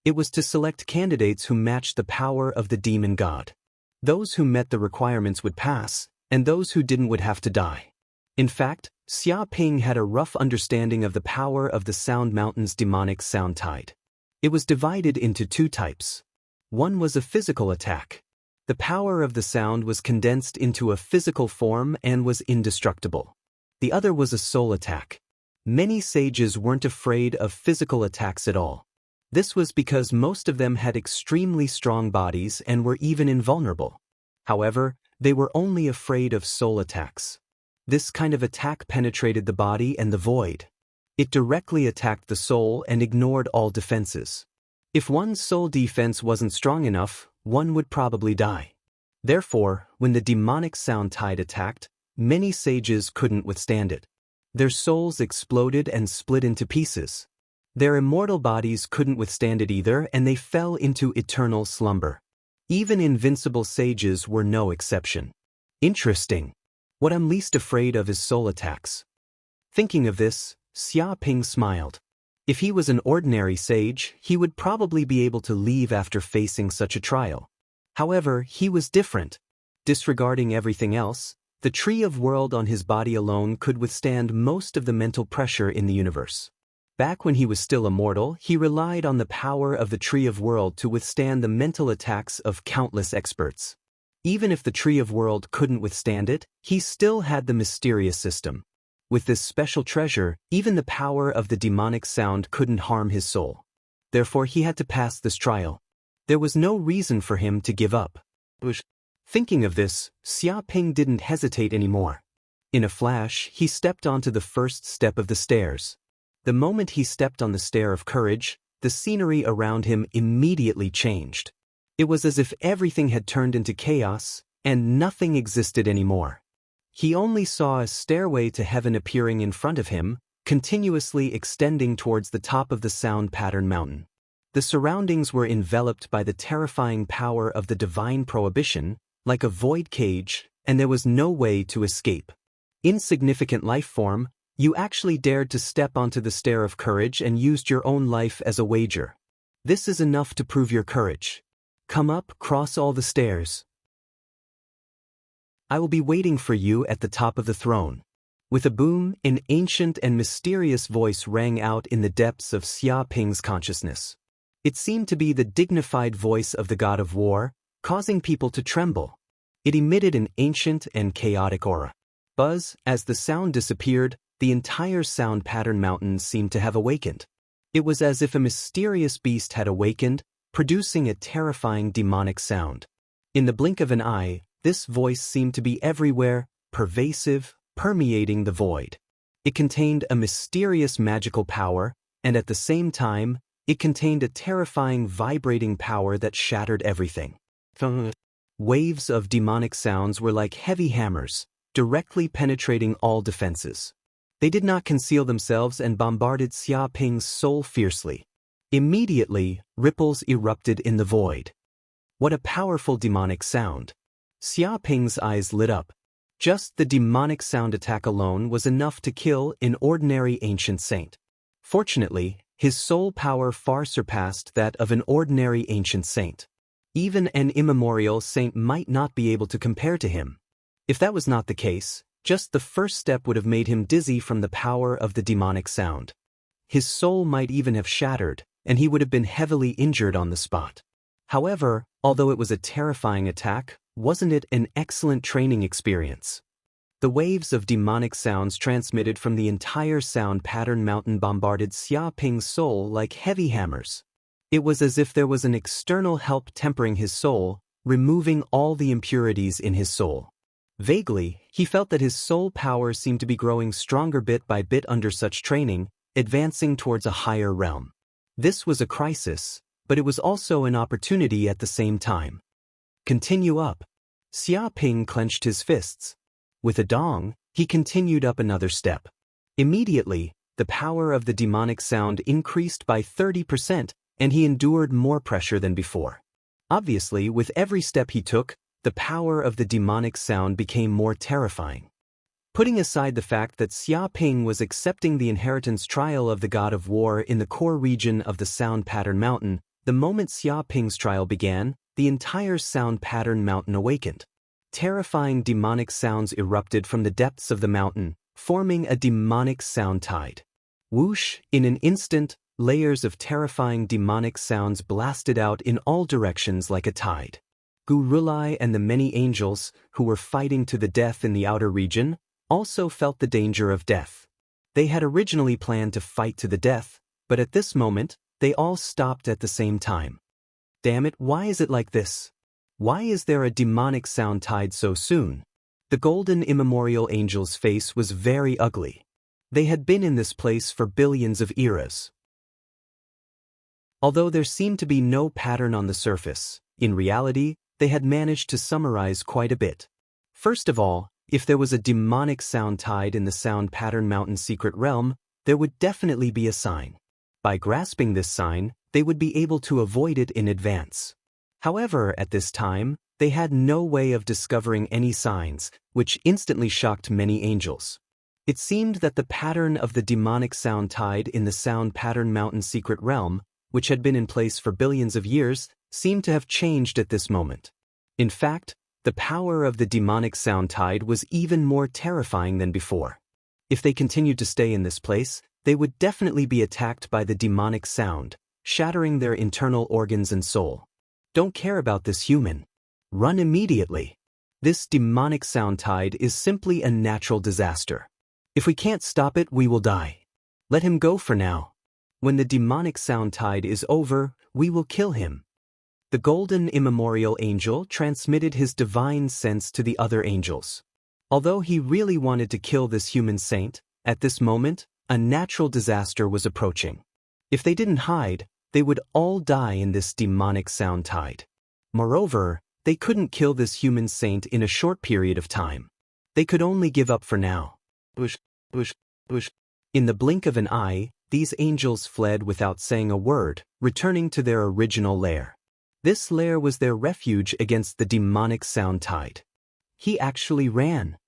It was to select candidates who matched the power of the demon god. Those who met the requirements would pass, and those who didn't would have to die. In fact, Xia Ping had a rough understanding of the power of the Sound Mountain's demonic sound tide. It was divided into two types. One was a physical attack. The power of the sound was condensed into a physical form and was indestructible. The other was a soul attack. Many sages weren't afraid of physical attacks at all. This was because most of them had extremely strong bodies and were even invulnerable. However, they were only afraid of soul attacks. This kind of attack penetrated the body and the void. It directly attacked the soul and ignored all defenses. If one's soul defense wasn't strong enough, one would probably die. Therefore, when the demonic sound tide attacked, many sages couldn't withstand it. Their souls exploded and split into pieces. Their immortal bodies couldn't withstand it either, and they fell into eternal slumber. Even invincible sages were no exception. Interesting. What I'm least afraid of is soul attacks. Thinking of this, Xia Ping smiled. If he was an ordinary sage, he would probably be able to leave after facing such a trial. However, he was different. Disregarding everything else, the tree of world on his body alone could withstand most of the mental pressure in the universe. Back when he was still a mortal, he relied on the power of the tree of world to withstand the mental attacks of countless experts. Even if the tree of world couldn't withstand it, he still had the mysterious system. With this special treasure, even the power of the demonic sound couldn't harm his soul. Therefore he had to pass this trial. There was no reason for him to give up. Thinking of this, Xia Ping didn't hesitate anymore. In a flash, he stepped onto the first step of the stairs. The moment he stepped on the stair of courage, the scenery around him immediately changed. It was as if everything had turned into chaos, and nothing existed anymore. He only saw a stairway to heaven appearing in front of him, continuously extending towards the top of the sound pattern mountain. The surroundings were enveloped by the terrifying power of the divine prohibition, like a void cage, and there was no way to escape. Insignificant life form, you actually dared to step onto the stair of courage and used your own life as a wager. This is enough to prove your courage. Come up, cross all the stairs. I will be waiting for you at the top of the throne. With a boom, an ancient and mysterious voice rang out in the depths of Xia Ping's consciousness. It seemed to be the dignified voice of the god of war, causing people to tremble. It emitted an ancient and chaotic aura. Buzz, as the sound disappeared, the entire sound pattern mountain seemed to have awakened. It was as if a mysterious beast had awakened, producing a terrifying demonic sound. In the blink of an eye, this voice seemed to be everywhere, pervasive, permeating the void. It contained a mysterious magical power, and at the same time, it contained a terrifying vibrating power that shattered everything. Waves of demonic sounds were like heavy hammers, directly penetrating all defenses. They did not conceal themselves and bombarded Xia Ping's soul fiercely. Immediately, ripples erupted in the void. What a powerful demonic sound! Xia Ping's eyes lit up. Just the demonic sound attack alone was enough to kill an ordinary ancient saint. Fortunately, his soul power far surpassed that of an ordinary ancient saint. Even an immemorial saint might not be able to compare to him. If that was not the case, just the first step would have made him dizzy from the power of the demonic sound. His soul might even have shattered, and he would have been heavily injured on the spot. However, although it was a terrifying attack, wasn't it an excellent training experience? The waves of demonic sounds transmitted from the entire sound pattern mountain bombarded Xia Ping's soul like heavy hammers. It was as if there was an external help tempering his soul, removing all the impurities in his soul. Vaguely, he felt that his soul power seemed to be growing stronger bit by bit under such training, advancing towards a higher realm. This was a crisis, but it was also an opportunity at the same time. Continue up. Xia Ping clenched his fists. With a dong, he continued up another step. Immediately, the power of the demonic sound increased by 30%, and he endured more pressure than before. Obviously, with every step he took, the power of the demonic sound became more terrifying. Putting aside the fact that Xia Ping was accepting the inheritance trial of the god of war in the core region of the sound pattern mountain, the moment Xia Ping's trial began, the entire sound pattern mountain awakened. Terrifying demonic sounds erupted from the depths of the mountain, forming a demonic sound tide. Whoosh, in an instant, layers of terrifying demonic sounds blasted out in all directions like a tide. Gurulai and the many angels, who were fighting to the death in the outer region, also felt the danger of death. They had originally planned to fight to the death, but at this moment, they all stopped at the same time. Damn it, why is it like this? Why is there a demonic sound tide so soon? The golden immemorial angel's face was very ugly. They had been in this place for billions of eras. Although there seemed to be no pattern on the surface, in reality, they had managed to summarize quite a bit. First of all, if there was a demonic sound tide in the sound pattern mountain secret realm, there would definitely be a sign. By grasping this sign, they would be able to avoid it in advance. However, at this time, they had no way of discovering any signs, which instantly shocked many angels. It seemed that the pattern of the demonic sound tide in the Sound Pattern Mountain secret realm, which had been in place for billions of years, seemed to have changed at this moment. In fact, the power of the demonic sound tide was even more terrifying than before. If they continued to stay in this place, they would definitely be attacked by the demonic sound, shattering their internal organs and soul. Don't care about this human. Run immediately. This demonic sound tide is simply a natural disaster. If we can't stop it, we will die. Let him go for now. When the demonic sound tide is over, we will kill him. The golden immemorial angel transmitted his divine sense to the other angels. Although he really wanted to kill this human saint, at this moment, a natural disaster was approaching. If they didn't hide, they would all die in this demonic sound tide. Moreover, they couldn't kill this human saint in a short period of time. They could only give up for now. Bush, bush, bush. In the blink of an eye, these angels fled without saying a word, returning to their original lair. This lair was their refuge against the demonic sound tide. He actually ran.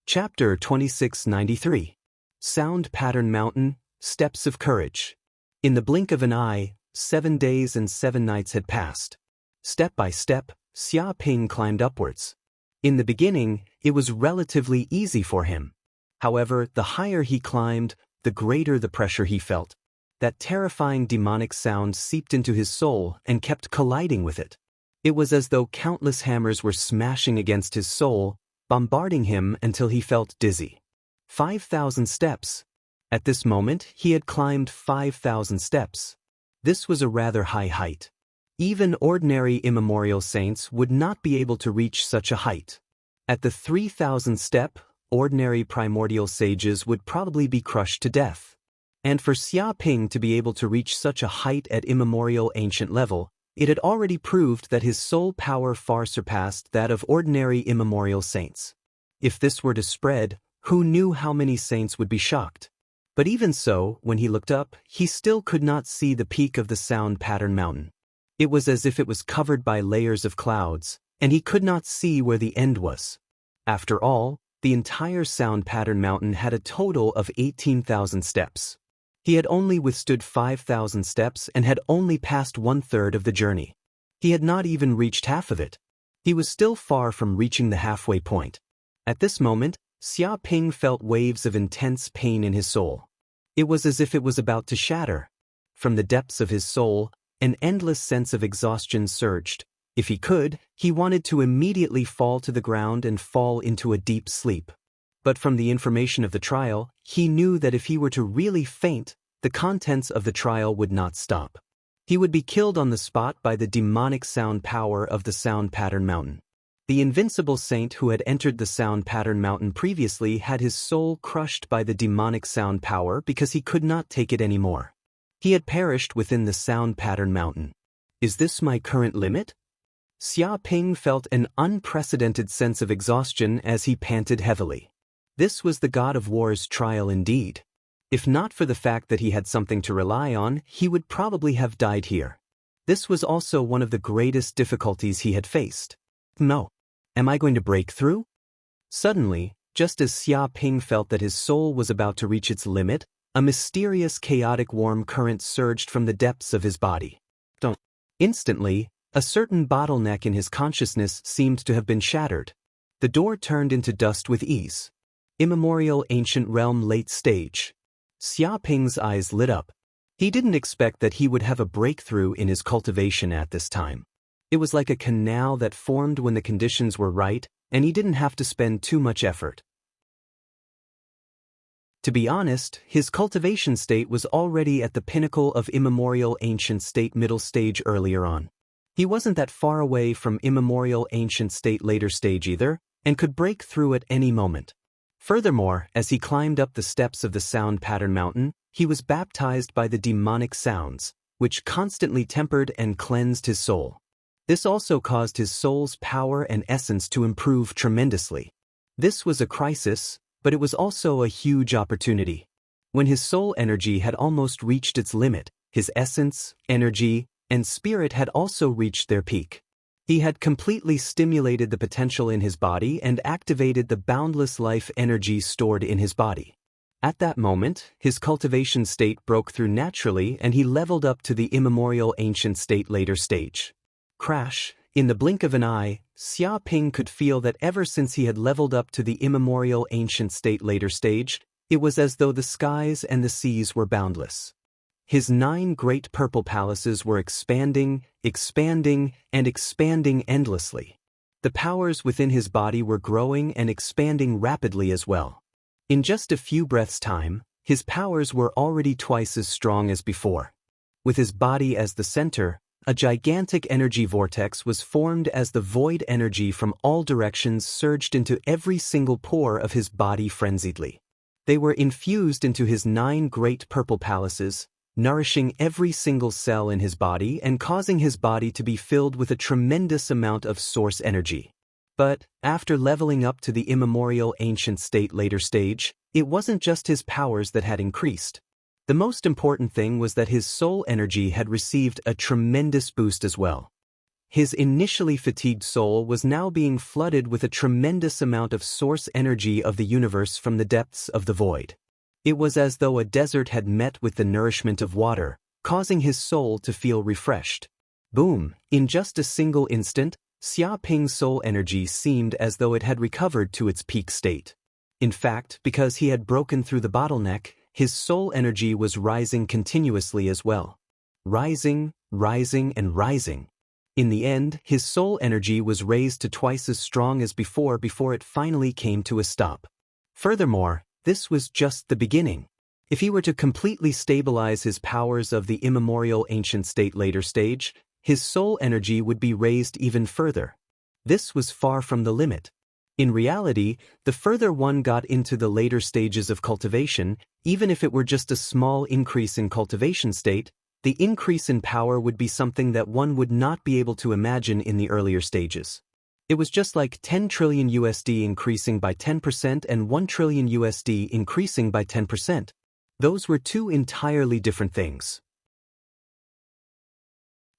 Chapter 2693. Sound Pattern Mountain, Steps of Courage. In the blink of an eye, 7 days and 7 nights had passed. Step by step, Xia Ping climbed upwards. In the beginning, it was relatively easy for him. However, the higher he climbed, the greater the pressure he felt. That terrifying demonic sound seeped into his soul and kept colliding with it. It was as though countless hammers were smashing against his soul, bombarding him until he felt dizzy. 5,000 steps. At this moment, he had climbed 5,000 steps. This was a rather high height. Even ordinary immemorial saints would not be able to reach such a height. At the 3,000 step, ordinary primordial sages would probably be crushed to death. And for Xia Ping to be able to reach such a height at immemorial ancient level, it had already proved that his soul power far surpassed that of ordinary immemorial saints. If this were to spread, who knew how many saints would be shocked? But even so, when he looked up, he still could not see the peak of the Sound Pattern Mountain. It was as if it was covered by layers of clouds, and he could not see where the end was. After all, the entire Sound Pattern Mountain had a total of 18,000 steps. He had only withstood 5,000 steps and had only passed 1/3 of the journey. He had not even reached half of it. He was still far from reaching the halfway point. At this moment, Xia Ping felt waves of intense pain in his soul. It was as if it was about to shatter. From the depths of his soul, an endless sense of exhaustion surged. If he could, he wanted to immediately fall to the ground and fall into a deep sleep. But from the information of the trial, he knew that if he were to really faint, the contents of the trial would not stop. He would be killed on the spot by the demonic sound power of the Sound Pattern Mountain. The invincible saint who had entered the Sound Pattern Mountain previously had his soul crushed by the demonic sound power because he could not take it anymore. He had perished within the Sound Pattern Mountain. Is this my current limit? Xia Ping felt an unprecedented sense of exhaustion as he panted heavily. This was the God of War's trial indeed. If not for the fact that he had something to rely on, he would probably have died here. This was also one of the greatest difficulties he had faced. No. Am I going to break through? Suddenly, just as Xia Ping felt that his soul was about to reach its limit, a mysterious chaotic warm current surged from the depths of his body. Instantly, a certain bottleneck in his consciousness seemed to have been shattered. The door turned into dust with ease. Immemorial ancient realm late stage. Xia Ping's eyes lit up. He didn't expect that he would have a breakthrough in his cultivation at this time. It was like a canal that formed when the conditions were right, and he didn't have to spend too much effort. To be honest, his cultivation state was already at the pinnacle of immemorial ancient state middle stage earlier on. He wasn't that far away from immemorial ancient state later stage either, and could break through at any moment. Furthermore, as he climbed up the steps of the Sound Pattern Mountain, he was baptized by the demonic sounds, which constantly tempered and cleansed his soul. This also caused his soul's power and essence to improve tremendously. This was a crisis, but it was also a huge opportunity. When his soul energy had almost reached its limit, His essence, energy, and spirit had also reached their peak. He had completely stimulated the potential in his body and activated the boundless life energy stored in his body. At that moment, his cultivation state broke through naturally and he leveled up to the immemorial ancient state later stage. Crash. In the blink of an eye, Xia Ping could feel that ever since he had leveled up to the immemorial ancient state later stage, it was as though the skies and the seas were boundless. His 9 great purple palaces were expanding, expanding, and expanding endlessly. The powers within his body were growing and expanding rapidly as well. In just a few breaths' time, his powers were already twice as strong as before. With his body as the center, a gigantic energy vortex was formed as the void energy from all directions surged into every single pore of his body frenziedly. They were infused into his 9 great purple palaces, nourishing every single cell in his body and causing his body to be filled with a tremendous amount of source energy. But, after leveling up to the immemorial ancient state later stage, it wasn't just his powers that had increased. The most important thing was that his soul energy had received a tremendous boost as well. His initially fatigued soul was now being flooded with a tremendous amount of source energy of the universe from the depths of the void. It was as though a desert had met with the nourishment of water, causing his soul to feel refreshed. Boom! In just a single instant, Xia Ping's soul energy seemed as though it had recovered to its peak state. In fact, because he had broken through the bottleneck, his soul energy was rising continuously as well. Rising, rising, and rising. In the end, his soul energy was raised to twice as strong as before it finally came to a stop. Furthermore, this was just the beginning. If he were to completely stabilize his powers of the immemorial ancient state later stage, his soul energy would be raised even further. This was far from the limit. In reality, the further one got into the later stages of cultivation, even if it were just a small increase in cultivation state, the increase in power would be something that one would not be able to imagine in the earlier stages. It was just like 10 trillion USD increasing by 10% and 1 trillion USD increasing by 10%. Those were 2 entirely different things.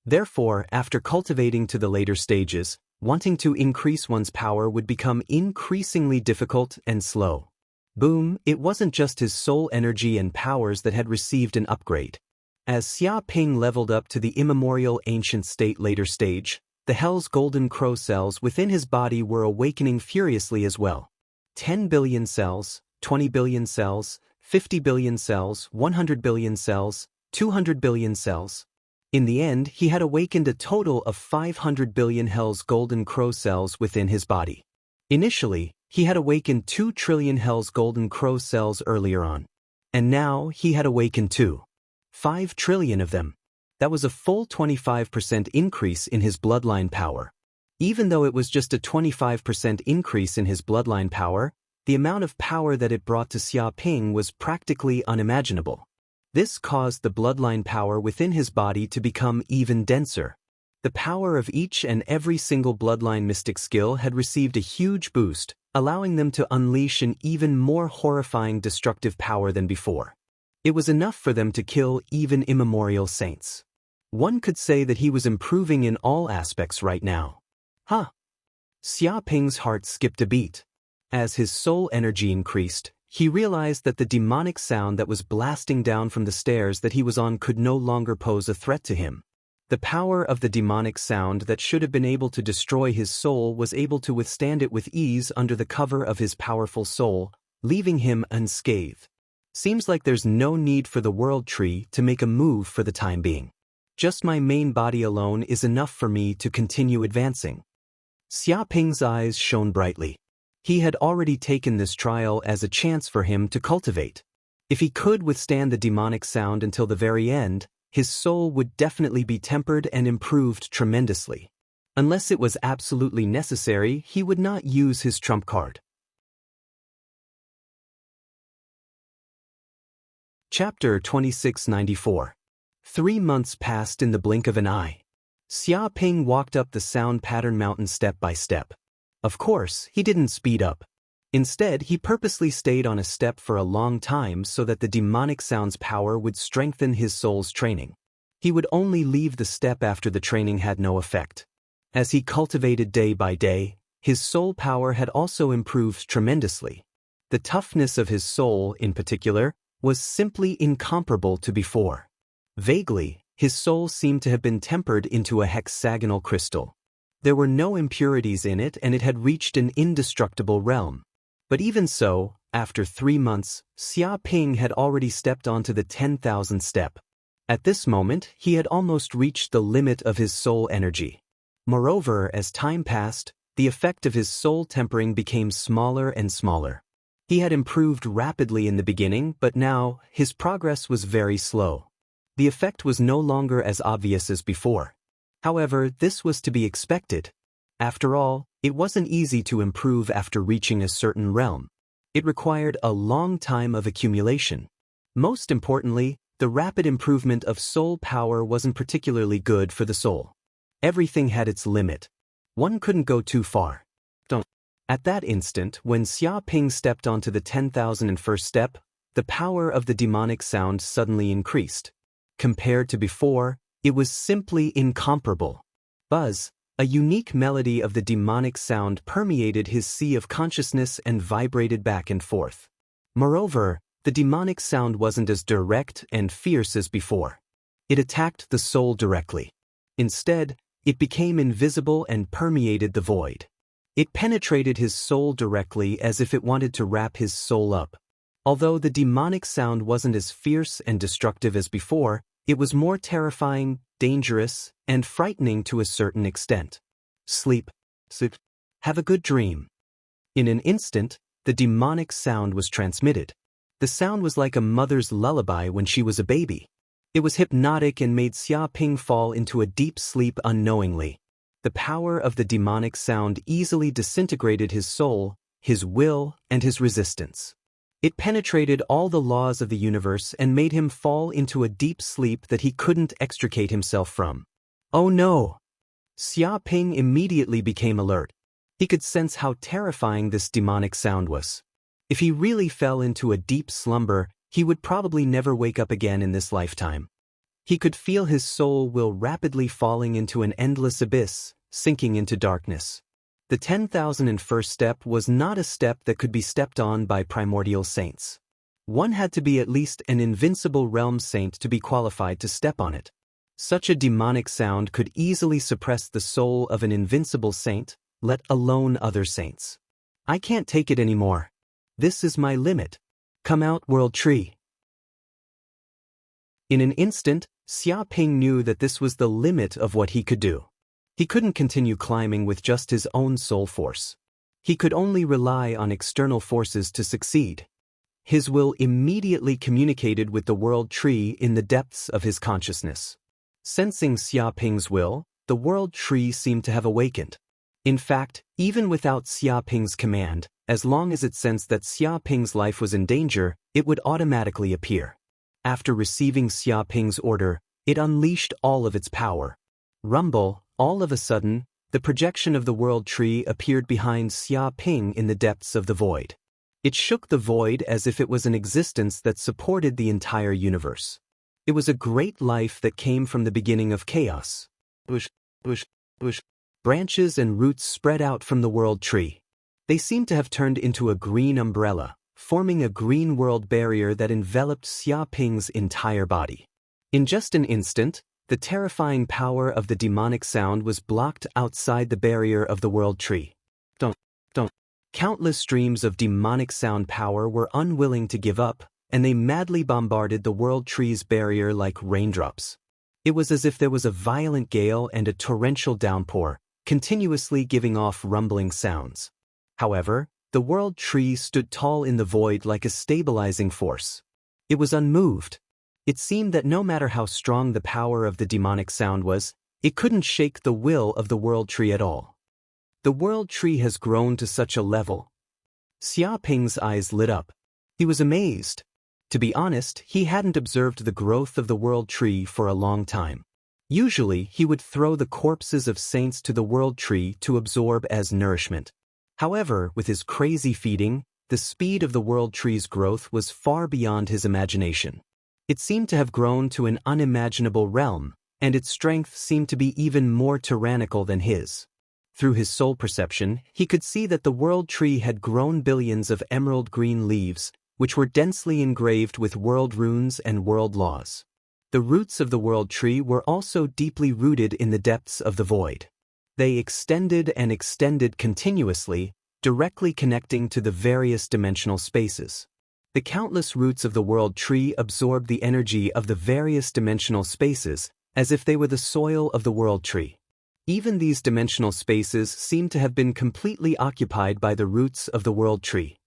Therefore, after cultivating to the later stages, wanting to increase one's power would become increasingly difficult and slow. Boom, it wasn't just his soul energy and powers that had received an upgrade. As Xia Ping leveled up to the immemorial ancient state later stage, the Hell's golden crow cells within his body were awakening furiously as well. 10 billion cells, 20 billion cells, 50 billion cells, 100 billion cells, 200 billion cells. In the end, he had awakened a total of 500 billion Hell's golden crow cells within his body. Initially, he had awakened 2 trillion Hell's golden crow cells earlier on. And now, he had awakened 5 trillion of them. That was a full 25% increase in his bloodline power. Even though it was just a 25% increase in his bloodline power, the amount of power that it brought to Xia Ping was practically unimaginable. This caused the bloodline power within his body to become even denser. The power of each and every single bloodline mystic skill had received a huge boost, allowing them to unleash an even more horrifying destructive power than before. It was enough for them to kill even immemorial saints. One could say that he was improving in all aspects right now. Xia Ping's heart skipped a beat. As his soul energy increased, he realized that the demonic sound that was blasting down from the stairs that he was on could no longer pose a threat to him. The power of the demonic sound that should have been able to destroy his soul was able to withstand it with ease under the cover of his powerful soul, leaving him unscathed. Seems like there's no need for the world tree to make a move for the time being. Just my main body alone is enough for me to continue advancing. Xia Ping's eyes shone brightly. He had already taken this trial as a chance for him to cultivate. If he could withstand the demonic sound until the very end, his soul would definitely be tempered and improved tremendously. Unless it was absolutely necessary, he would not use his trump card. Chapter 2694. 3 months passed in the blink of an eye. Xia Ping walked up the sound pattern mountain step by step. Of course, he didn't speed up. Instead, he purposely stayed on a step for a long time so that the demonic sound's power would strengthen his soul's training. He would only leave the steppe after the training had no effect. As he cultivated day by day, his soul power had also improved tremendously. The toughness of his soul, in particular, was simply incomparable to before. Vaguely, his soul seemed to have been tempered into a hexagonal crystal. There were no impurities in it, and it had reached an indestructible realm. But even so, after 3 months, Xia Ping had already stepped onto the 10,000 step. At this moment, he had almost reached the limit of his soul energy. Moreover, as time passed, the effect of his soul tempering became smaller and smaller. He had improved rapidly in the beginning, but now, his progress was very slow. The effect was no longer as obvious as before. However, this was to be expected. After all, it wasn't easy to improve after reaching a certain realm. It required a long time of accumulation. Most importantly, the rapid improvement of soul power wasn't particularly good for the soul. Everything had its limit. One couldn't go too far. At that instant, when Xia Ping stepped onto the 10,001st step, the power of the demonic sound suddenly increased. Compared to before, it was simply incomparable. Buzz, a unique melody of the demonic sound, permeated his sea of consciousness and vibrated back and forth. Moreover, the demonic sound wasn't as direct and fierce as before. It attacked the soul directly. Instead, it became invisible and permeated the void. It penetrated his soul directly as if it wanted to wrap his soul up. Although the demonic sound wasn't as fierce and destructive as before, it was more terrifying, dangerous, and frightening to a certain extent. Sleep. Have a good dream. In an instant, the demonic sound was transmitted. The sound was like a mother's lullaby when she was a baby. It was hypnotic and made Xia Ping fall into a deep sleep unknowingly. The power of the demonic sound easily disintegrated his soul, his will, and his resistance. It penetrated all the laws of the universe and made him fall into a deep sleep that he couldn't extricate himself from. Oh no! Xia Ping immediately became alert. He could sense how terrifying this demonic sound was. If he really fell into a deep slumber, he would probably never wake up again in this lifetime. He could feel his soul will rapidly falling into an endless abyss, sinking into darkness. The 10,001st step was not a step that could be stepped on by primordial saints. One had to be at least an invincible realm saint to be qualified to step on it. Such a demonic sound could easily suppress the soul of an invincible saint, let alone other saints. I can't take it anymore. This is my limit. Come out, World Tree. In an instant, Xia Ping knew that this was the limit of what he could do. He couldn't continue climbing with just his own soul force. He could only rely on external forces to succeed. His will immediately communicated with the World Tree in the depths of his consciousness. Sensing Xia Ping's will, the World Tree seemed to have awakened. In fact, even without Xia Ping's command, as long as it sensed that Xia Ping's life was in danger, it would automatically appear. After receiving Xia Ping's order, it unleashed all of its power. Rumble, all of a sudden, the projection of the World Tree appeared behind Xia Ping in the depths of the void. It shook the void as if it was an existence that supported the entire universe. It was a great life that came from the beginning of chaos. Branches and roots spread out from the World Tree. They seemed to have turned into a green umbrella, forming a green world barrier that enveloped Xia Ping's entire body. In just an instant, the terrifying power of the demonic sound was blocked outside the barrier of the World Tree. Countless streams of demonic sound power were unwilling to give up, and they madly bombarded the World Tree's barrier like raindrops. It was as if there was a violent gale and a torrential downpour, continuously giving off rumbling sounds. However, the World Tree stood tall in the void like a stabilizing force. It was unmoved. It seemed that no matter how strong the power of the demonic sound was, it couldn't shake the will of the World Tree at all. The World Tree has grown to such a level. Xia Ping's eyes lit up. He was amazed. To be honest, he hadn't observed the growth of the World Tree for a long time. Usually, he would throw the corpses of saints to the World Tree to absorb as nourishment. However, with his crazy feeding, the speed of the World Tree's growth was far beyond his imagination. It seemed to have grown to an unimaginable realm, and its strength seemed to be even more tyrannical than his. Through his soul perception, he could see that the world tree had grown billions of emerald green leaves, which were densely engraved with world runes and world laws. The roots of the world tree were also deeply rooted in the depths of the void. They extended and extended continuously, directly connecting to the various dimensional spaces. The countless roots of the world tree absorbed the energy of the various dimensional spaces, as if they were the soil of the world tree. Even these dimensional spaces seemed to have been completely occupied by the roots of the world tree.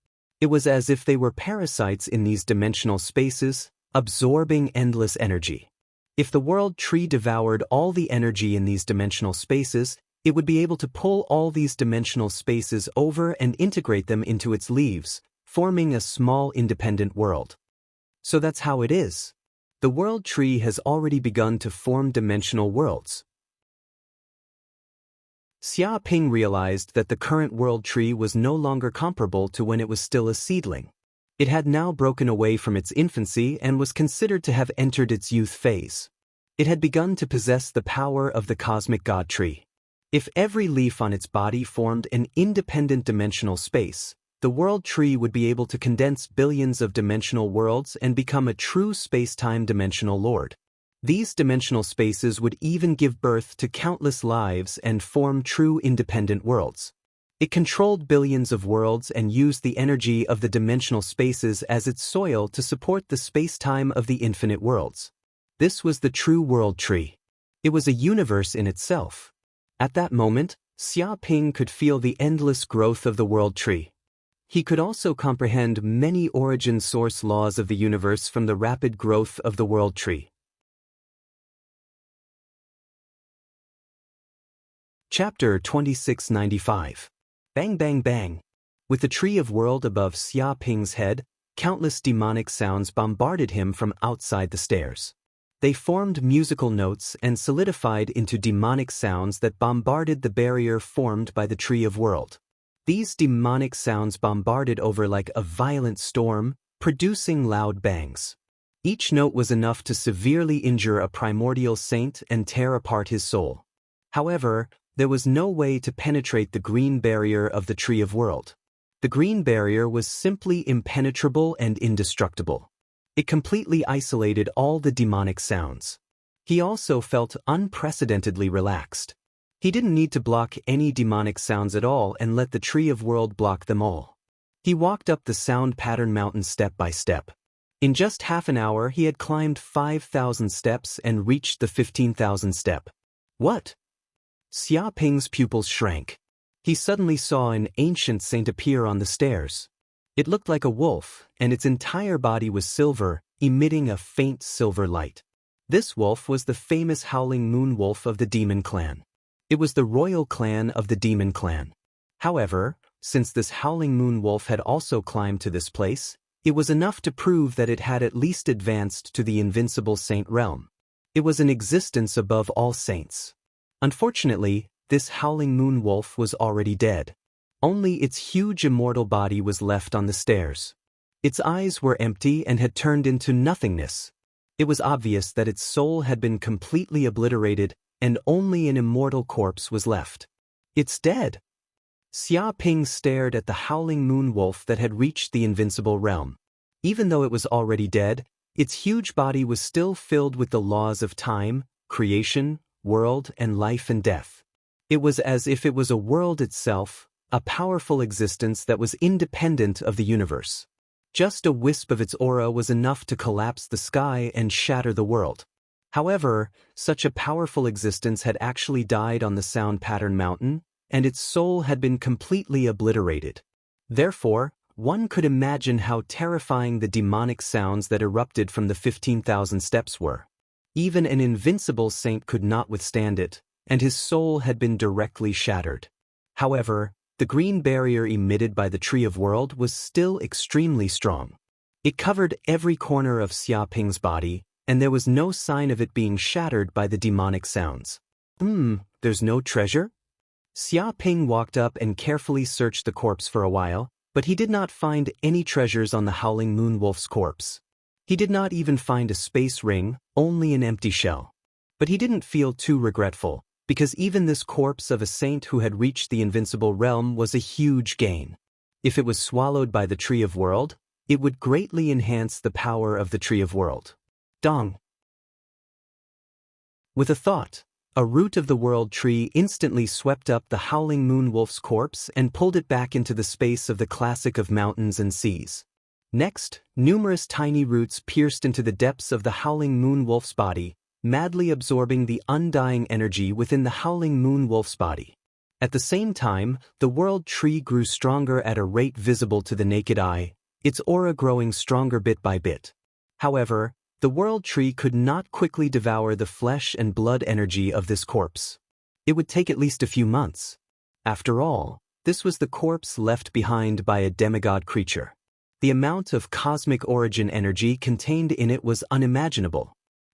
It was as if they were parasites in these dimensional spaces, absorbing endless energy. If the world tree devoured all the energy in these dimensional spaces, it would be able to pull all these dimensional spaces over and integrate them into its leaves, forming a small independent world. So that's how it is. The world tree has already begun to form dimensional worlds. Xia Ping realized that the current world tree was no longer comparable to when it was still a seedling. It had now broken away from its infancy and was considered to have entered its youth phase. It had begun to possess the power of the cosmic god tree. If every leaf on its body formed an independent dimensional space, the world tree would be able to condense billions of dimensional worlds and become a true space-time dimensional lord. These dimensional spaces would even give birth to countless lives and form true independent worlds. It controlled billions of worlds and used the energy of the dimensional spaces as its soil to support the space-time of the infinite worlds. This was the true world tree. It was a universe in itself. At that moment, Xia Ping could feel the endless growth of the world tree. He could also comprehend many origin source laws of the universe from the rapid growth of the world tree. Chapter 2695. Bang Bang Bang. With the tree of world above Xia Ping's head, countless demonic sounds bombarded him from outside the stairs. They formed musical notes and solidified into demonic sounds that bombarded the barrier formed by the tree of world. These demonic sounds bombarded over like a violent storm, producing loud bangs. Each note was enough to severely injure a primordial saint and tear apart his soul. However, there was no way to penetrate the green barrier of the tree of world. The green barrier was simply impenetrable and indestructible. It completely isolated all the demonic sounds. He also felt unprecedentedly relaxed. He didn't need to block any demonic sounds at all and let the tree of world block them all. He walked up the sound pattern mountain step by step. In just half an hour he had climbed 5,000 steps and reached the 15,000 step. What? Xia Ping's pupils shrank. He suddenly saw an ancient saint appear on the stairs. It looked like a wolf, and its entire body was silver, emitting a faint silver light. This wolf was the famous Howling Moon Wolf of the Demon Clan. It was the royal clan of the Demon Clan. However, since this Howling Moon Wolf had also climbed to this place, it was enough to prove that it had at least advanced to the invincible saint realm. It was an existence above all saints. Unfortunately, this Howling Moon Wolf was already dead. Only its huge immortal body was left on the stairs. Its eyes were empty and had turned into nothingness. It was obvious that its soul had been completely obliterated, and only an immortal corpse was left. It's dead. Xia Ping stared at the Howling Moon Wolf that had reached the invincible realm. Even though it was already dead, its huge body was still filled with the laws of time, creation, world, and life and death. It was as if it was a world itself, a powerful existence that was independent of the universe. Just a wisp of its aura was enough to collapse the sky and shatter the world. However, such a powerful existence had actually died on the Sound Pattern Mountain, and its soul had been completely obliterated. Therefore, one could imagine how terrifying the demonic sounds that erupted from the 15,000 steps were. Even an invincible saint could not withstand it, and his soul had been directly shattered. However, the green barrier emitted by the Tree of World was still extremely strong. It covered every corner of Xia Ping's body, and there was no sign of it being shattered by the demonic sounds. There's no treasure? Xia Ping walked up and carefully searched the corpse for a while, but he did not find any treasures on the Howling Moon Wolf's corpse. He did not even find a space ring, only an empty shell. But he didn't feel too regretful, because even this corpse of a saint who had reached the invincible realm was a huge gain. If it was swallowed by the Tree of World, it would greatly enhance the power of the Tree of World. Dong. With a thought, a root of the World Tree instantly swept up the Howling Moon Wolf's corpse and pulled it back into the space of the classic of mountains and seas. Next, numerous tiny roots pierced into the depths of the Howling Moon Wolf's body, madly absorbing the undying energy within the Howling Moon Wolf's body. At the same time, the World Tree grew stronger at a rate visible to the naked eye, its aura growing stronger bit by bit. However, the World Tree could not quickly devour the flesh and blood energy of this corpse. It would take at least a few months. After all, this was the corpse left behind by a demigod creature. The amount of cosmic origin energy contained in it was unimaginable.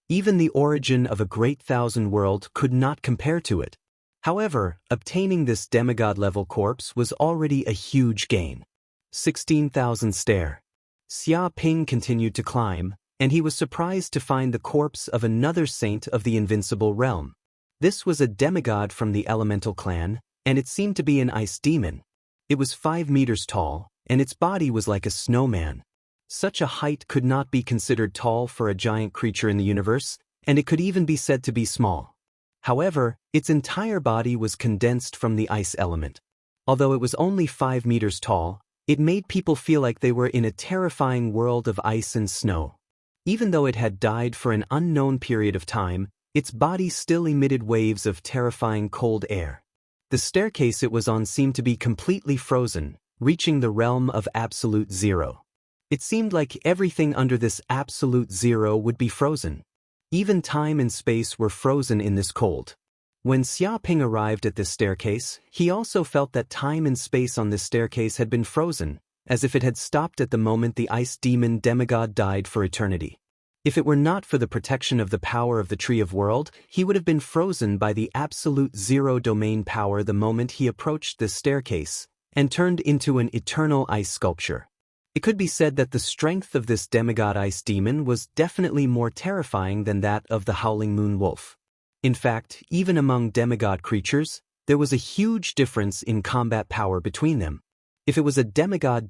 Even the origin of a great thousand world could not compare to it. However, obtaining this demigod-level corpse was already a huge gain. 16,000 stair. Xia Ping continued to climb, and he was surprised to find the corpse of another saint of the invincible realm. This was a demigod from the elemental clan, and it seemed to be an ice demon. It was 5 meters tall, and its body was like a snowman. Such a height could not be considered tall for a giant creature in the universe, and it could even be said to be small. However, its entire body was condensed from the ice element. Although it was only 5 meters tall, it made people feel like they were in a terrifying world of ice and snow. Even though it had died for an unknown period of time, its body still emitted waves of terrifying cold air. The staircase it was on seemed to be completely frozen, reaching the realm of absolute zero. It seemed like everything under this absolute zero would be frozen. Even time and space were frozen in this cold. When Xia Ping arrived at this staircase, he also felt that time and space on this staircase had been frozen, as if it had stopped at the moment the ice demon demigod died for eternity. If it were not for the protection of the power of the Tree of World, he would have been frozen by the absolute zero domain power the moment he approached this staircase, and turned into an eternal ice sculpture. It could be said that the strength of this demigod ice demon was definitely more terrifying than that of the Howling Moon Wolf. In fact, even among demigod creatures, there was a huge difference in combat power between them. If it was a demigod,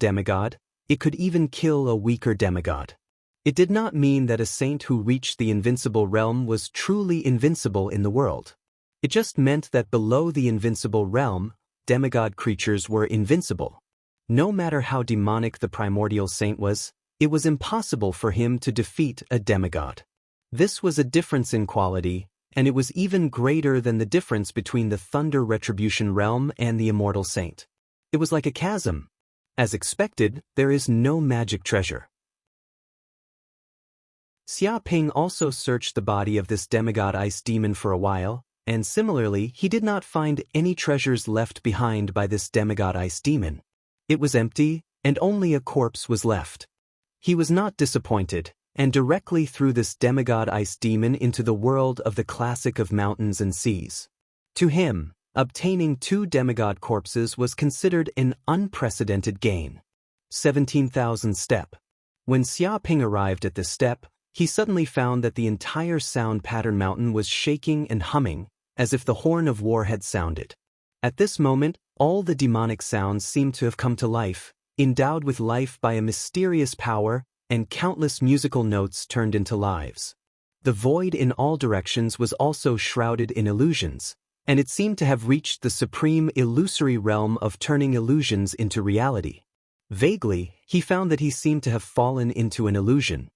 it could even kill a weaker demigod. It did not mean that a saint who reached the invincible realm was truly invincible in the world. It just meant that below the invincible realm, demigod creatures were invincible. No matter how demonic the primordial saint was, it was impossible for him to defeat a demigod. This was a difference in quality, and it was even greater than the difference between the Thunder Retribution realm and the immortal saint. It was like a chasm. As expected, there is no magic treasure. Xia Ping also searched the body of this demigod ice demon for a while, and similarly, he did not find any treasures left behind by this demigod ice demon. It was empty, and only a corpse was left. He was not disappointed, and directly threw this demigod ice demon into the world of the classic of mountains and seas. To him, obtaining 2 demigod corpses was considered an unprecedented gain. 17,000 step. When Xia Ping arrived at this step, he suddenly found that the entire sound pattern mountain was shaking and humming, as if the horn of war had sounded. At this moment, all the demonic sounds seemed to have come to life, endowed with life by a mysterious power, and countless musical notes turned into lives. The void in all directions was also shrouded in illusions, and it seemed to have reached the supreme illusory realm of turning illusions into reality. Vaguely, he found that he seemed to have fallen into an illusion.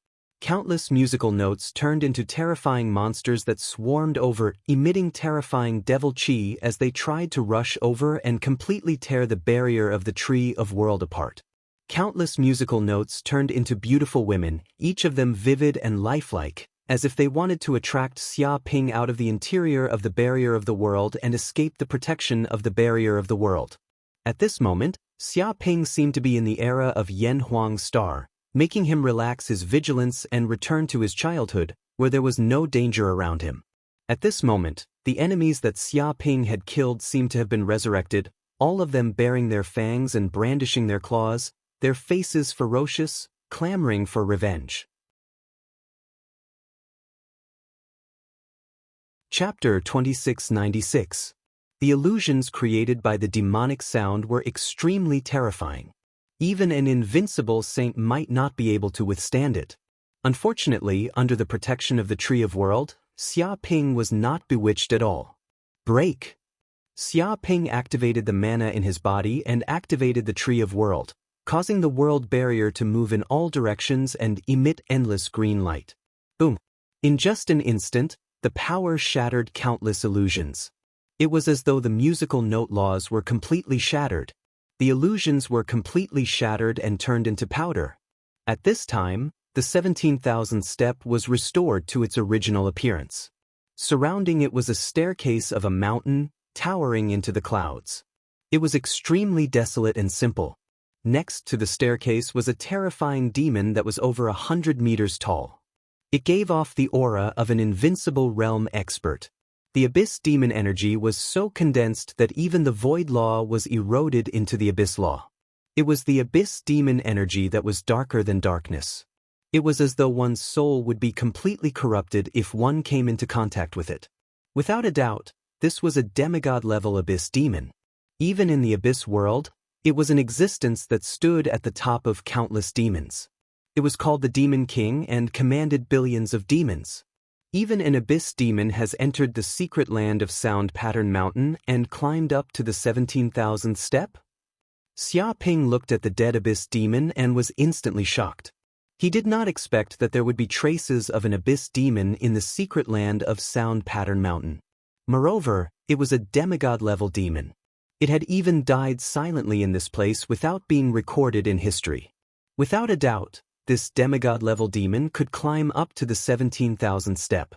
Countless musical notes turned into terrifying monsters that swarmed over, emitting terrifying devil chi as they tried to rush over and completely tear the barrier of the Tree of World apart. Countless musical notes turned into beautiful women, each of them vivid and lifelike, as if they wanted to attract Xia Ping out of the interior of the barrier of the world and escape the protection of the barrier of the world. At this moment, Xia Ping seemed to be in the era of Yen Huang's star, making him relax his vigilance and return to his childhood, where there was no danger around him. At this moment, the enemies that Xia Ping had killed seemed to have been resurrected, all of them baring their fangs and brandishing their claws, their faces ferocious, clamoring for revenge. Chapter 2696. The illusions created by the demonic sound were extremely terrifying. Even an invincible saint might not be able to withstand it. Unfortunately, under the protection of the Tree of World, Xia Ping was not bewitched at all. Break! Xia Ping activated the mana in his body and activated the Tree of World, causing the world barrier to move in all directions and emit endless green light. Boom! In just an instant, the power shattered countless illusions. It was as though the musical note laws were completely shattered. The illusions were completely shattered and turned into powder. At this time, the 17,000th step was restored to its original appearance. Surrounding it was a staircase of a mountain, towering into the clouds. It was extremely desolate and simple. Next to the staircase was a terrifying demon that was over 100 meters tall. It gave off the aura of an invincible realm expert. The Abyss Demon energy was so condensed that even the Void Law was eroded into the Abyss Law. It was the Abyss Demon energy that was darker than darkness. It was as though one's soul would be completely corrupted if one came into contact with it. Without a doubt, this was a demigod-level Abyss Demon. Even in the Abyss world, it was an existence that stood at the top of countless demons. It was called the Demon King and commanded billions of demons. Even an Abyss Demon has entered the secret land of Sound Pattern Mountain and climbed up to the 17,000th step? Xia Ping looked at the dead Abyss Demon and was instantly shocked. He did not expect that there would be traces of an Abyss Demon in the secret land of Sound Pattern Mountain. Moreover, it was a demigod-level demon. It had even died silently in this place without being recorded in history. Without a doubt, this demigod-level demon could climb up to the 17,000th step.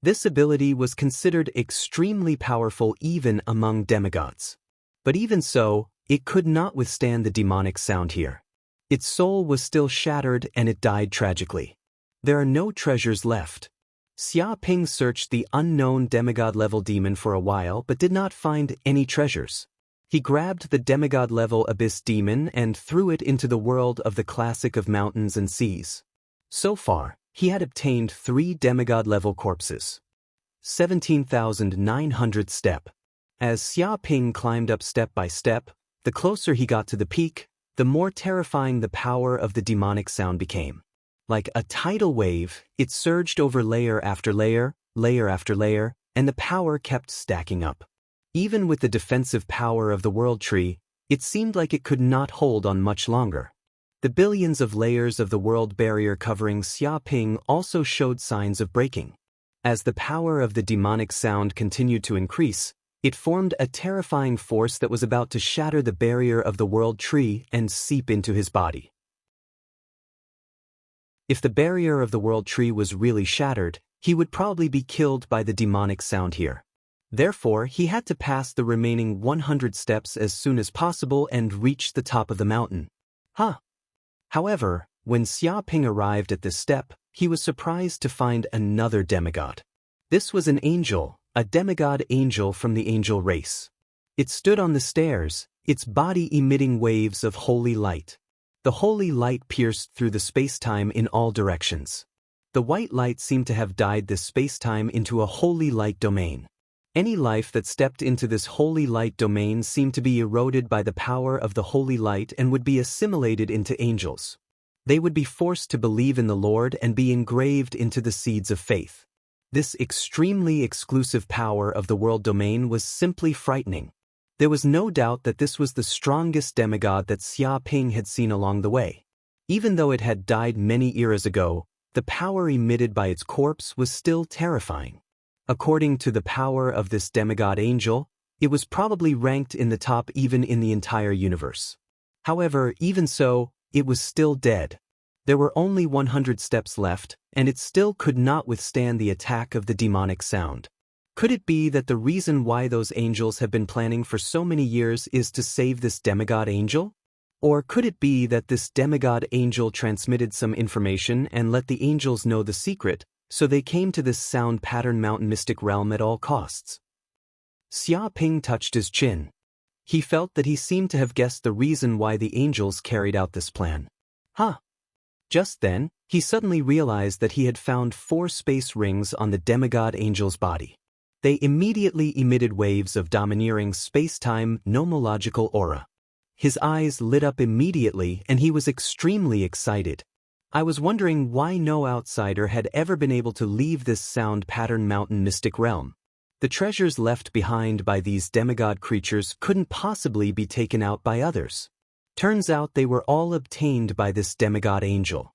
This ability was considered extremely powerful even among demigods. But even so, it could not withstand the demonic sound here. Its soul was still shattered and it died tragically. There are no treasures left. Xia Ping searched the unknown demigod-level demon for a while but did not find any treasures. He grabbed the demigod-level Abyss Demon and threw it into the world of the classic of mountains and seas. So far, he had obtained 3 demigod-level corpses. 17,900th step. As Xia Ping climbed up step by step, the closer he got to the peak, the more terrifying the power of the demonic sound became. Like a tidal wave, it surged over layer after layer, layer after layer, and the power kept stacking up. Even with the defensive power of the World Tree, it seemed like it could not hold on much longer. The billions of layers of the world barrier covering Xia Ping also showed signs of breaking. As the power of the demonic sound continued to increase, it formed a terrifying force that was about to shatter the barrier of the World Tree and seep into his body. If the barrier of the World Tree was really shattered, he would probably be killed by the demonic sound here. Therefore, he had to pass the remaining 100 steps as soon as possible and reach the top of the mountain. However, when Xia Ping arrived at this step, he was surprised to find another demigod. This was an angel, a demigod angel from the angel race. It stood on the stairs, its body emitting waves of holy light. The holy light pierced through the space-time in all directions. The white light seemed to have dyed this space-time into a holy light domain. Any life that stepped into this holy light domain seemed to be eroded by the power of the holy light and would be assimilated into angels. They would be forced to believe in the Lord and be engraved into the seeds of faith. This extremely exclusive power of the world domain was simply frightening. There was no doubt that this was the strongest demigod that Xia Ping had seen along the way. Even though it had died many eras ago, the power emitted by its corpse was still terrifying. According to the power of this demigod angel, it was probably ranked in the top even in the entire universe. However, even so, it was still dead. There were only 100 steps left, and it still could not withstand the attack of the demonic sound. Could it be that the reason why those angels have been planning for so many years is to save this demigod angel? Or could it be that this demigod angel transmitted some information and let the angels know the secret, so they came to this Sound Pattern Mountain mystic realm at all costs? Xia Ping touched his chin. He felt that he seemed to have guessed the reason why the angels carried out this plan. Just then, he suddenly realized that he had found 4 space rings on the demigod angel's body. They immediately emitted waves of domineering space-time nomological aura. His eyes lit up immediately and he was extremely excited. I was wondering why no outsider had ever been able to leave this sound pattern mountain mystic realm. The treasures left behind by these demigod creatures couldn't possibly be taken out by others. Turns out they were all obtained by this demigod angel.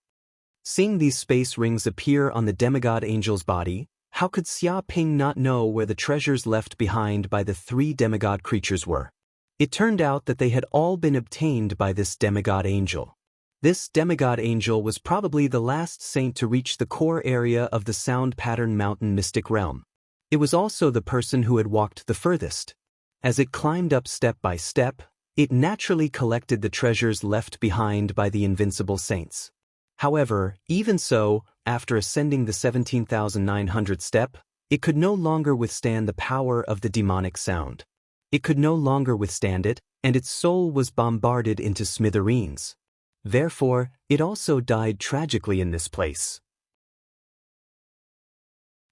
Seeing these space rings appear on the demigod angel's body, how could Xia Ping not know where the treasures left behind by the 3 demigod creatures were? It turned out that they had all been obtained by this demigod angel. This demigod angel was probably the last saint to reach the core area of the sound pattern mountain mystic realm. It was also the person who had walked the furthest. As it climbed up step by step, it naturally collected the treasures left behind by the invincible saints. However, even so, after ascending the 17,900 step, it could no longer withstand the power of the demonic sound. It could no longer withstand it, and its soul was bombarded into smithereens. Therefore, it also died tragically in this place.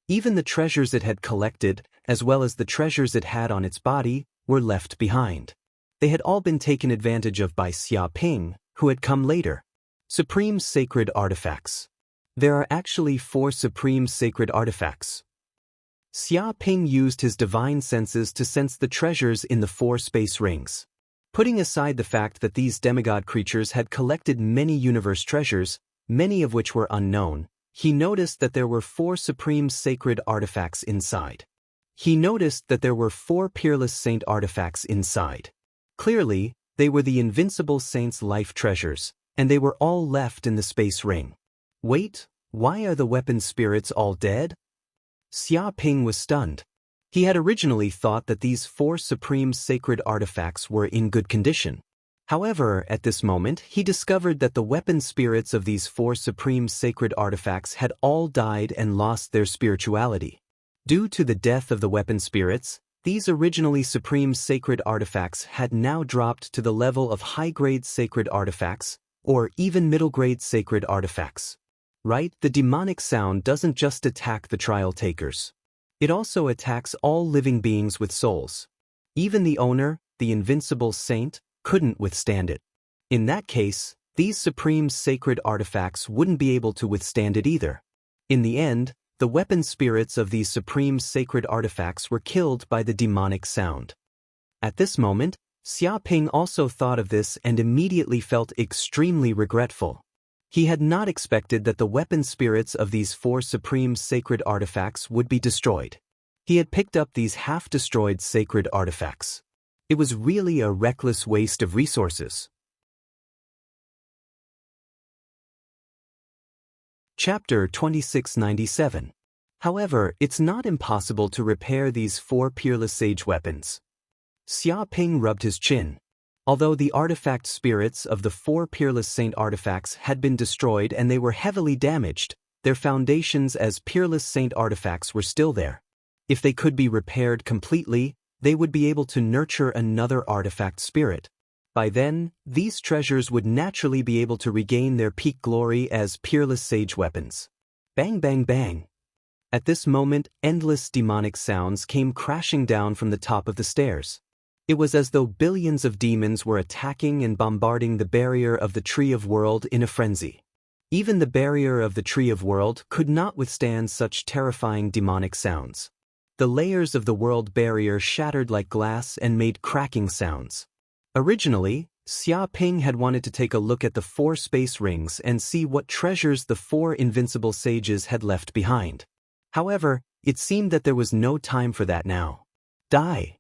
Even the treasures it had collected, as well as the treasures it had on its body, were left behind. They had all been taken advantage of by Xia Ping, who had come later. Supreme Sacred Artifacts. There are actually 4 Supreme Sacred Artifacts. Xia Ping used his divine senses to sense the treasures in the 4 space rings. Putting aside the fact that these demigod creatures had collected many universe treasures, many of which were unknown, he noticed that there were 4 supreme sacred artifacts inside. He noticed that there were 4 peerless saint artifacts inside. Clearly, they were the invincible saint's life treasures, and they were all left in the space ring. Wait, why are the weapon spirits all dead? Xia Ping was stunned. He had originally thought that these 4 supreme sacred artifacts were in good condition. However, at this moment, he discovered that the weapon spirits of these 4 supreme sacred artifacts had all died and lost their spirituality. Due to the death of the weapon spirits, these originally supreme sacred artifacts had now dropped to the level of high-grade sacred artifacts, or even middle-grade sacred artifacts. Right? The demonic sound doesn't just attack the trial takers. It also attacks all living beings with souls. Even the owner, the invincible saint, couldn't withstand it. In that case, these supreme sacred artifacts wouldn't be able to withstand it either. In the end, the weapon spirits of these supreme sacred artifacts were killed by the demonic sound. At this moment, Xia Ping also thought of this and immediately felt extremely regretful. He had not expected that the weapon spirits of these 4 supreme sacred artifacts would be destroyed. He had picked up these half-destroyed sacred artifacts. It was really a reckless waste of resources. Chapter 2697. However, it's not impossible to repair these 4 peerless sage weapons. Xia Ping rubbed his chin. Although the artifact spirits of the 4 peerless saint artifacts had been destroyed and they were heavily damaged, their foundations as peerless saint artifacts were still there. If they could be repaired completely, they would be able to nurture another artifact spirit. By then, these treasures would naturally be able to regain their peak glory as peerless sage weapons. Bang bang bang. At this moment, endless demonic sounds came crashing down from the top of the stairs. It was as though billions of demons were attacking and bombarding the barrier of the Tree of World in a frenzy. Even the barrier of the Tree of World could not withstand such terrifying demonic sounds. The layers of the world barrier shattered like glass and made cracking sounds. Originally, Xia Ping had wanted to take a look at the 4 space rings and see what treasures the 4 invincible sages had left behind. However, it seemed that there was no time for that now. Die!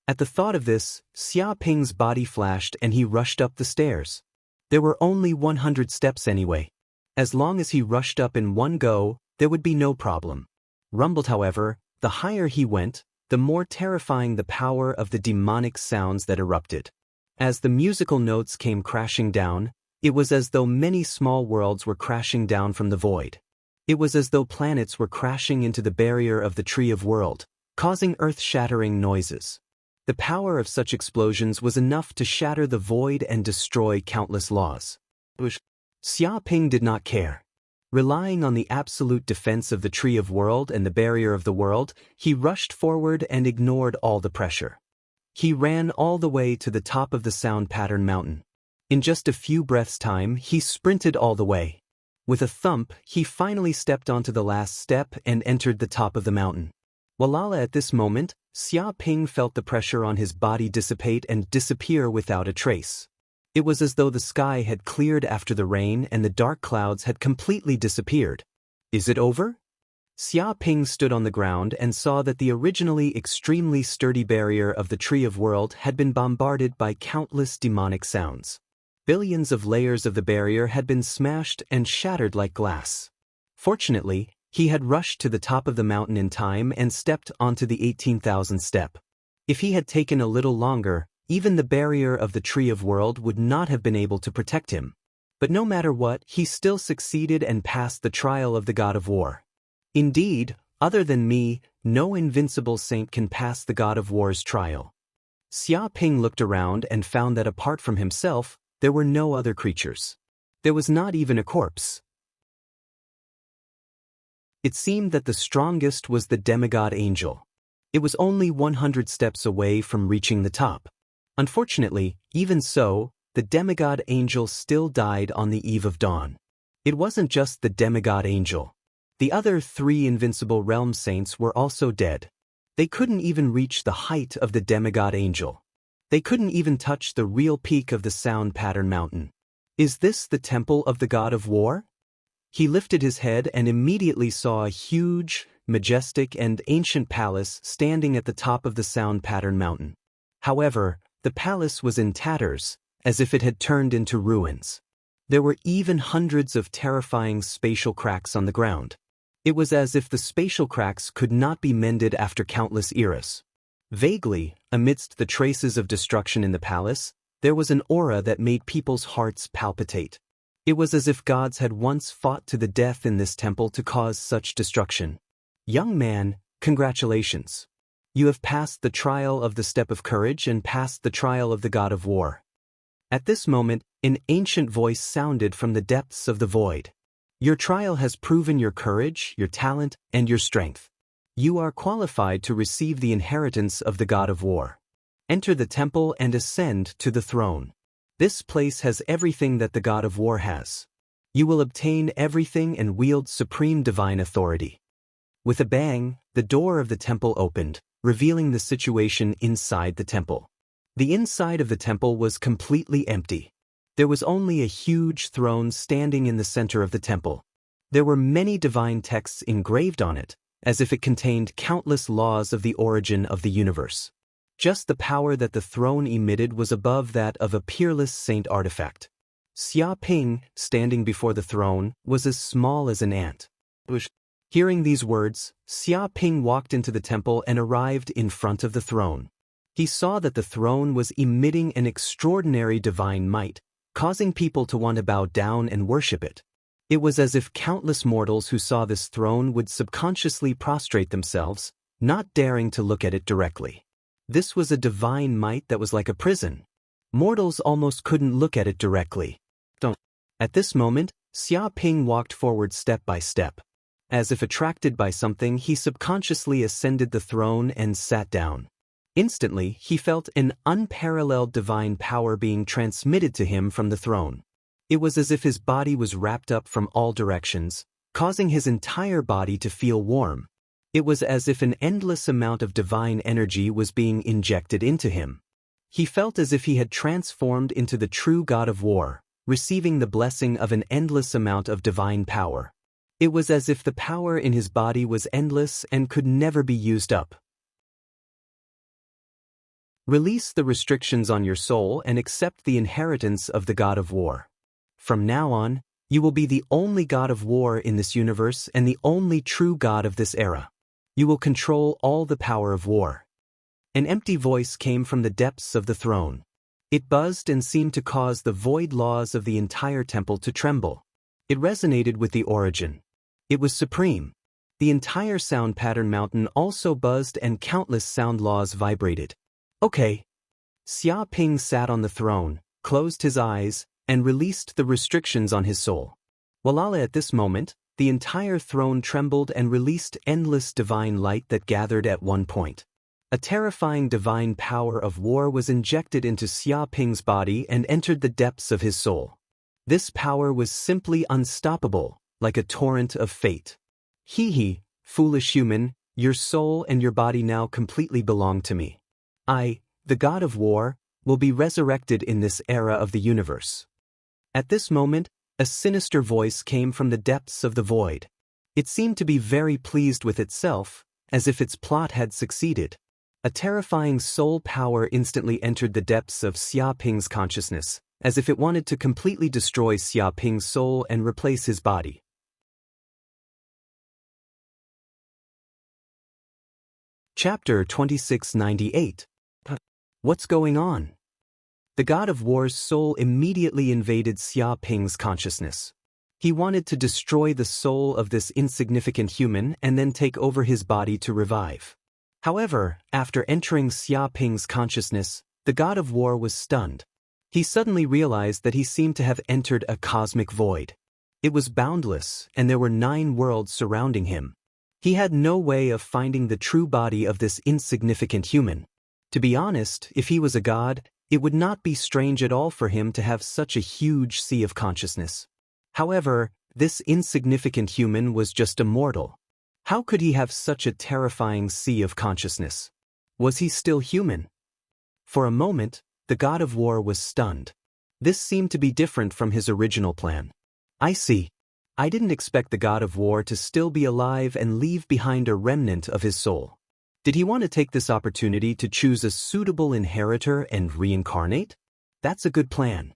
At the thought of this, Xia Ping's body flashed and he rushed up the stairs. There were only 100 steps anyway. As long as he rushed up in one go, there would be no problem. Rumbled, however, the higher he went, the more terrifying the power of the demonic sounds that erupted. As the musical notes came crashing down, it was as though many small worlds were crashing down from the void. It was as though planets were crashing into the barrier of the Tree of World, causing earth-shattering noises. The power of such explosions was enough to shatter the void and destroy countless laws. Xia Ping did not care. Relying on the absolute defense of the Tree of World and the Barrier of the World, he rushed forward and ignored all the pressure. He ran all the way to the top of the sound pattern mountain. In just a few breaths' time, he sprinted all the way. With a thump, he finally stepped onto the last step and entered the top of the mountain. Walala at this moment, Xia Ping felt the pressure on his body dissipate and disappear without a trace. It was as though the sky had cleared after the rain and the dark clouds had completely disappeared. Is it over? Xia Ping stood on the ground and saw that the originally extremely sturdy barrier of the Tree of World had been bombarded by countless demonic sounds. Billions of layers of the barrier had been smashed and shattered like glass. Fortunately, he had rushed to the top of the mountain in time and stepped onto the 18,000th step. If he had taken a little longer, even the barrier of the Tree of World would not have been able to protect him. But no matter what, he still succeeded and passed the trial of the God of War. Indeed, other than me, no invincible saint can pass the God of War's trial. Xia Ping looked around and found that apart from himself, there were no other creatures. There was not even a corpse. It seemed that the strongest was the demigod angel. It was only 100 steps away from reaching the top. Unfortunately, even so, the demigod angel still died on the eve of dawn. It wasn't just the demigod angel. The other 3 invincible realm saints were also dead. They couldn't even reach the height of the demigod angel. They couldn't even touch the real peak of the sound pattern mountain. Is this the temple of the God of War? He lifted his head and immediately saw a huge, majestic and ancient palace standing at the top of the sound pattern mountain. However, the palace was in tatters, as if it had turned into ruins. There were even hundreds of terrifying spatial cracks on the ground. It was as if the spatial cracks could not be mended after countless eras. Vaguely, amidst the traces of destruction in the palace, there was an aura that made people's hearts palpitate. It was as if gods had once fought to the death in this temple to cause such destruction. Young man, congratulations. You have passed the trial of the Step of Courage and passed the trial of the God of War. At this moment, an ancient voice sounded from the depths of the void. Your trial has proven your courage, your talent, and your strength. You are qualified to receive the inheritance of the God of War. Enter the temple and ascend to the throne. This place has everything that the God of War has. You will obtain everything and wield supreme divine authority. With a bang, the door of the temple opened, revealing the situation inside the temple. The inside of the temple was completely empty. There was only a huge throne standing in the center of the temple. There were many divine texts engraved on it, as if it contained countless laws of the origin of the universe. Just the power that the throne emitted was above that of a peerless saint artifact. Xia Ping, standing before the throne, was as small as an ant. Hearing these words, Xia Ping walked into the temple and arrived in front of the throne. He saw that the throne was emitting an extraordinary divine might, causing people to want to bow down and worship it. It was as if countless mortals who saw this throne would subconsciously prostrate themselves, not daring to look at it directly. This was a divine might that was like a prison. Mortals almost couldn't look at it directly. At this moment, Xia Ping walked forward step by step. As if attracted by something, he subconsciously ascended the throne and sat down. Instantly, he felt an unparalleled divine power being transmitted to him from the throne. It was as if his body was wrapped up from all directions, causing his entire body to feel warm. It was as if an endless amount of divine energy was being injected into him. He felt as if he had transformed into the true God of War, receiving the blessing of an endless amount of divine power. It was as if the power in his body was endless and could never be used up. Release the restrictions on your soul and accept the inheritance of the God of War. From now on, you will be the only God of War in this universe and the only true God of this era. You will control all the power of war. An empty voice came from the depths of the throne. It buzzed and seemed to cause the void laws of the entire temple to tremble. It resonated with the origin. It was supreme. The entire sound pattern mountain also buzzed and countless sound laws vibrated. Okay. Xia Ping sat on the throne, closed his eyes, and released the restrictions on his soul. Walala at this moment, the entire throne trembled and released endless divine light that gathered at one point. A terrifying divine power of war was injected into Xia Ping's body and entered the depths of his soul. This power was simply unstoppable, like a torrent of fate. Hee, foolish human, your soul and your body now completely belong to me. I, the god of war, will be resurrected in this era of the universe. At this moment, a sinister voice came from the depths of the void. It seemed to be very pleased with itself, as if its plot had succeeded. A terrifying soul power instantly entered the depths of Xia Ping's consciousness, as if it wanted to completely destroy Xia Ping's soul and replace his body. Chapter 2698. What's going on? The god of war's soul immediately invaded Xia Ping's consciousness. He wanted to destroy the soul of this insignificant human and then take over his body to revive. However, after entering Xia Ping's consciousness, the god of war was stunned. He suddenly realized that he seemed to have entered a cosmic void. It was boundless, and there were 9 worlds surrounding him. He had no way of finding the true body of this insignificant human. To be honest, if he was a god, it would not be strange at all for him to have such a huge sea of consciousness. However, this insignificant human was just a mortal. How could he have such a terrifying sea of consciousness? Was he still human? For a moment, the god of war was stunned. This seemed to be different from his original plan. I see. I didn't expect the god of war to still be alive and leave behind a remnant of his soul. Did he want to take this opportunity to choose a suitable inheritor and reincarnate? That's a good plan.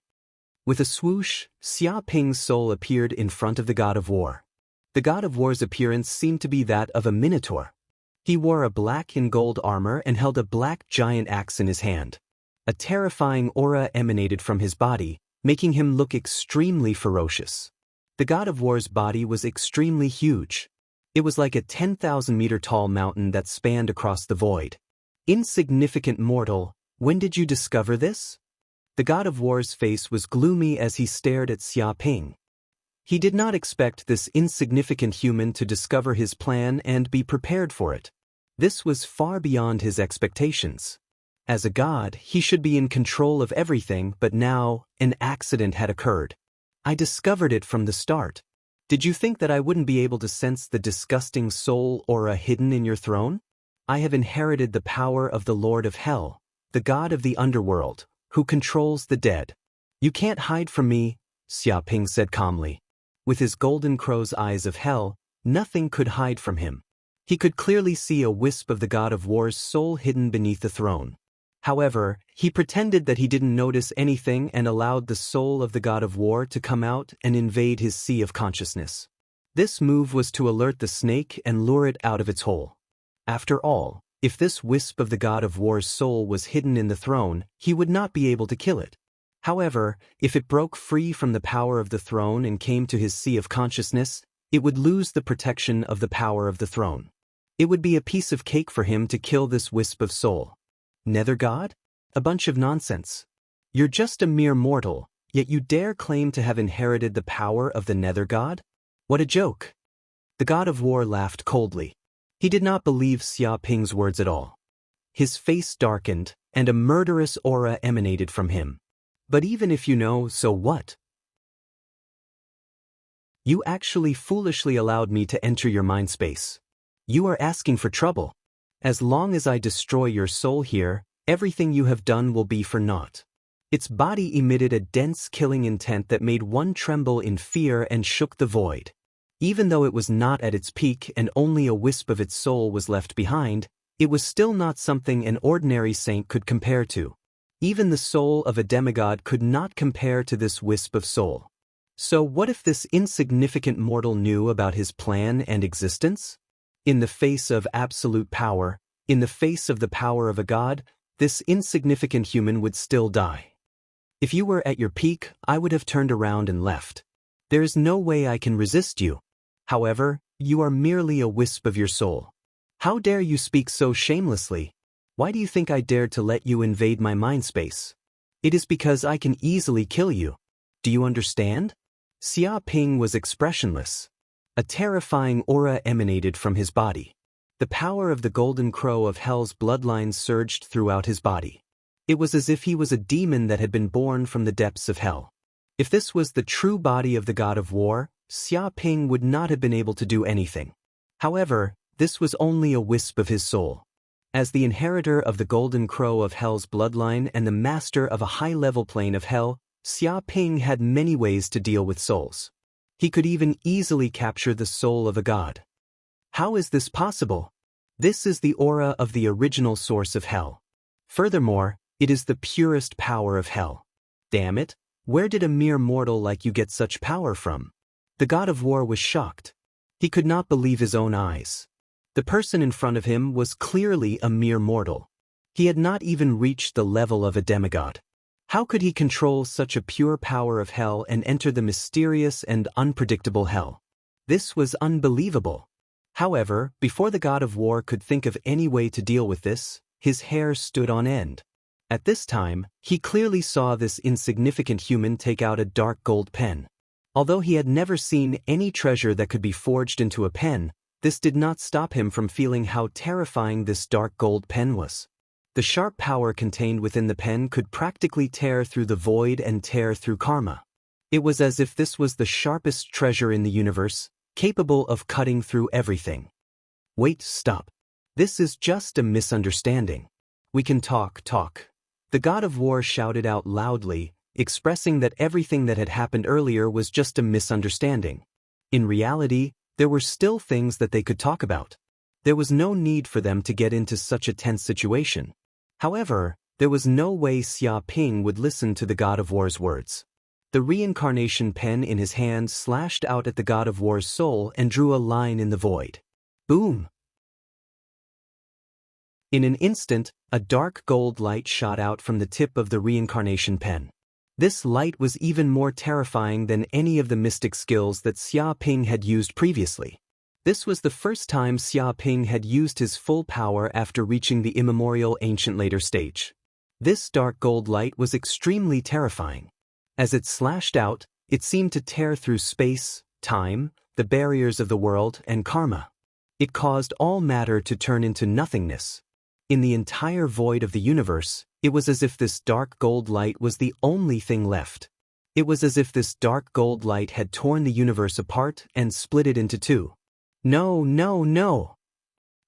With a swoosh, Xia Ping's soul appeared in front of the god of war. The god of war's appearance seemed to be that of a minotaur. He wore a black and gold armor and held a black giant axe in his hand. A terrifying aura emanated from his body, making him look extremely ferocious. The god of war's body was extremely huge. It was like a 10,000-meter tall mountain that spanned across the void. Insignificant mortal, when did you discover this? The god of war's face was gloomy as he stared at Xia Ping. He did not expect this insignificant human to discover his plan and be prepared for it. This was far beyond his expectations. As a god, he should be in control of everything, but now, an accident had occurred. I discovered it from the start. Did you think that I wouldn't be able to sense the disgusting soul aura hidden in your throne? I have inherited the power of the Lord of Hell, the god of the underworld, who controls the dead. You can't hide from me, Xia Ping said calmly. With his golden crow's eyes of hell, nothing could hide from him. He could clearly see a wisp of the god of war's soul hidden beneath the throne. However, he pretended that he didn't notice anything and allowed the soul of the god of war to come out and invade his sea of consciousness. This move was to alert the snake and lure it out of its hole. After all, if this wisp of the god of war's soul was hidden in the throne, he would not be able to kill it. However, if it broke free from the power of the throne and came to his sea of consciousness, it would lose the protection of the power of the throne. It would be a piece of cake for him to kill this wisp of soul. Nether god? A bunch of nonsense. You're just a mere mortal, yet you dare claim to have inherited the power of the Nether god? What a joke. The god of war laughed coldly. He did not believe Xia Ping's words at all. His face darkened, and a murderous aura emanated from him. But even if you know, so what? You actually foolishly allowed me to enter your mind space. You are asking for trouble. As long as I destroy your soul here, everything you have done will be for naught. Its body emitted a dense killing intent that made one tremble in fear and shook the void. Even though it was not at its peak and only a wisp of its soul was left behind, it was still not something an ordinary saint could compare to. Even the soul of a demigod could not compare to this wisp of soul. So what if this insignificant mortal knew about his plan and existence? In the face of absolute power, in the face of the power of a god, this insignificant human would still die. If you were at your peak, I would have turned around and left. There is no way I can resist you. However, you are merely a wisp of your soul. How dare you speak so shamelessly? Why do you think I dared to let you invade my mind space? It is because I can easily kill you. Do you understand? Xia Ping was expressionless. A terrifying aura emanated from his body. The power of the golden crow of hell's bloodlines surged throughout his body. It was as if he was a demon that had been born from the depths of hell. If this was the true body of the god of war, Xia Ping would not have been able to do anything. However, this was only a wisp of his soul. As the inheritor of the golden crow of hell's bloodline and the master of a high-level plane of hell, Xia Ping had many ways to deal with souls. He could even easily capture the soul of a god. How is this possible? This is the aura of the original source of hell. Furthermore, it is the purest power of hell. Damn it, where did a mere mortal like you get such power from? The god of war was shocked. He could not believe his own eyes. The person in front of him was clearly a mere mortal. He had not even reached the level of a demigod. How could he control such a pure power of hell and enter the mysterious and unpredictable hell? This was unbelievable. However, before the god of war could think of any way to deal with this, his hair stood on end. At this time, he clearly saw this insignificant human take out a dark gold pen. Although he had never seen any treasure that could be forged into a pen, this did not stop him from feeling how terrifying this dark gold pen was. The sharp power contained within the pen could practically tear through the void and tear through karma. It was as if this was the sharpest treasure in the universe, capable of cutting through everything. Wait, stop. This is just a misunderstanding. We can talk. The god of war shouted out loudly, expressing that everything that had happened earlier was just a misunderstanding. In reality, there were still things that they could talk about. There was no need for them to get into such a tense situation. However, there was no way Xia Ping would listen to the god of war's words. The reincarnation pen in his hand slashed out at the god of war's soul and drew a line in the void. Boom! In an instant, a dark gold light shot out from the tip of the reincarnation pen. This light was even more terrifying than any of the mystic skills that Xia Ping had used previously. This was the first time Xia Ping had used his full power after reaching the immemorial ancient later stage. This dark gold light was extremely terrifying. As it slashed out, it seemed to tear through space, time, the barriers of the world, and karma. It caused all matter to turn into nothingness. In the entire void of the universe, it was as if this dark gold light was the only thing left. It was as if this dark gold light had torn the universe apart and split it into two. No!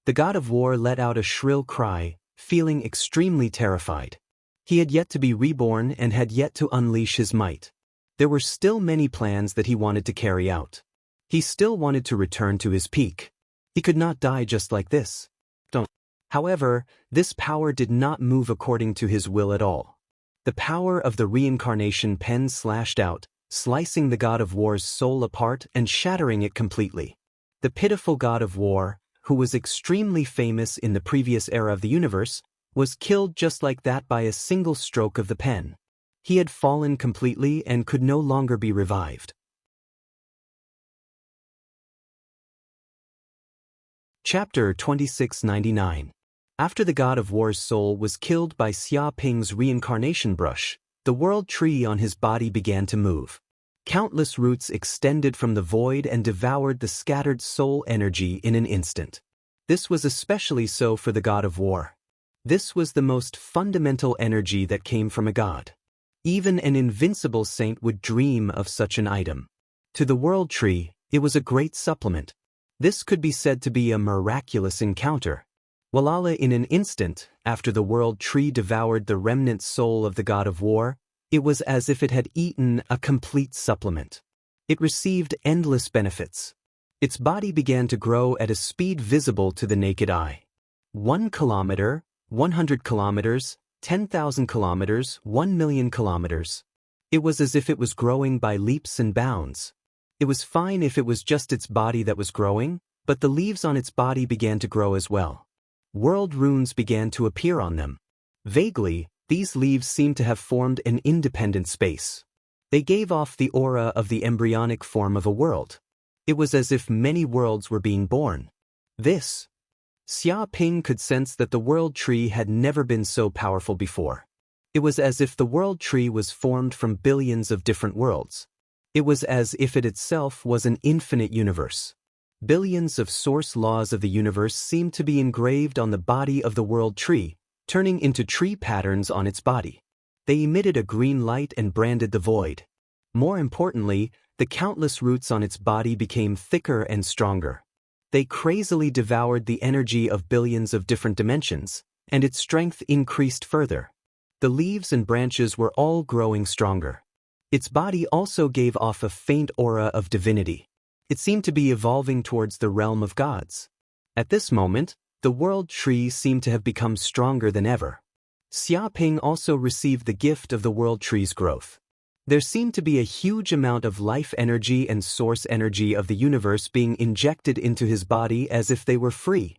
The god of war let out a shrill cry, feeling extremely terrified. He had yet to be reborn and had yet to unleash his might. There were still many plans that he wanted to carry out. He still wanted to return to his peak. He could not die just like this. However, this power did not move according to his will at all. The power of the reincarnation pen slashed out, slicing the god of war's soul apart and shattering it completely. The pitiful god of war, who was extremely famous in the previous era of the universe, was killed just like that by a single stroke of the pen. He had fallen completely and could no longer be revived. Chapter 2699. After the god of war's soul was killed by Xia Ping's reincarnation brush, the world tree on his body began to move. Countless roots extended from the void and devoured the scattered soul energy in an instant. This was especially so for the god of war. This was the most fundamental energy that came from a god. Even an invincible saint would dream of such an item. To the world tree, it was a great supplement. This could be said to be a miraculous encounter. Walala, in an instant, after the world tree devoured the remnant soul of the god of war, it was as if it had eaten a complete supplement. It received endless benefits. Its body began to grow at a speed visible to the naked eye. 1 kilometer, 100 kilometers, 10,000 kilometers, 1 million kilometers. It was as if it was growing by leaps and bounds. It was fine if it was just its body that was growing, but the leaves on its body began to grow as well. World runes began to appear on them. Vaguely, these leaves seemed to have formed an independent space. They gave off the aura of the embryonic form of a world. It was as if many worlds were being born. Xia Ping could sense that the world tree had never been so powerful before. It was as if the world tree was formed from billions of different worlds. It was as if it itself was an infinite universe. Billions of source laws of the universe seemed to be engraved on the body of the world tree, turning into tree patterns on its body. They emitted a green light and branded the void. More importantly, the countless roots on its body became thicker and stronger. They crazily devoured the energy of billions of different dimensions, and its strength increased further. The leaves and branches were all growing stronger. Its body also gave off a faint aura of divinity. It seemed to be evolving towards the realm of gods. At this moment, the world tree seemed to have become stronger than ever. Xiaoping also received the gift of the world tree's growth. There seemed to be a huge amount of life energy and source energy of the universe being injected into his body as if they were free.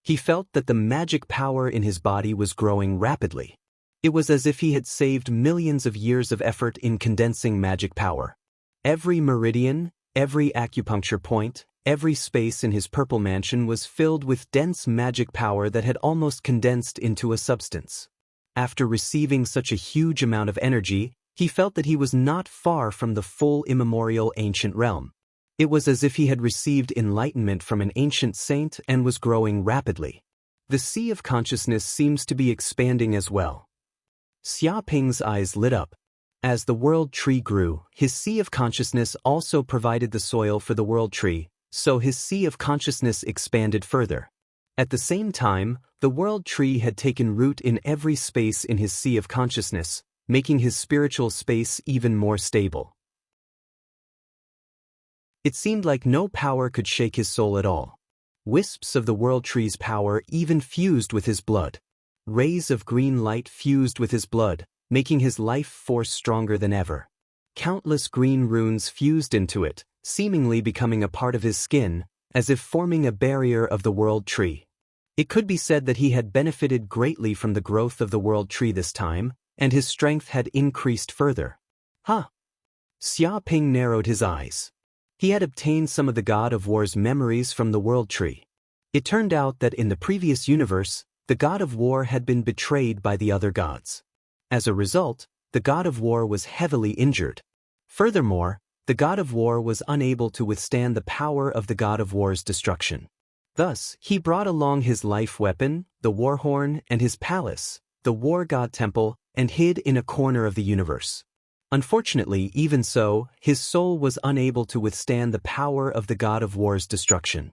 He felt that the magic power in his body was growing rapidly. It was as if he had saved millions of years of effort in condensing magic power. Every meridian, every acupuncture point, every space in his purple mansion was filled with dense magic power that had almost condensed into a substance. After receiving such a huge amount of energy, he felt that he was not far from the full immemorial ancient realm. It was as if he had received enlightenment from an ancient saint and was growing rapidly. The sea of consciousness seems to be expanding as well. Xiaoping's eyes lit up. As the world tree grew, his sea of consciousness also provided the soil for the world tree, so his sea of consciousness expanded further. At the same time, the world tree had taken root in every space in his sea of consciousness, making his spiritual space even more stable. It seemed like no power could shake his soul at all. Wisps of the world tree's power even fused with his blood. Rays of green light fused with his blood, making his life force stronger than ever. Countless green runes fused into it, seemingly becoming a part of his skin, as if forming a barrier of the world tree. It could be said that he had benefited greatly from the growth of the world tree this time, and his strength had increased further. Xiaoping narrowed his eyes. He had obtained some of the God of War's memories from the world tree. It turned out that in the previous universe, the God of War had been betrayed by the other gods. As a result, the God of War was heavily injured. Furthermore, the God of War was unable to withstand the power of the God of War's destruction. Thus, he brought along his life weapon, the war horn, and his palace, the war god temple, and hid in a corner of the universe. Unfortunately, even so, his soul was unable to withstand the power of the God of War's destruction.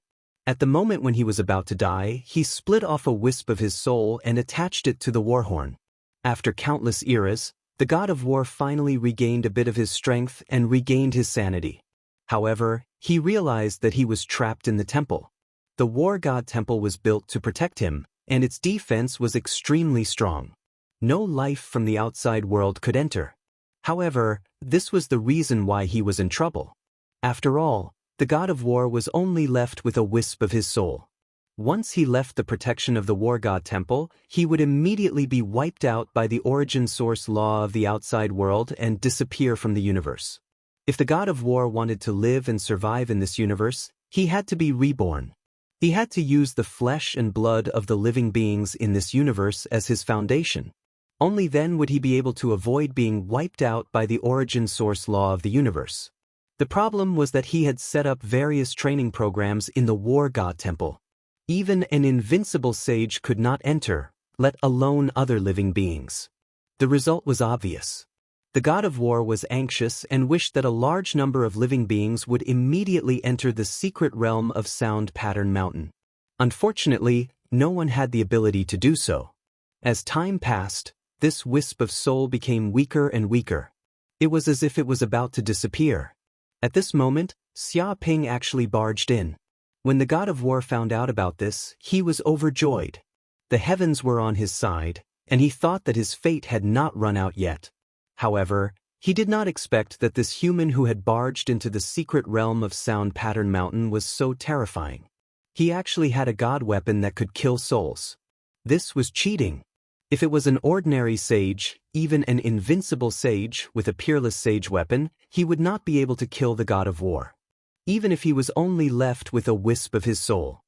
At the moment when he was about to die, he split off a wisp of his soul and attached it to the war horn. After countless eras, the God of War finally regained a bit of his strength and regained his sanity. However, he realized that he was trapped in the temple. The war god temple was built to protect him, and its defense was extremely strong. No life from the outside world could enter. However, this was the reason why he was in trouble. After all, the God of War was only left with a wisp of his soul. Once he left the protection of the war god temple, he would immediately be wiped out by the origin source law of the outside world and disappear from the universe. If the God of War wanted to live and survive in this universe, he had to be reborn. He had to use the flesh and blood of the living beings in this universe as his foundation. Only then would he be able to avoid being wiped out by the origin source law of the universe. The problem was that he had set up various training programs in the war god temple. Even an invincible sage could not enter, let alone other living beings. The result was obvious. The God of War was anxious and wished that a large number of living beings would immediately enter the secret realm of Sound Pattern Mountain. Unfortunately, no one had the ability to do so. As time passed, this wisp of soul became weaker and weaker. It was as if it was about to disappear. At this moment, Xiaoping actually barged in. When the God of War found out about this, he was overjoyed. The heavens were on his side, and he thought that his fate had not run out yet. However, he did not expect that this human who had barged into the secret realm of Sound Pattern Mountain was so terrifying. He actually had a god weapon that could kill souls. This was cheating. If it was an ordinary sage, even an invincible sage with a peerless sage weapon, he would not be able to kill the God of War. Even if he was only left with a wisp of his soul.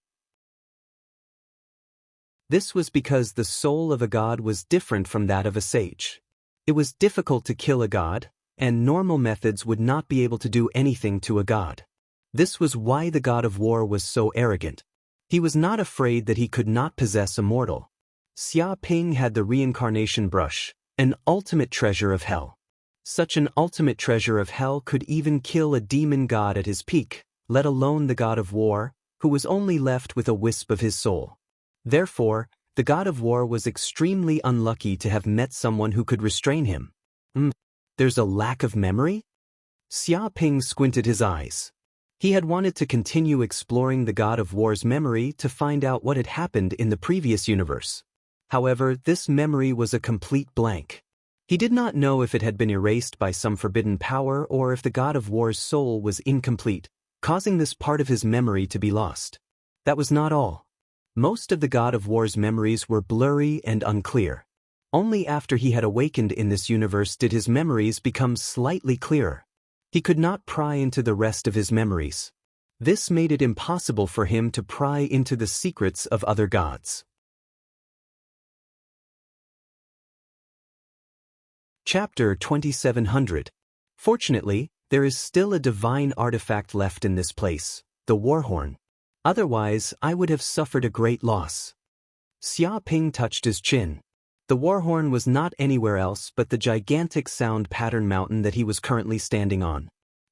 This was because the soul of a god was different from that of a sage. It was difficult to kill a god, and normal methods would not be able to do anything to a god. This was why the god of war was so arrogant. He was not afraid that he could not possess a mortal. Xia Ping had the reincarnation brush, an ultimate treasure of hell. Such an ultimate treasure of hell could even kill a demon god at his peak, let alone the god of war, who was only left with a wisp of his soul. Therefore, the god of war was extremely unlucky to have met someone who could restrain him. There's a lack of memory? Xia Ping squinted his eyes. He had wanted to continue exploring the god of war's memory to find out what had happened in the previous universe. However, this memory was a complete blank. He did not know if it had been erased by some forbidden power or if the god of war's soul was incomplete, causing this part of his memory to be lost. That was not all. Most of the god of war's memories were blurry and unclear. Only after he had awakened in this universe did his memories become slightly clearer. He could not pry into the rest of his memories. This made it impossible for him to pry into the secrets of other gods. Chapter 2700. Fortunately, there is still a divine artifact left in this place, the Warhorn. Otherwise, I would have suffered a great loss. Xia Ping touched his chin. The Warhorn was not anywhere else but the gigantic sound pattern mountain that he was currently standing on.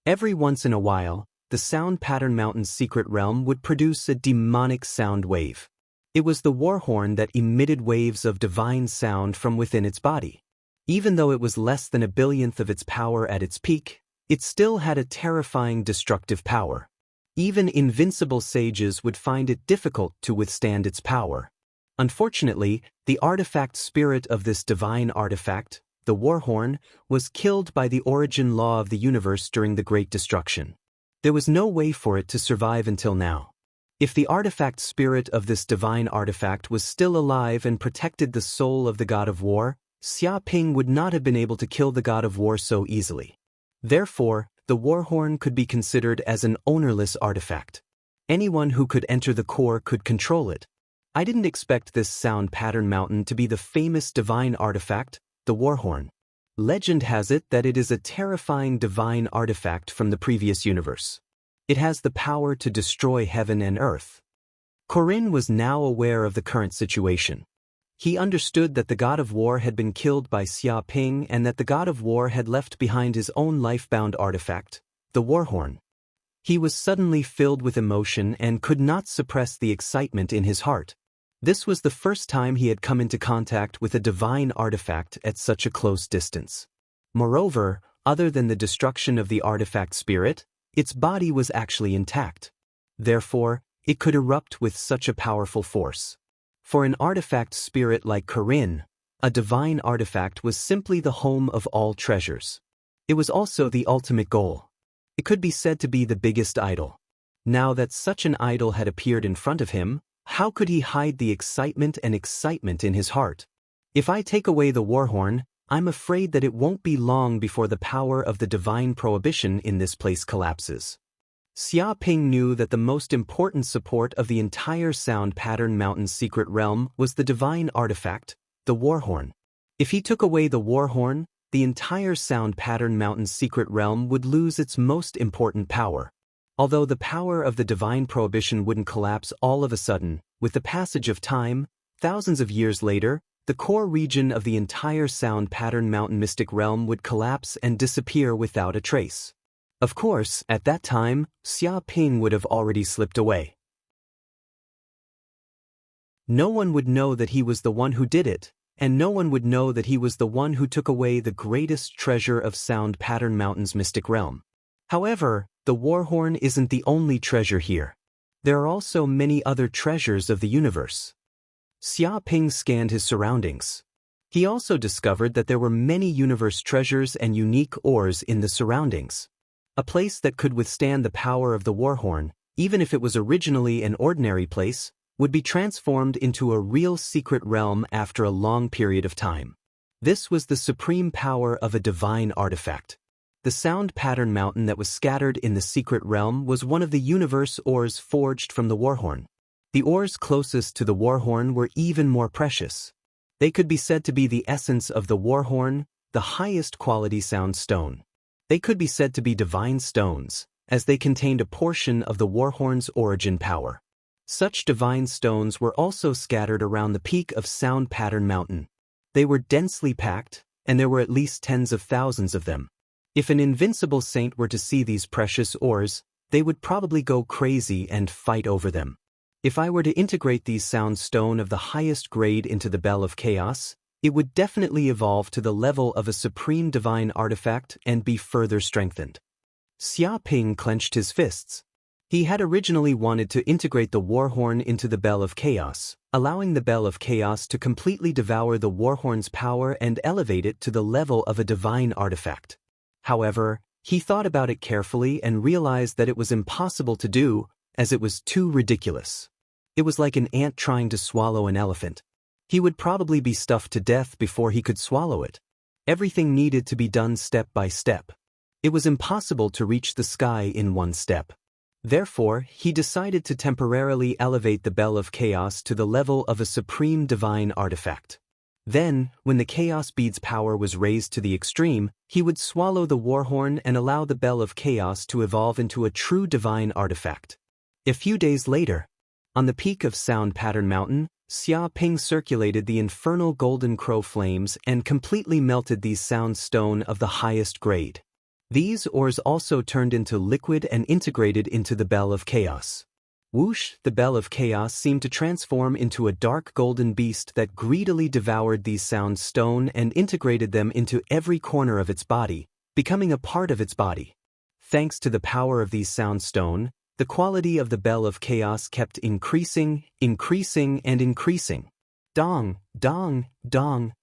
Every once in a while, the sound pattern mountain's secret realm would produce a demonic sound wave. It was the Warhorn that emitted waves of divine sound from within its body. Even though it was less than a billionth of its power at its peak, it still had a terrifying destructive power. Even invincible sages would find it difficult to withstand its power. Unfortunately, the artifact spirit of this divine artifact, the Warhorn, was killed by the origin law of the universe during the Great Destruction. There was no way for it to survive until now. If the artifact spirit of this divine artifact was still alive and protected the soul of the god of war, Xia Ping would not have been able to kill the god of war so easily. Therefore, the Warhorn could be considered as an ownerless artifact. Anyone who could enter the core could control it. I didn't expect this sound pattern mountain to be the famous divine artifact, the Warhorn. Legend has it that it is a terrifying divine artifact from the previous universe. It has the power to destroy heaven and earth. Corinne was now aware of the current situation. He understood that the god of war had been killed by Xia Ping and that the god of war had left behind his own life-bound artifact, the Warhorn. He was suddenly filled with emotion and could not suppress the excitement in his heart. This was the first time he had come into contact with a divine artifact at such a close distance. Moreover, other than the destruction of the artifact spirit, its body was actually intact. Therefore, it could erupt with such a powerful force. For an artifact spirit like Corinne, a divine artifact was simply the home of all treasures. It was also the ultimate goal. It could be said to be the biggest idol. Now that such an idol had appeared in front of him, how could he hide the excitement in his heart? If I take away the Warhorn, I'm afraid that it won't be long before the power of the divine prohibition in this place collapses. Xia Ping knew that the most important support of the entire sound pattern mountain's secret realm was the divine artifact, the Warhorn. If he took away the Warhorn, the entire sound pattern mountain's secret realm would lose its most important power. Although the power of the divine prohibition wouldn't collapse all of a sudden, with the passage of time, thousands of years later, the core region of the entire sound pattern mountain mystic realm would collapse and disappear without a trace. Of course, at that time, Xia Ping would have already slipped away. No one would know that he was the one who did it, and no one would know that he was the one who took away the greatest treasure of Sound Pattern Mountain's mystic realm. However, the Warhorn isn't the only treasure here. There are also many other treasures of the universe. Xia Ping scanned his surroundings. He also discovered that there were many universe treasures and unique ores in the surroundings. A place that could withstand the power of the Warhorn, even if it was originally an ordinary place, would be transformed into a real secret realm after a long period of time. This was the supreme power of a divine artifact. The sound pattern mountain that was scattered in the secret realm was one of the universe ores forged from the Warhorn. The ores closest to the Warhorn were even more precious. They could be said to be the essence of the Warhorn, the highest quality sound stone. They could be said to be divine stones, as they contained a portion of the Warhorn's origin power. Such divine stones were also scattered around the peak of Sound Pattern Mountain. They were densely packed, and there were at least tens of thousands of them. If an invincible saint were to see these precious ores, they would probably go crazy and fight over them. If I were to integrate these sound stone of the highest grade into the Bell of Chaos, it would definitely evolve to the level of a supreme divine artifact and be further strengthened. Xia Ping clenched his fists. He had originally wanted to integrate the Warhorn into the Bell of Chaos, allowing the Bell of Chaos to completely devour the Warhorn's power and elevate it to the level of a divine artifact. However, he thought about it carefully and realized that it was impossible to do, as it was too ridiculous. It was like an ant trying to swallow an elephant. He would probably be stuffed to death before he could swallow it. Everything needed to be done step by step. It was impossible to reach the sky in one step. Therefore, he decided to temporarily elevate the Bell of Chaos to the level of a supreme divine artifact. Then, when the Chaos Bead's power was raised to the extreme, he would swallow the Warhorn and allow the Bell of Chaos to evolve into a true divine artifact. A few days later, on the peak of Sound Pattern Mountain, Xia Ping circulated the infernal golden crow flames and completely melted these sound stone of the highest grade. These ores also turned into liquid and integrated into the Bell of Chaos. Whoosh, the Bell of Chaos seemed to transform into a dark golden beast that greedily devoured these sound stone and integrated them into every corner of its body, becoming a part of its body. Thanks to the power of these sound stone, the quality of the Bell of Chaos kept increasing, and increasing. Dong, dong, dong.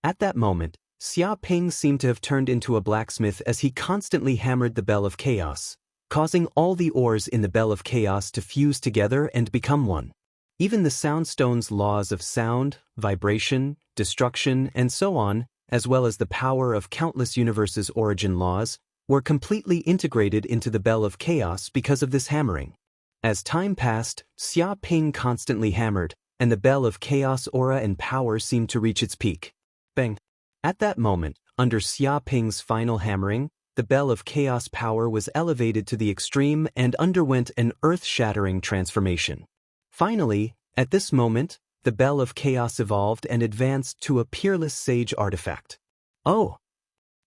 At that moment, Xia Ping seemed to have turned into a blacksmith as he constantly hammered the Bell of Chaos, causing all the ores in the Bell of Chaos to fuse together and become one. Even the Soundstone's laws of sound, vibration, destruction, and so on, as well as the power of countless universes' origin laws, were completely integrated into the Bell of Chaos because of this hammering. As time passed, Xia Ping constantly hammered, and the Bell of Chaos aura and power seemed to reach its peak. Bang! At that moment, under Xia Ping's final hammering, the Bell of Chaos power was elevated to the extreme and underwent an earth-shattering transformation. Finally, at this moment, the Bell of Chaos evolved and advanced to a peerless sage artifact. Oh!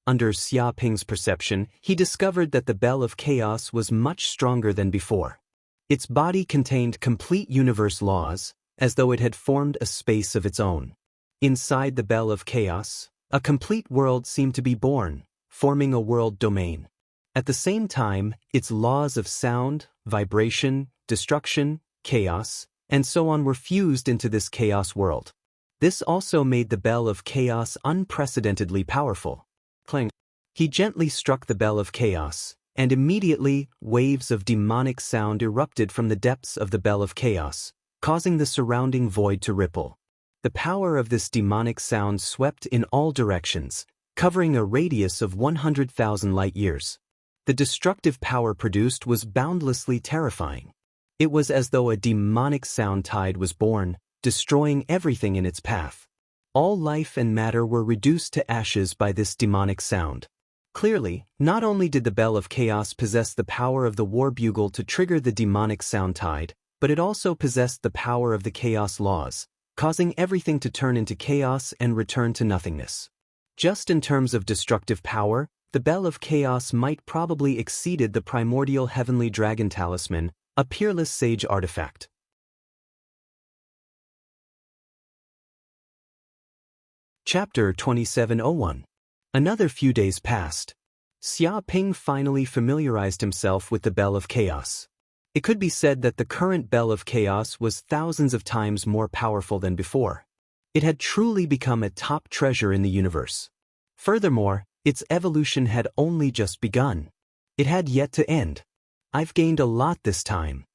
Under Xia Ping's perception, he discovered that the Bell of Chaos was much stronger than before. Its body contained complete universe laws, as though it had formed a space of its own. Inside the Bell of Chaos, a complete world seemed to be born, forming a world domain. At the same time, its laws of sound, vibration, destruction, chaos, and so on were fused into this chaos world. This also made the Bell of Chaos unprecedentedly powerful. Clang! He gently struck the Bell of Chaos, and immediately, waves of demonic sound erupted from the depths of the Bell of Chaos, causing the surrounding void to ripple. The power of this demonic sound swept in all directions, covering a radius of 100,000 light-years. The destructive power produced was boundlessly terrifying. It was as though a demonic sound tide was born, destroying everything in its path. All life and matter were reduced to ashes by this demonic sound. Clearly, not only did the Bell of Chaos possess the power of the war bugle to trigger the demonic sound tide, but it also possessed the power of the chaos laws, causing everything to turn into chaos and return to nothingness. Just in terms of destructive power, the Bell of Chaos might probably exceeded the primordial heavenly dragon talisman, a peerless sage artifact. Chapter 2701. Another few days passed. Xia Ping finally familiarized himself with the Bell of Chaos. It could be said that the current Bell of Chaos was thousands of times more powerful than before. It had truly become a top treasure in the universe. Furthermore, its evolution had only just begun. It had yet to end. I've gained a lot this time.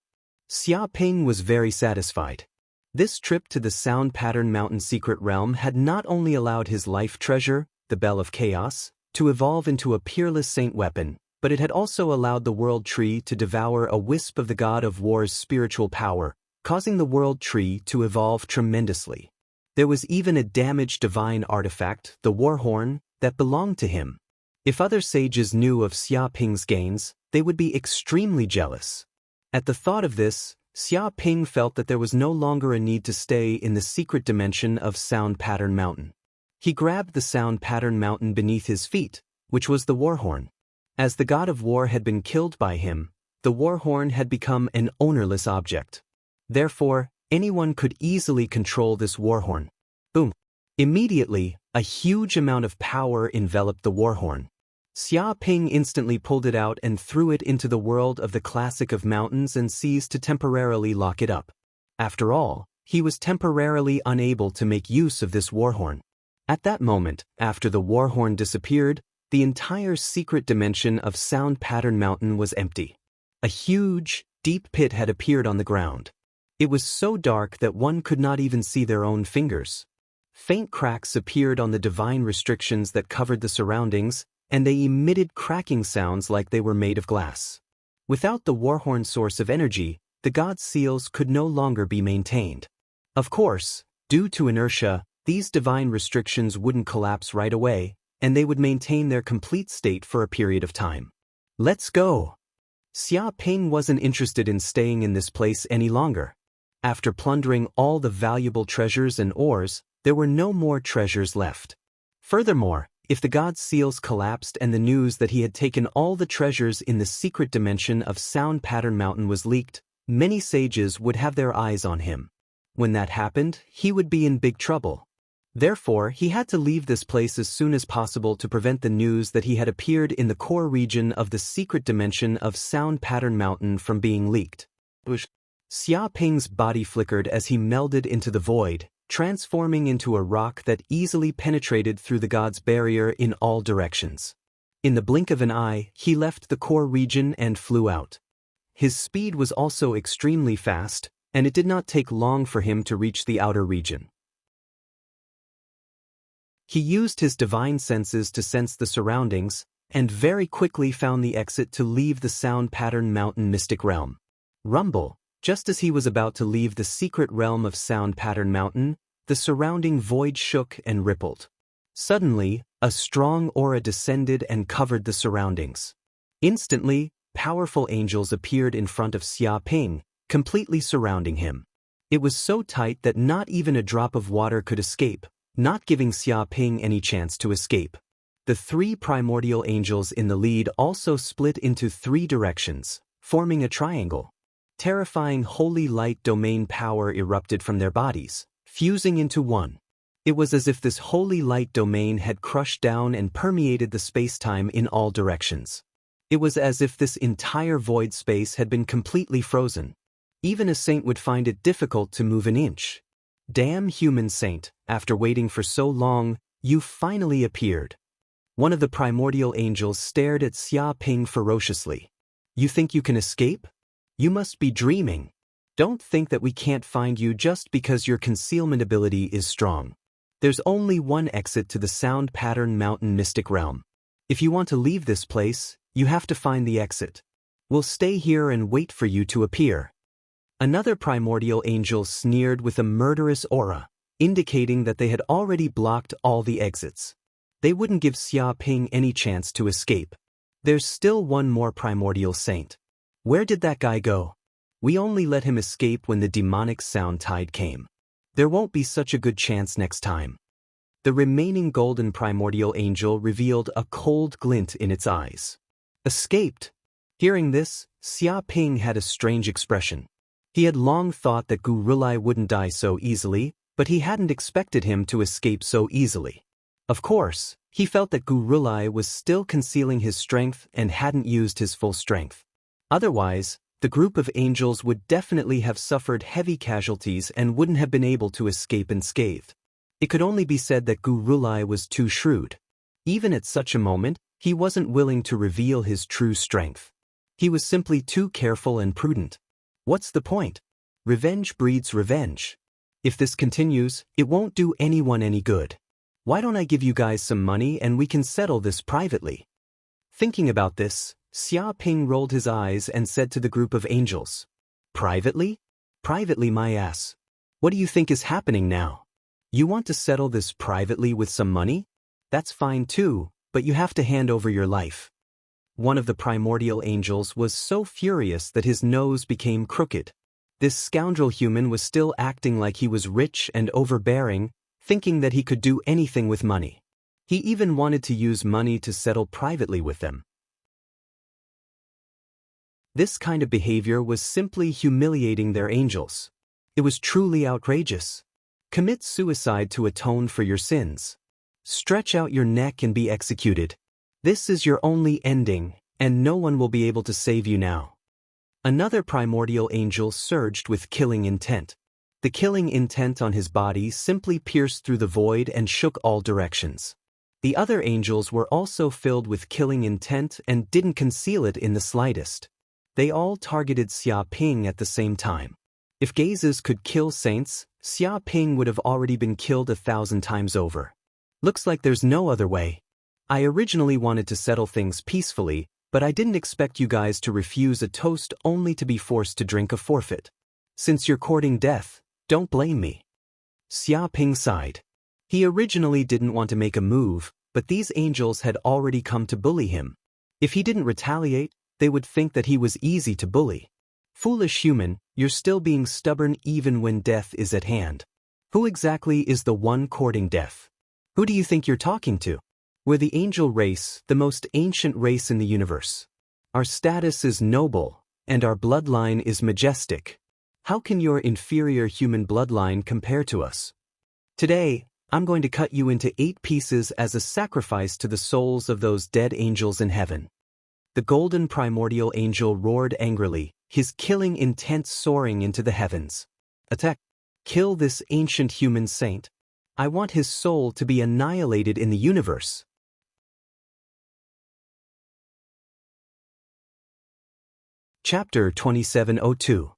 Xia Ping was very satisfied. This trip to the Sound Pattern Mountain secret realm had not only allowed his life treasure, the Bell of Chaos, to evolve into a peerless saint weapon, but it had also allowed the World Tree to devour a wisp of the God of War's spiritual power, causing the World Tree to evolve tremendously. There was even a damaged divine artifact, the Warhorn, that belonged to him. If other sages knew of Xia Ping's gains, they would be extremely jealous. At the thought of this, Xia Ping felt that there was no longer a need to stay in the secret dimension of Sound Pattern Mountain. He grabbed the Sound Pattern Mountain beneath his feet, which was the warhorn. As the god of war had been killed by him, the warhorn had become an ownerless object. Therefore, anyone could easily control this warhorn. Boom! Immediately, a huge amount of power enveloped the warhorn. Xia Ping instantly pulled it out and threw it into the world of the classic of mountains and seas to temporarily lock it up. After all, he was temporarily unable to make use of this warhorn. At that moment, after the warhorn disappeared, the entire secret dimension of Sound Pattern Mountain was empty. A huge, deep pit had appeared on the ground. It was so dark that one could not even see their own fingers. Faint cracks appeared on the divine restrictions that covered the surroundings, and they emitted cracking sounds like they were made of glass. Without the warhorn source of energy, the god's seals could no longer be maintained. Of course, due to inertia, these divine restrictions wouldn't collapse right away, and they would maintain their complete state for a period of time. Let's go! Xia Ping wasn't interested in staying in this place any longer. After plundering all the valuable treasures and ores, there were no more treasures left. Furthermore, if the god's seals collapsed and the news that he had taken all the treasures in the secret dimension of Sound Pattern Mountain was leaked, many sages would have their eyes on him. When that happened, he would be in big trouble. Therefore, he had to leave this place as soon as possible to prevent the news that he had appeared in the core region of the secret dimension of Sound Pattern Mountain from being leaked. Xia Ping's body flickered as he melded into the void, transforming into a rock that easily penetrated through the god's barrier in all directions. In the blink of an eye, he left the core region and flew out. His speed was also extremely fast, and it did not take long for him to reach the outer region. He used his divine senses to sense the surroundings, and very quickly found the exit to leave the Sound Pattern Mountain mystic realm. Rumble! Just as he was about to leave the secret realm of Sound Pattern Mountain, the surrounding void shook and rippled. Suddenly, a strong aura descended and covered the surroundings. Instantly, powerful angels appeared in front of Xia Ping, completely surrounding him. It was so tight that not even a drop of water could escape, not giving Xia Ping any chance to escape. The three primordial angels in the lead also split into three directions, forming a triangle. Terrifying holy light domain power erupted from their bodies, fusing into one. It was as if this holy light domain had crushed down and permeated the space-time in all directions. It was as if this entire void space had been completely frozen. Even a saint would find it difficult to move an inch. Damn human saint, after waiting for so long, you finally appeared. One of the primordial angels stared at Xia Ping ferociously. You think you can escape? You must be dreaming. Don't think that we can't find you just because your concealment ability is strong. There's only one exit to the Sound Pattern Mountain mystic realm. If you want to leave this place, you have to find the exit. We'll stay here and wait for you to appear. Another primordial angel sneered with a murderous aura, indicating that they had already blocked all the exits. They wouldn't give Xia Ping any chance to escape. There's still one more primordial saint. Where did that guy go? We only let him escape when the demonic sound tide came. There won't be such a good chance next time. The remaining golden primordial angel revealed a cold glint in its eyes. Escaped! Hearing this, Xia Ping had a strange expression. He had long thought that Gurulai wouldn't die so easily, but he hadn't expected him to escape so easily. Of course, he felt that Gurulai was still concealing his strength and hadn't used his full strength. Otherwise, the group of angels would definitely have suffered heavy casualties and wouldn't have been able to escape unscathed. It could only be said that Gurulai was too shrewd. Even at such a moment, he wasn't willing to reveal his true strength. He was simply too careful and prudent. What's the point? Revenge breeds revenge. If this continues, it won't do anyone any good. Why don't I give you guys some money and we can settle this privately? Thinking about this, Xia Ping rolled his eyes and said to the group of angels, Privately? Privately, my ass. What do you think is happening now? You want to settle this privately with some money? That's fine too, but you have to hand over your life. One of the primordial angels was so furious that his nose became crooked. This scoundrel human was still acting like he was rich and overbearing, thinking that he could do anything with money. He even wanted to use money to settle privately with them. This kind of behavior was simply humiliating their angels. It was truly outrageous. Commit suicide to atone for your sins. Stretch out your neck and be executed. This is your only ending, and no one will be able to save you now. Another primordial angel surged with killing intent. The killing intent on his body simply pierced through the void and shook all directions. The other angels were also filled with killing intent and didn't conceal it in the slightest. They all targeted Xia Ping at the same time. If gazes could kill saints, Xia Ping would have already been killed 1,000 times over. Looks like there's no other way. I originally wanted to settle things peacefully, but I didn't expect you guys to refuse a toast only to be forced to drink a forfeit. Since you're courting death, don't blame me. Xia Ping sighed. He originally didn't want to make a move, but these angels had already come to bully him. If he didn't retaliate, they would think that he was easy to bully. Foolish human, you're still being stubborn even when death is at hand. Who exactly is the one courting death? Who do you think you're talking to? We're the angel race, the most ancient race in the universe. Our status is noble, and our bloodline is majestic. How can your inferior human bloodline compare to us? Today, I'm going to cut you into 8 pieces as a sacrifice to the souls of those dead angels in heaven. The golden primordial angel roared angrily, his killing intent soaring into the heavens. Attack! Kill this ancient human saint. I want his soul to be annihilated in the universe. Chapter 2702.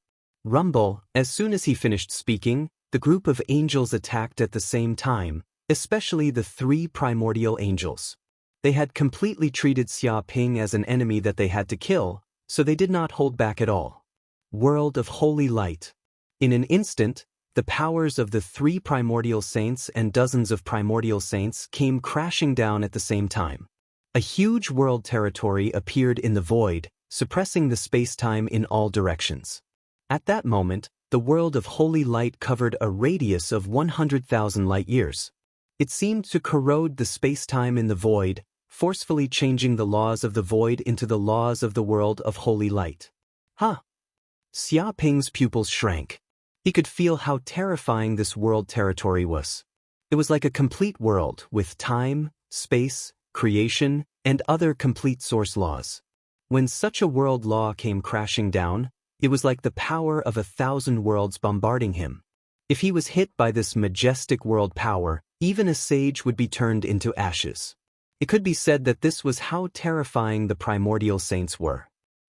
Rumble. As soon as he finished speaking, the group of angels attacked at the same time, especially the 3 primordial angels. They had completely treated Xia Ping as an enemy that they had to kill, so they did not hold back at all. World of holy light. In an instant, the powers of the 3 primordial saints and dozens of primordial saints came crashing down at the same time. A huge world territory appeared in the void, suppressing the space-time in all directions. At that moment, the world of holy light covered a radius of 100,000 light-years. It seemed to corrode the space-time in the void, forcefully changing the laws of the void into the laws of the world of holy light. Huh! Xia Ping's pupils shrank. He could feel how terrifying this world territory was. It was like a complete world with time, space, creation, and other complete source laws. When such a world law came crashing down, it was like the power of 1,000 worlds bombarding him. If he was hit by this majestic world power, even a sage would be turned into ashes. It could be said that this was how terrifying the primordial saints were.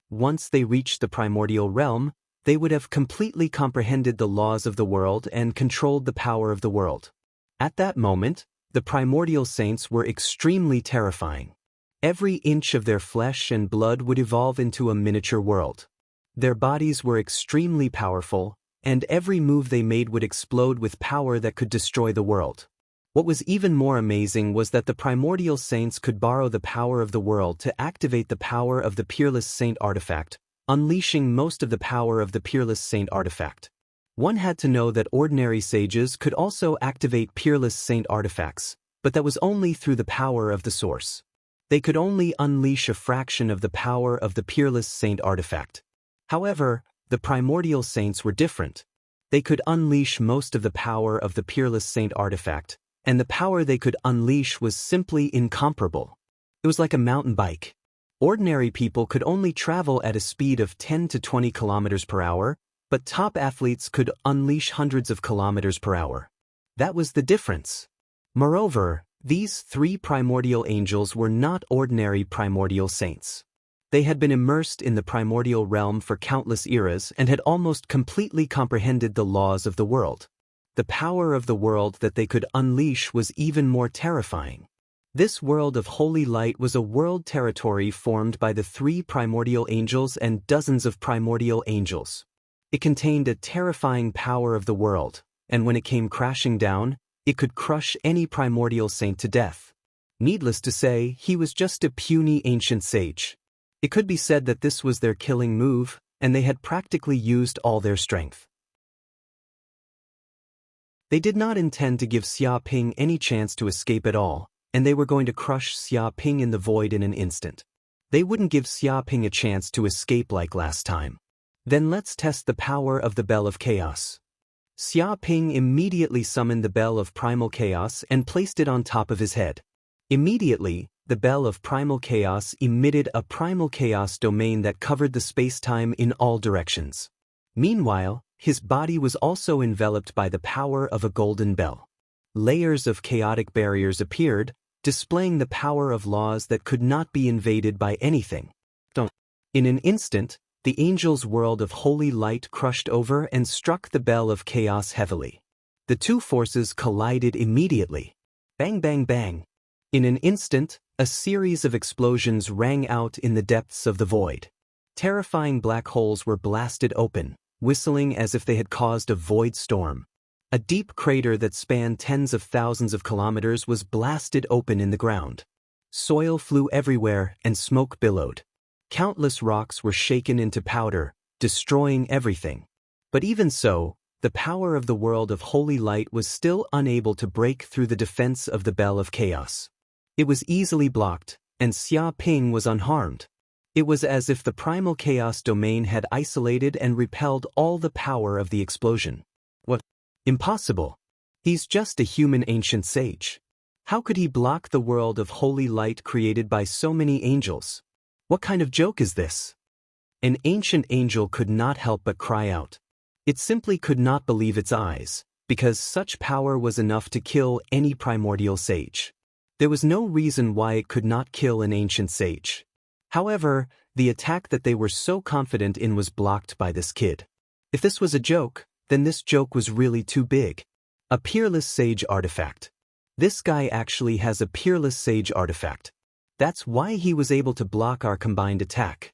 Once they reached the primordial realm, they would have completely comprehended the laws of the world and controlled the power of the world. At that moment, the primordial saints were extremely terrifying. Every inch of their flesh and blood would evolve into a miniature world. Their bodies were extremely powerful, and every move they made would explode with power that could destroy the world. What was even more amazing was that the primordial saints could borrow the power of the world to activate the power of the Peerless Saint artifact, unleashing most of the power of the Peerless Saint artifact. One had to know that ordinary sages could also activate Peerless Saint artifacts, but that was only through the power of the source. They could only unleash a fraction of the power of the Peerless Saint artifact. However, the primordial saints were different. They could unleash most of the power of the Peerless Saint artifact, and the power they could unleash was simply incomparable. It was like a mountain bike. Ordinary people could only travel at a speed of 10 to 20 kilometers per hour, but top athletes could unleash hundreds of kilometers per hour. That was the difference. Moreover, these 3 primordial angels were not ordinary primordial saints. They had been immersed in the primordial realm for countless eras and had almost completely comprehended the laws of the world. The power of the world that they could unleash was even more terrifying. This world of holy light was a world territory formed by the 3 primordial angels and dozens of primordial angels. It contained a terrifying power of the world, and when it came crashing down, it could crush any primordial saint to death. Needless to say, he was just a puny ancient sage. It could be said that this was their killing move, and they had practically used all their strength. They did not intend to give Xia Ping any chance to escape at all, and they were going to crush Xia Ping in the void in an instant. They wouldn't give Xia Ping a chance to escape like last time. Then let's test the power of the Bell of Chaos. Xia Ping immediately summoned the Bell of Primal Chaos and placed it on top of his head. Immediately, the Bell of Primal Chaos emitted a primal chaos domain that covered the space-time in all directions. Meanwhile, his body was also enveloped by the power of a golden bell. Layers of chaotic barriers appeared, displaying the power of laws that could not be invaded by anything. In an instant, the angel's world of holy light crushed over and struck the Bell of Chaos heavily. The two forces collided immediately. Bang bang bang. In an instant, a series of explosions rang out in the depths of the void. Terrifying black holes were blasted open, whistling as if they had caused a void storm. A deep crater that spanned tens of thousands of kilometers was blasted open in the ground. Soil flew everywhere and smoke billowed. Countless rocks were shaken into powder, destroying everything. But even so, the power of the world of holy light was still unable to break through the defense of the Bell of Chaos. It was easily blocked, and Xia Ping was unharmed. It was as if the primal chaos domain had isolated and repelled all the power of the explosion. What? Impossible. He's just a human ancient sage. How could he block the world of holy light created by so many angels? What kind of joke is this? An ancient angel could not help but cry out. It simply could not believe its eyes, because such power was enough to kill any primordial sage. There was no reason why it could not kill an ancient sage. However, the attack that they were so confident in was blocked by this kid. If this was a joke, then this joke was really too big. A Peerless Sage artifact. This guy actually has a Peerless Sage artifact. That's why he was able to block our combined attack.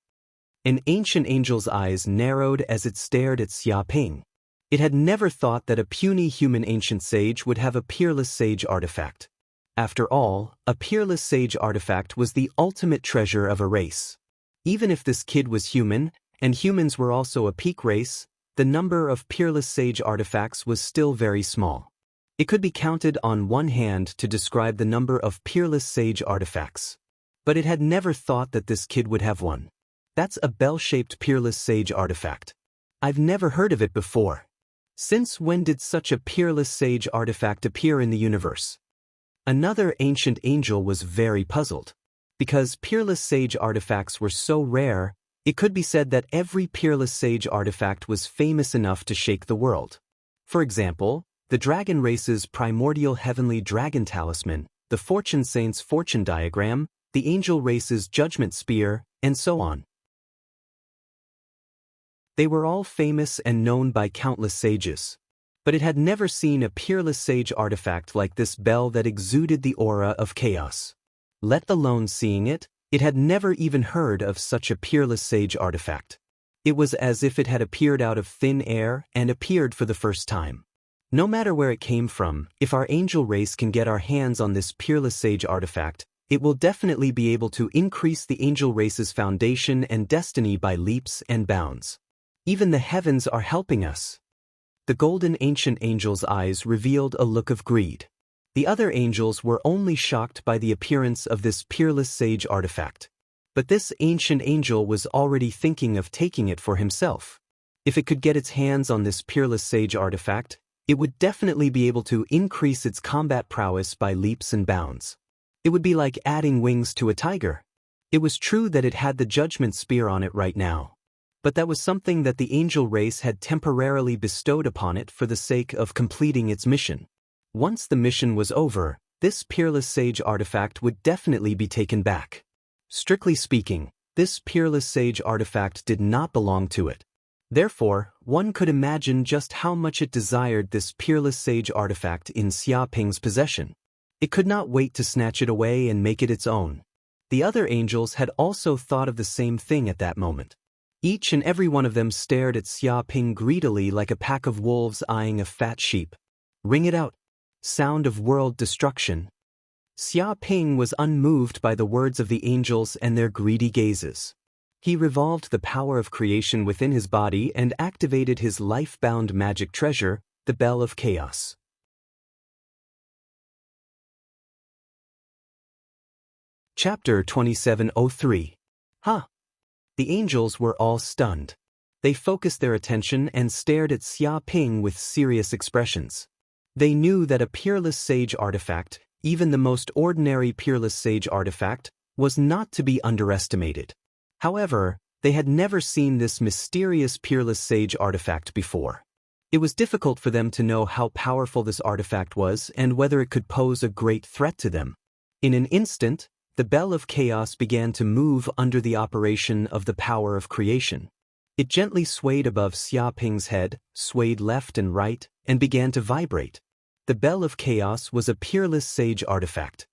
An ancient angel's eyes narrowed as it stared at Xia Ping. It had never thought that a puny human ancient sage would have a Peerless Sage artifact. After all, a Peerless Sage artifact was the ultimate treasure of a race. Even if this kid was human, and humans were also a peak race, the number of Peerless Sage artifacts was still very small. It could be counted on one hand to describe the number of Peerless Sage artifacts. But it had never thought that this kid would have one. That's a bell-shaped Peerless Sage artifact. I've never heard of it before. Since when did such a Peerless Sage artifact appear in the universe? Another ancient angel was very puzzled. Because Peerless Sage artifacts were so rare, it could be said that every Peerless Sage artifact was famous enough to shake the world. For example, the dragon race's primordial heavenly dragon talisman, the fortune saint's fortune diagram, the angel race's judgment spear, and so on. They were all famous and known by countless sages. But it had never seen a Peerless Sage artifact like this bell that exuded the aura of chaos. Let alone seeing it, it had never even heard of such a Peerless Sage artifact. It was as if it had appeared out of thin air and appeared for the first time. No matter where it came from, if our angel race can get our hands on this Peerless Sage artifact, it will definitely be able to increase the angel race's foundation and destiny by leaps and bounds. Even the heavens are helping us. The golden ancient angel's eyes revealed a look of greed. The other angels were only shocked by the appearance of this Peerless Sage artifact. But this ancient angel was already thinking of taking it for himself. If it could get its hands on this Peerless Sage artifact, it would definitely be able to increase its combat prowess by leaps and bounds. It would be like adding wings to a tiger. It was true that it had the judgment spear on it right now. But that was something that the angel race had temporarily bestowed upon it for the sake of completing its mission. Once the mission was over, this Peerless Sage artifact would definitely be taken back. Strictly speaking, this Peerless Sage artifact did not belong to it. Therefore, one could imagine just how much it desired this Peerless Sage artifact in Xia Ping's possession. It could not wait to snatch it away and make it its own. The other angels had also thought of the same thing at that moment. Each and every one of them stared at Xia Ping greedily like a pack of wolves eyeing a fat sheep. Ring it out. Sound of world destruction. Xia Ping was unmoved by the words of the angels and their greedy gazes. He revolved the power of creation within his body and activated his life-bound magic treasure, the Bell of Chaos. Chapter 2703. Ha! The angels were all stunned. They focused their attention and stared at Xia Ping with serious expressions. They knew that a peerless sage artifact, even the most ordinary peerless sage artifact, was not to be underestimated. However, they had never seen this mysterious peerless sage artifact before. It was difficult for them to know how powerful this artifact was and whether it could pose a great threat to them. In an instant, the Bell of Chaos began to move under the operation of the power of creation. It gently swayed above Xia Ping's head, swayed left and right, and began to vibrate. The Bell of Chaos was a peerless sage artifact.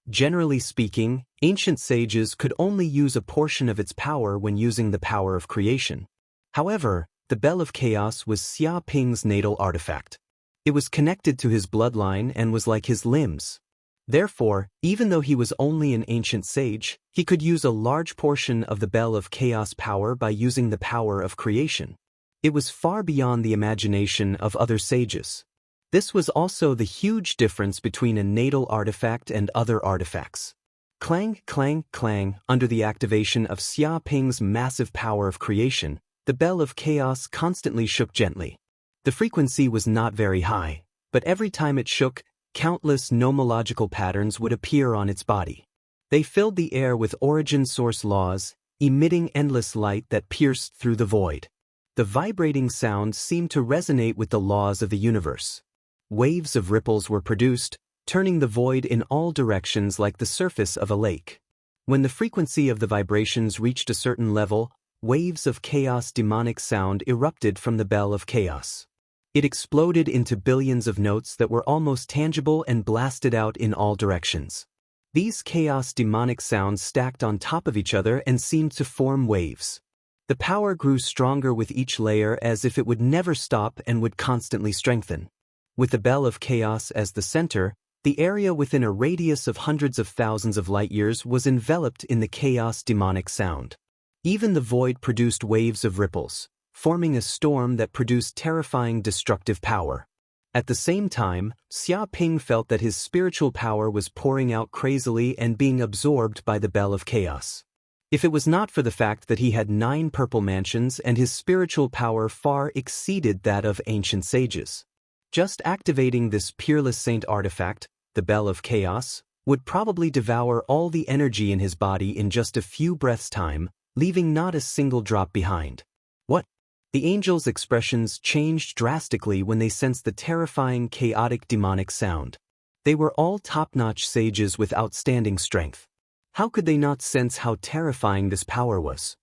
Generally speaking, ancient sages could only use a portion of its power when using the power of creation. However, the Bell of Chaos was Xia Ping's natal artifact. It was connected to his bloodline and was like his limbs. Therefore, even though he was only an ancient sage, he could use a large portion of the Bell of Chaos power by using the power of creation. It was far beyond the imagination of other sages. This was also the huge difference between a natal artifact and other artifacts. Clang, clang, clang, under the activation of Xia Ping's massive power of creation, the Bell of Chaos constantly shook gently. The frequency was not very high, but every time it shook, countless nomological patterns would appear on its body. They filled the air with origin-source laws, emitting endless light that pierced through the void. The vibrating sound seemed to resonate with the laws of the universe. Waves of ripples were produced, turning the void in all directions like the surface of a lake. When the frequency of the vibrations reached a certain level, waves of chaos demonic sound erupted from the Bell of Chaos. It exploded into billions of notes that were almost tangible and blasted out in all directions. These chaos demonic sounds stacked on top of each other and seemed to form waves. The power grew stronger with each layer as if it would never stop and would constantly strengthen. With the Bell of Chaos as the center, the area within a radius of hundreds of thousands of light-years was enveloped in the chaos demonic sound. Even the void produced waves of ripples, forming a storm that produced terrifying destructive power. At the same time, Xia Ping felt that his spiritual power was pouring out crazily and being absorbed by the Bell of Chaos. If it was not for the fact that he had 9 purple mansions and his spiritual power far exceeded that of ancient sages. Just activating this peerless saint artifact, the Bell of Chaos, would probably devour all the energy in his body in just a few breaths' time, leaving not a single drop behind. What? The angels' expressions changed drastically when they sensed the terrifying chaotic demonic sound. They were all top-notch sages with outstanding strength. How could they not sense how terrifying this power was?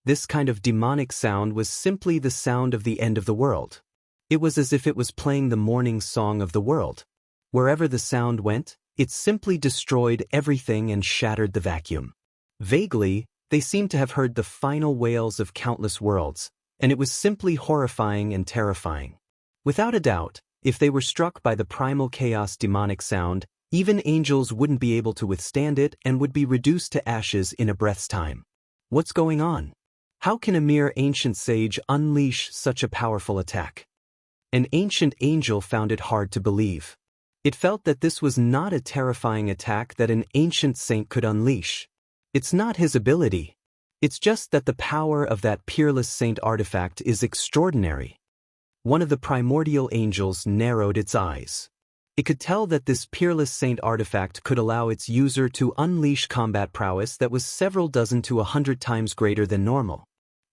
This kind of demonic sound was simply the sound of the end of the world. It was as if it was playing the morning song of the world. Wherever the sound went, it simply destroyed everything and shattered the vacuum. Vaguely, they seemed to have heard the final wails of countless worlds, and it was simply horrifying and terrifying. Without a doubt, if they were struck by the primal chaos demonic sound, even angels wouldn't be able to withstand it and would be reduced to ashes in a breath's time. What's going on? How can a mere ancient sage unleash such a powerful attack? An ancient angel found it hard to believe. It felt that this was not a terrifying attack that an ancient saint could unleash. It's not his ability. It's just that the power of that peerless saint artifact is extraordinary. One of the primordial angels narrowed its eyes. It could tell that this peerless saint artifact could allow its user to unleash combat prowess that was several dozen to 100 times greater than normal.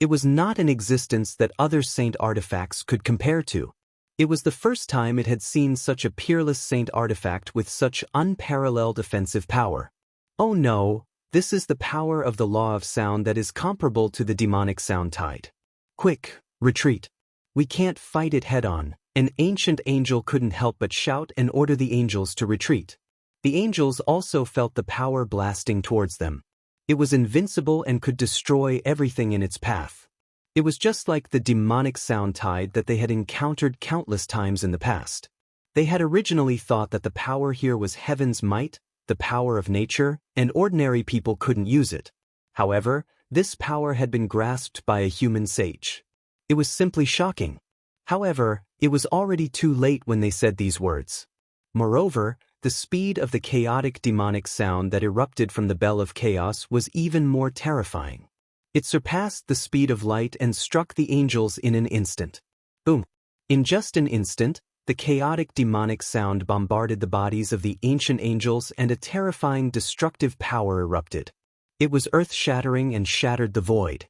It was not an existence that other saint artifacts could compare to. It was the first time it had seen such a peerless saint artifact with such unparalleled offensive power. Oh no, this is the power of the law of sound that is comparable to the demonic sound tide. Quick, retreat. We can't fight it head-on. An ancient angel couldn't help but shout and order the angels to retreat. The angels also felt the power blasting towards them. It was invincible and could destroy everything in its path. It was just like the demonic sound tide that they had encountered countless times in the past. They had originally thought that the power here was heaven's might, the power of nature, and ordinary people couldn't use it. However, this power had been grasped by a human sage. It was simply shocking. However, it was already too late when they said these words. Moreover, the speed of the chaotic demonic sound that erupted from the bell of chaos was even more terrifying. It surpassed the speed of light and struck the angels in an instant. Boom! In just an instant, the chaotic demonic sound bombarded the bodies of the ancient angels and a terrifying destructive power erupted. It was earth-shattering and shattered the void.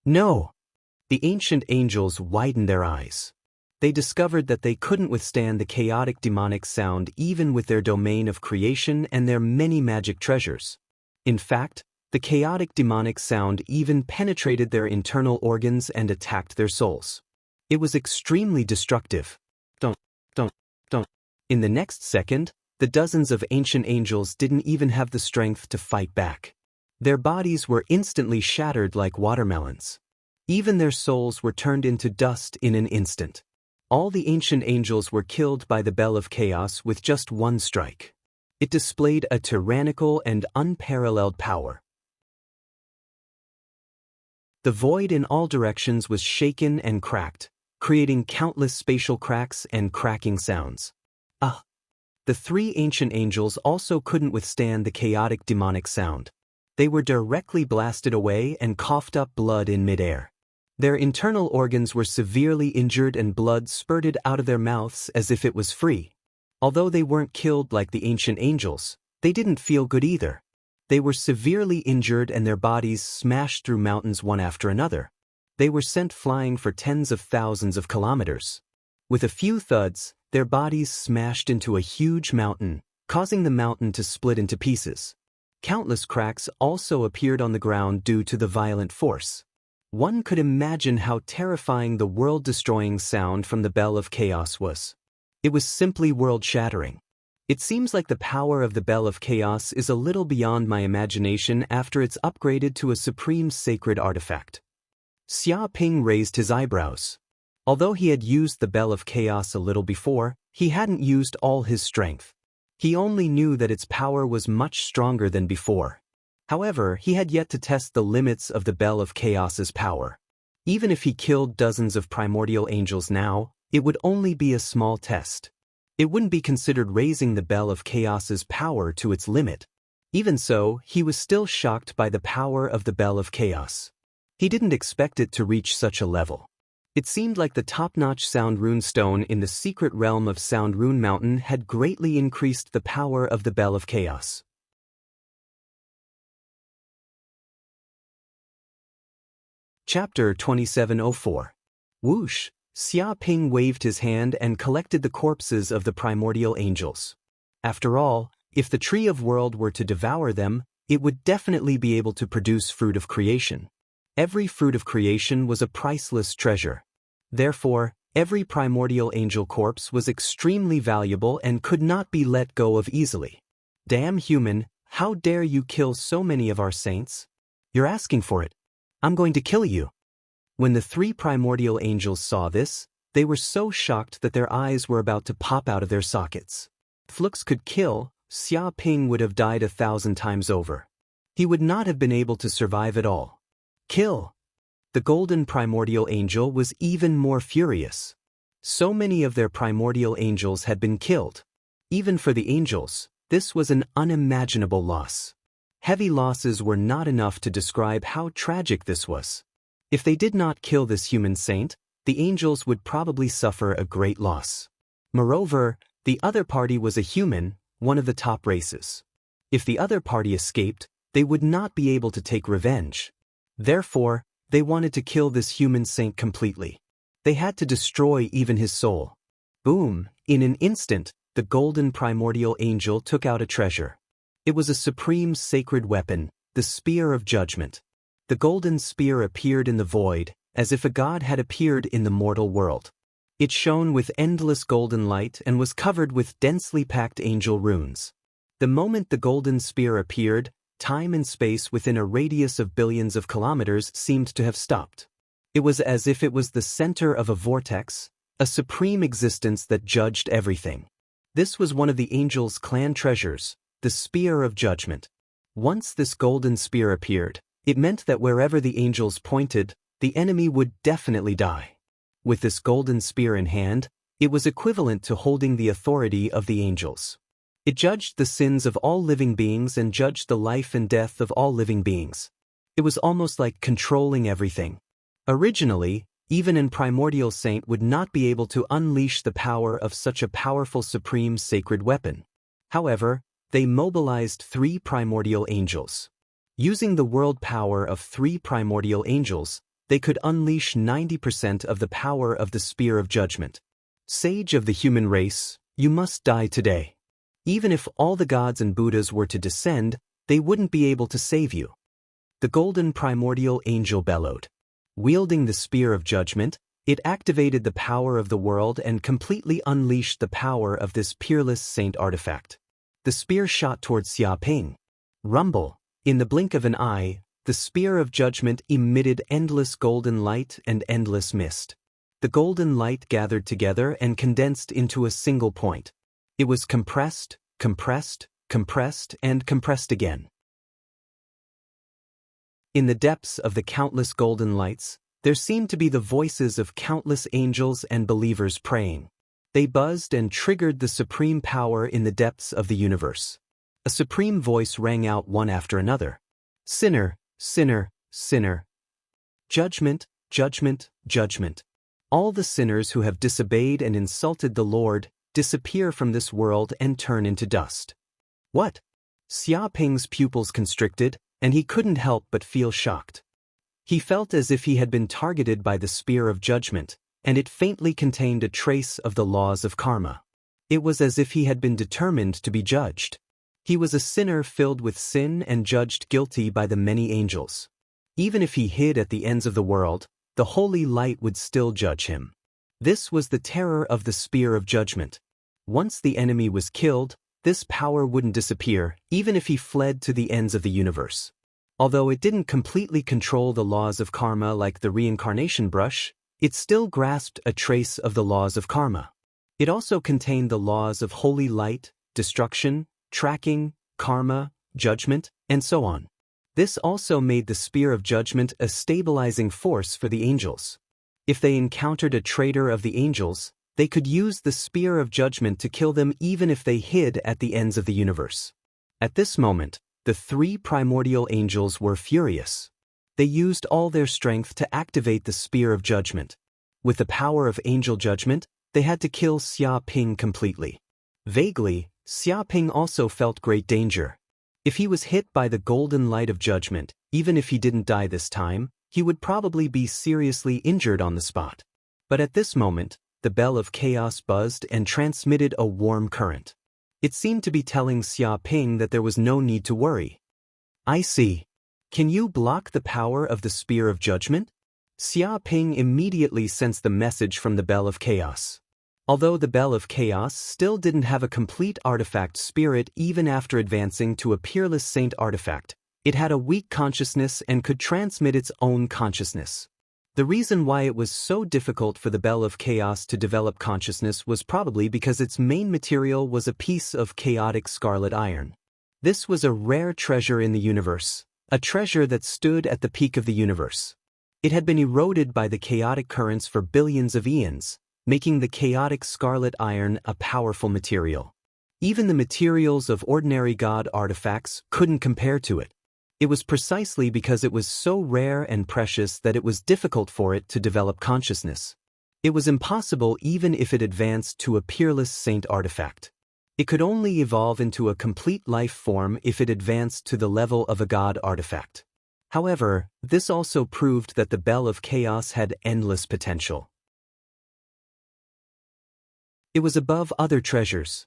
No! The ancient angels widened their eyes. They discovered that they couldn't withstand the chaotic demonic sound even with their domain of creation and their many magic treasures. In fact, the chaotic demonic sound even penetrated their internal organs and attacked their souls. It was extremely destructive. Don't. In the next second, the dozens of ancient angels didn't even have the strength to fight back. Their bodies were instantly shattered like watermelons. Even their souls were turned into dust in an instant. All the ancient angels were killed by the bell of chaos with just one strike. It displayed a tyrannical and unparalleled power. The void in all directions was shaken and cracked, creating countless spatial cracks and cracking sounds. The three ancient angels also couldn't withstand the chaotic demonic sound. They were directly blasted away and coughed up blood in midair. Their internal organs were severely injured and blood spurted out of their mouths as if it was free. Although they weren't killed like the ancient angels, they didn't feel good either. They were severely injured and their bodies smashed through mountains one after another. They were sent flying for tens of thousands of kilometers. With a few thuds, their bodies smashed into a huge mountain, causing the mountain to split into pieces. Countless cracks also appeared on the ground due to the violent force. One could imagine how terrifying the world-destroying sound from the bell of chaos was. It was simply world-shattering. It seems like the power of the bell of chaos is a little beyond my imagination after it's upgraded to a supreme sacred artifact. Xia Ping raised his eyebrows. Although he had used the bell of chaos a little before, he hadn't used all his strength. He only knew that its power was much stronger than before. However, he had yet to test the limits of the bell of chaos's power. Even if he killed dozens of primordial angels now, it would only be a small test. It wouldn't be considered raising the bell of chaos's power to its limit. Even so, he was still shocked by the power of the bell of chaos. He didn't expect it to reach such a level. It seemed like the top-notch Sound Rune stone in the secret realm of Sound Rune Mountain had greatly increased the power of the bell of chaos. Chapter 2704. Whoosh! Xia Ping waved his hand and collected the corpses of the primordial angels. After all, if the Tree of World were to devour them, it would definitely be able to produce fruit of creation. Every fruit of creation was a priceless treasure. Therefore, every primordial angel corpse was extremely valuable and could not be let go of easily. Damn human, how dare you kill so many of our saints? You're asking for it. I'm going to kill you. When the three primordial angels saw this, they were so shocked that their eyes were about to pop out of their sockets. If looks could kill, Xia Ping would have died 1,000 times over. He would not have been able to survive at all. Kill! The golden primordial angel was even more furious. So many of their primordial angels had been killed. Even for the angels, this was an unimaginable loss. Heavy losses were not enough to describe how tragic this was. If they did not kill this human saint, the angels would probably suffer a great loss. Moreover, the other party was a human, one of the top races. If the other party escaped, they would not be able to take revenge. Therefore, they wanted to kill this human saint completely. They had to destroy even his soul. Boom! In an instant, the golden primordial angel took out a treasure. It was a supreme sacred weapon, the Spear of Judgment. The golden spear appeared in the void, as if a god had appeared in the mortal world. It shone with endless golden light and was covered with densely packed angel runes. The moment the golden spear appeared, time and space within a radius of billions of kilometers seemed to have stopped. It was as if it was the center of a vortex, a supreme existence that judged everything. This was one of the angel's clan treasures, the Spear of Judgment. Once this golden spear appeared, it meant that wherever the angels pointed, the enemy would definitely die. With this golden spear in hand, it was equivalent to holding the authority of the angels. It judged the sins of all living beings and judged the life and death of all living beings. It was almost like controlling everything. Originally, even a primordial saint would not be able to unleash the power of such a powerful supreme sacred weapon. However, they mobilized 3 primordial angels. Using the world power of 3 primordial angels, they could unleash 90% of the power of the Spear of Judgment. Sage of the human race, you must die today. Even if all the gods and Buddhas were to descend, they wouldn't be able to save you. The golden primordial angel bellowed. Wielding the Spear of Judgment, it activated the power of the world and completely unleashed the power of this peerless saint artifact. The spear shot towards Xia Ping. Rumble. In the blink of an eye, the Spear of Judgment emitted endless golden light and endless mist. The golden light gathered together and condensed into a single point. It was compressed, compressed, compressed, and compressed again. In the depths of the countless golden lights, there seemed to be the voices of countless angels and believers praying. They buzzed and triggered the supreme power in the depths of the universe. A supreme voice rang out one after another. Sinner, sinner, sinner. Judgment, judgment, judgment. All the sinners who have disobeyed and insulted the Lord disappear from this world and turn into dust. What? Xia Ping's pupils constricted, and he couldn't help but feel shocked. He felt as if he had been targeted by the Spear of Judgment, and it faintly contained a trace of the laws of karma. It was as if he had been determined to be judged. He was a sinner filled with sin and judged guilty by the many angels. Even if he hid at the ends of the world, the holy light would still judge him. This was the terror of the Spear of Judgment. Once the enemy was killed, this power wouldn't disappear, even if he fled to the ends of the universe. Although it didn't completely control the laws of karma like the reincarnation brush, it still grasped a trace of the laws of karma. It also contained the laws of holy light, destruction, tracking, karma, judgment, and so on. This also made the Spear of Judgment a stabilizing force for the angels. If they encountered a traitor of the angels, they could use the Spear of Judgment to kill them even if they hid at the ends of the universe. At this moment, the 3 primordial angels were furious. They used all their strength to activate the Spear of Judgment. With the power of angel judgment, they had to kill Xia Ping completely. Vaguely, Xia Ping also felt great danger. If he was hit by the golden light of judgment, even if he didn't die this time, he would probably be seriously injured on the spot. But at this moment, the bell of chaos buzzed and transmitted a warm current. It seemed to be telling Xia Ping that there was no need to worry. I see. Can you block the power of the Spear of Judgment? Xia Ping immediately sensed the message from the bell of chaos. Although the bell of chaos still didn't have a complete artifact spirit even after advancing to a peerless saint artifact, it had a weak consciousness and could transmit its own consciousness. The reason why it was so difficult for the bell of chaos to develop consciousness was probably because its main material was a piece of chaotic scarlet iron. This was a rare treasure in the universe, a treasure that stood at the peak of the universe. It had been eroded by the chaotic currents for billions of eons, making the chaotic scarlet iron a powerful material. Even the materials of ordinary god artifacts couldn't compare to it. It was precisely because it was so rare and precious that it was difficult for it to develop consciousness. It was impossible even if it advanced to a peerless saint artifact. It could only evolve into a complete life form if it advanced to the level of a god artifact. However, this also proved that the Bell of Chaos had endless potential. It was above other treasures.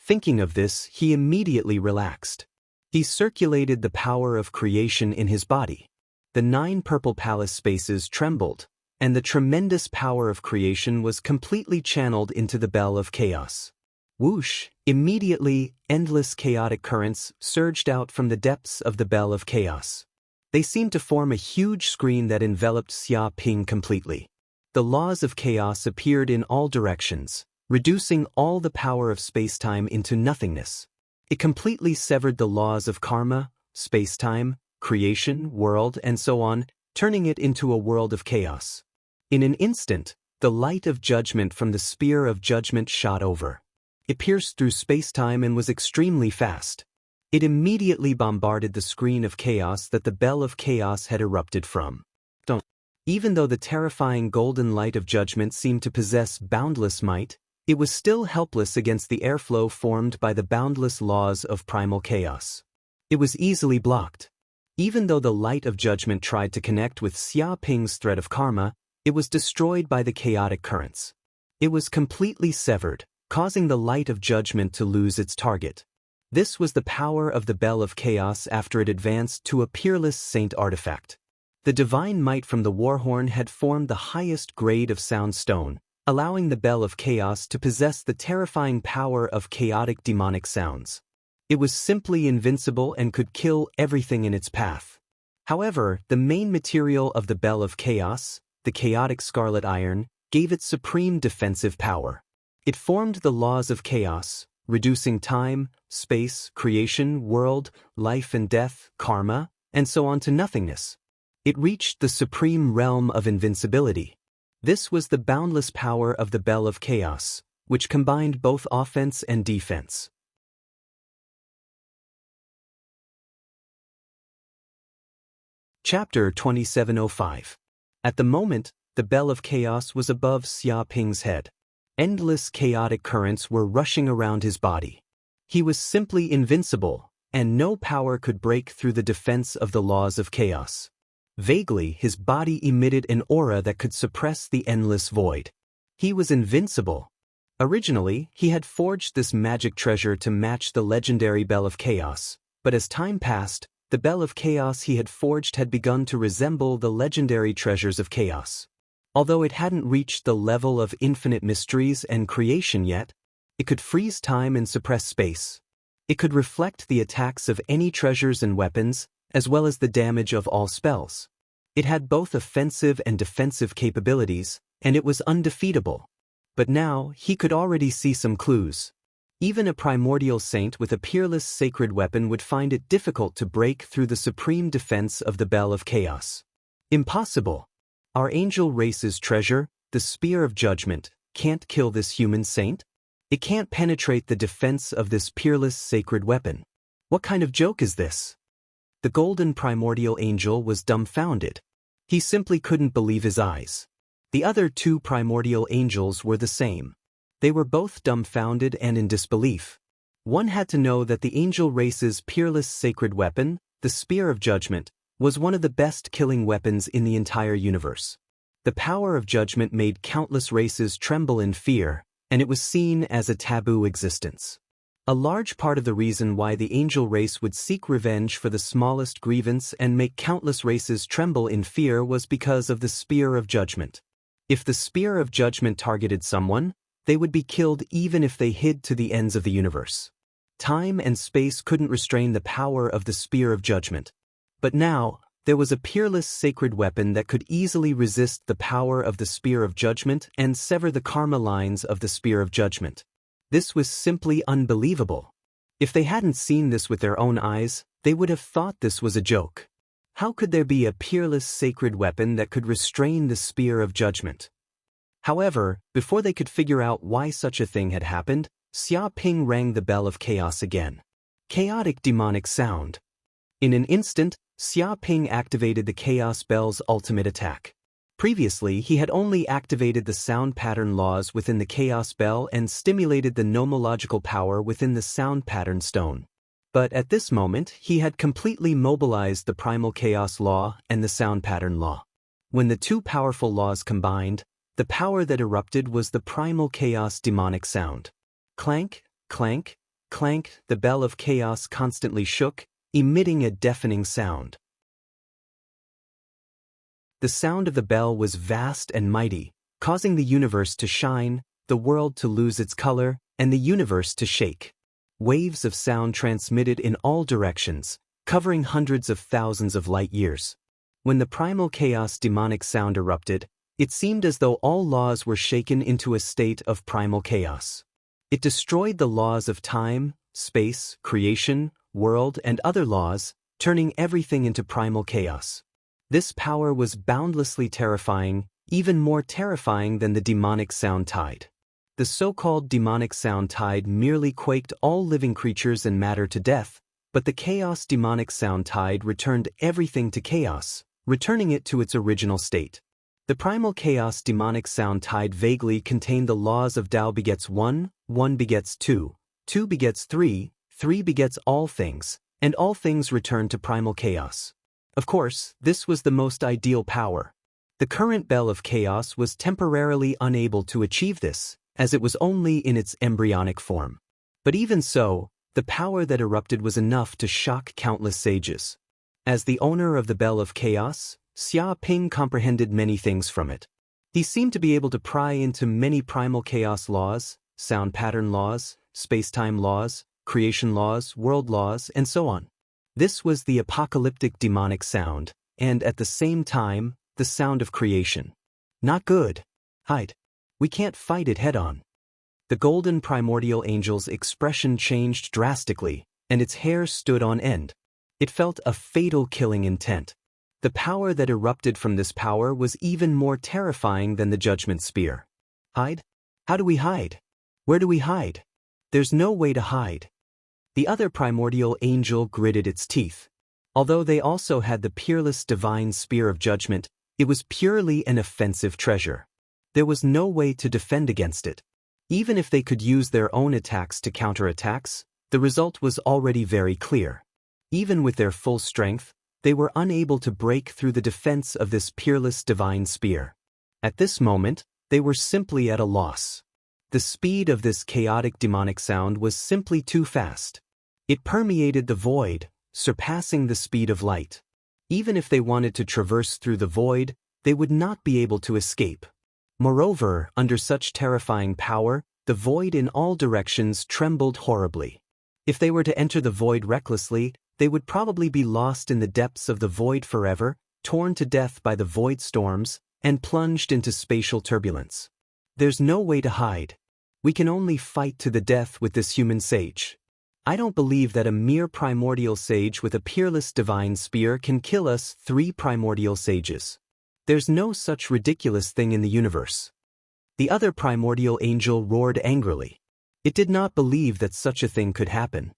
Thinking of this, he immediately relaxed. He circulated the power of creation in his body. The 9 purple palace spaces trembled, and the tremendous power of creation was completely channeled into the Bell of Chaos. Whoosh! Immediately, endless chaotic currents surged out from the depths of the Bell of Chaos. They seemed to form a huge screen that enveloped Xia Ping completely. The laws of chaos appeared in all directions, reducing all the power of spacetime into nothingness. It completely severed the laws of karma, spacetime, creation, world, and so on, turning it into a world of chaos. In an instant, the light of judgment from the spear of judgment shot over. It pierced through spacetime and was extremely fast. It immediately bombarded the screen of chaos that the bell of chaos had erupted from. Even though the terrifying golden light of judgment seemed to possess boundless might, it was still helpless against the airflow formed by the boundless laws of primal chaos. It was easily blocked. Even though the light of judgment tried to connect with Xia Ping's thread of karma, it was destroyed by the chaotic currents. It was completely severed, causing the light of judgment to lose its target. This was the power of the bell of chaos after it advanced to a peerless saint artifact. The divine might from the warhorn had formed the highest grade of sound stone, allowing the bell of chaos to possess the terrifying power of chaotic demonic sounds. It was simply invincible and could kill everything in its path. However, the main material of the bell of chaos, the chaotic scarlet iron, gave it supreme defensive power. It formed the laws of chaos, reducing time, space, creation, world, life and death, karma, and so on to nothingness. It reached the supreme realm of invincibility. This was the boundless power of the bell of chaos, which combined both offense and defense. Chapter 2705. At the moment, the bell of chaos was above Xia Ping's head. Endless chaotic currents were rushing around his body. He was simply invincible, and no power could break through the defense of the laws of chaos. Vaguely, his body emitted an aura that could suppress the endless void. He was invincible. Originally, he had forged this magic treasure to match the legendary Bell of Chaos, but as time passed, the Bell of Chaos he had forged had begun to resemble the legendary treasures of chaos. Although it hadn't reached the level of infinite mysteries and creation yet, it could freeze time and suppress space. It could reflect the attacks of any treasures and weapons, as well as the damage of all spells. It had both offensive and defensive capabilities, and it was undefeatable. But now, he could already see some clues. Even a primordial saint with a peerless sacred weapon would find it difficult to break through the supreme defense of the Bell of Chaos. Impossible. Our angel race's treasure, the Spear of Judgment, can't kill this human saint? It can't penetrate the defense of this peerless sacred weapon. What kind of joke is this? The golden primordial angel was dumbfounded. He simply couldn't believe his eyes. The other two primordial angels were the same. They were both dumbfounded and in disbelief. One had to know that the angel race's peerless sacred weapon, the Spear of Judgment, was one of the best killing weapons in the entire universe. The power of judgment made countless races tremble in fear, and it was seen as a taboo existence. A large part of the reason why the angel race would seek revenge for the smallest grievance and make countless races tremble in fear was because of the Spear of Judgment. If the Spear of Judgment targeted someone, they would be killed even if they hid to the ends of the universe. Time and space couldn't restrain the power of the Spear of Judgment. But now, there was a peerless sacred weapon that could easily resist the power of the Spear of Judgment and sever the karma lines of the Spear of Judgment. This was simply unbelievable. If they hadn't seen this with their own eyes, they would have thought this was a joke. How could there be a peerless sacred weapon that could restrain the Spear of Judgment? However, before they could figure out why such a thing had happened, Xia Ping rang the Bell of Chaos again. Chaotic demonic sound. In an instant, Xia Ping activated the Chaos Bell's ultimate attack. Previously, he had only activated the sound pattern laws within the Chaos Bell and stimulated the nomological power within the sound pattern stone. But at this moment, he had completely mobilized the primal chaos law and the sound pattern law. When the two powerful laws combined, the power that erupted was the primal chaos demonic sound. Clank, clank, clank, the Bell of Chaos constantly shook, emitting a deafening sound. The sound of the bell was vast and mighty, causing the universe to shine, the world to lose its color, and the universe to shake. Waves of sound transmitted in all directions, covering hundreds of thousands of light years. When the primal chaos demonic sound erupted, It seemed as though all laws were shaken into a state of primal chaos. It destroyed the laws of time, space, creation, world, and other laws, turning everything into primal chaos. This power was boundlessly terrifying, even more terrifying than the demonic sound tide. The so-called demonic sound tide merely quaked all living creatures and matter to death, but the chaos demonic sound tide returned everything to chaos, returning it to its original state. The primal chaos demonic sound tide vaguely contained the laws of Tao begets 1, 1 begets 2, 2 begets 3, 3 begets all things, and all things return to primal chaos. Of course, this was the most ideal power. The current Bell of Chaos was temporarily unable to achieve this, as it was only in its embryonic form. But even so, the power that erupted was enough to shock countless sages. As the owner of the Bell of Chaos, Xia Ping comprehended many things from it. He seemed to be able to pry into many primal chaos laws, sound pattern laws, space-time laws, creation laws, world laws, and so on. This was the apocalyptic demonic sound, and at the same time, the sound of creation. Not good. Hide. We can't fight it head-on. The golden primordial angel's expression changed drastically, and its hair stood on end. It felt a fatal killing intent. The power that erupted from this power was even more terrifying than the judgment spear. Hide? How do we hide? Where do we hide? There's no way to hide. The other primordial angel gritted its teeth. Although they also had the peerless divine spear of judgment, it was purely an offensive treasure. There was no way to defend against it. Even if they could use their own attacks to counterattacks, the result was already very clear. Even with their full strength, they were unable to break through the defense of this peerless divine spear. At this moment, they were simply at a loss. The speed of this chaotic demonic sound was simply too fast. It permeated the void, surpassing the speed of light. Even if they wanted to traverse through the void, they would not be able to escape. Moreover, under such terrifying power, the void in all directions trembled horribly. If they were to enter the void recklessly, they would probably be lost in the depths of the void forever, torn to death by the void storms, and plunged into spatial turbulence. There's no way to hide. We can only fight to the death with this human sage. I don't believe that a mere primordial sage with a peerless divine spear can kill us 3 primordial sages. There's no such ridiculous thing in the universe. The other primordial angel roared angrily. It did not believe that such a thing could happen.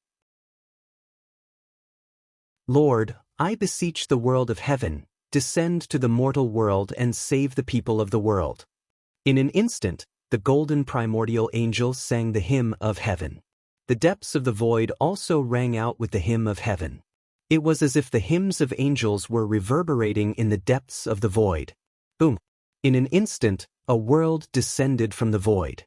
Lord, I beseech the world of heaven, descend to the mortal world and save the people of the world. In an instant, the golden primordial angel sang the hymn of heaven. The depths of the void also rang out with the hymn of heaven. It was as if the hymns of angels were reverberating in the depths of the void. Boom! In an instant, a world descended from the void.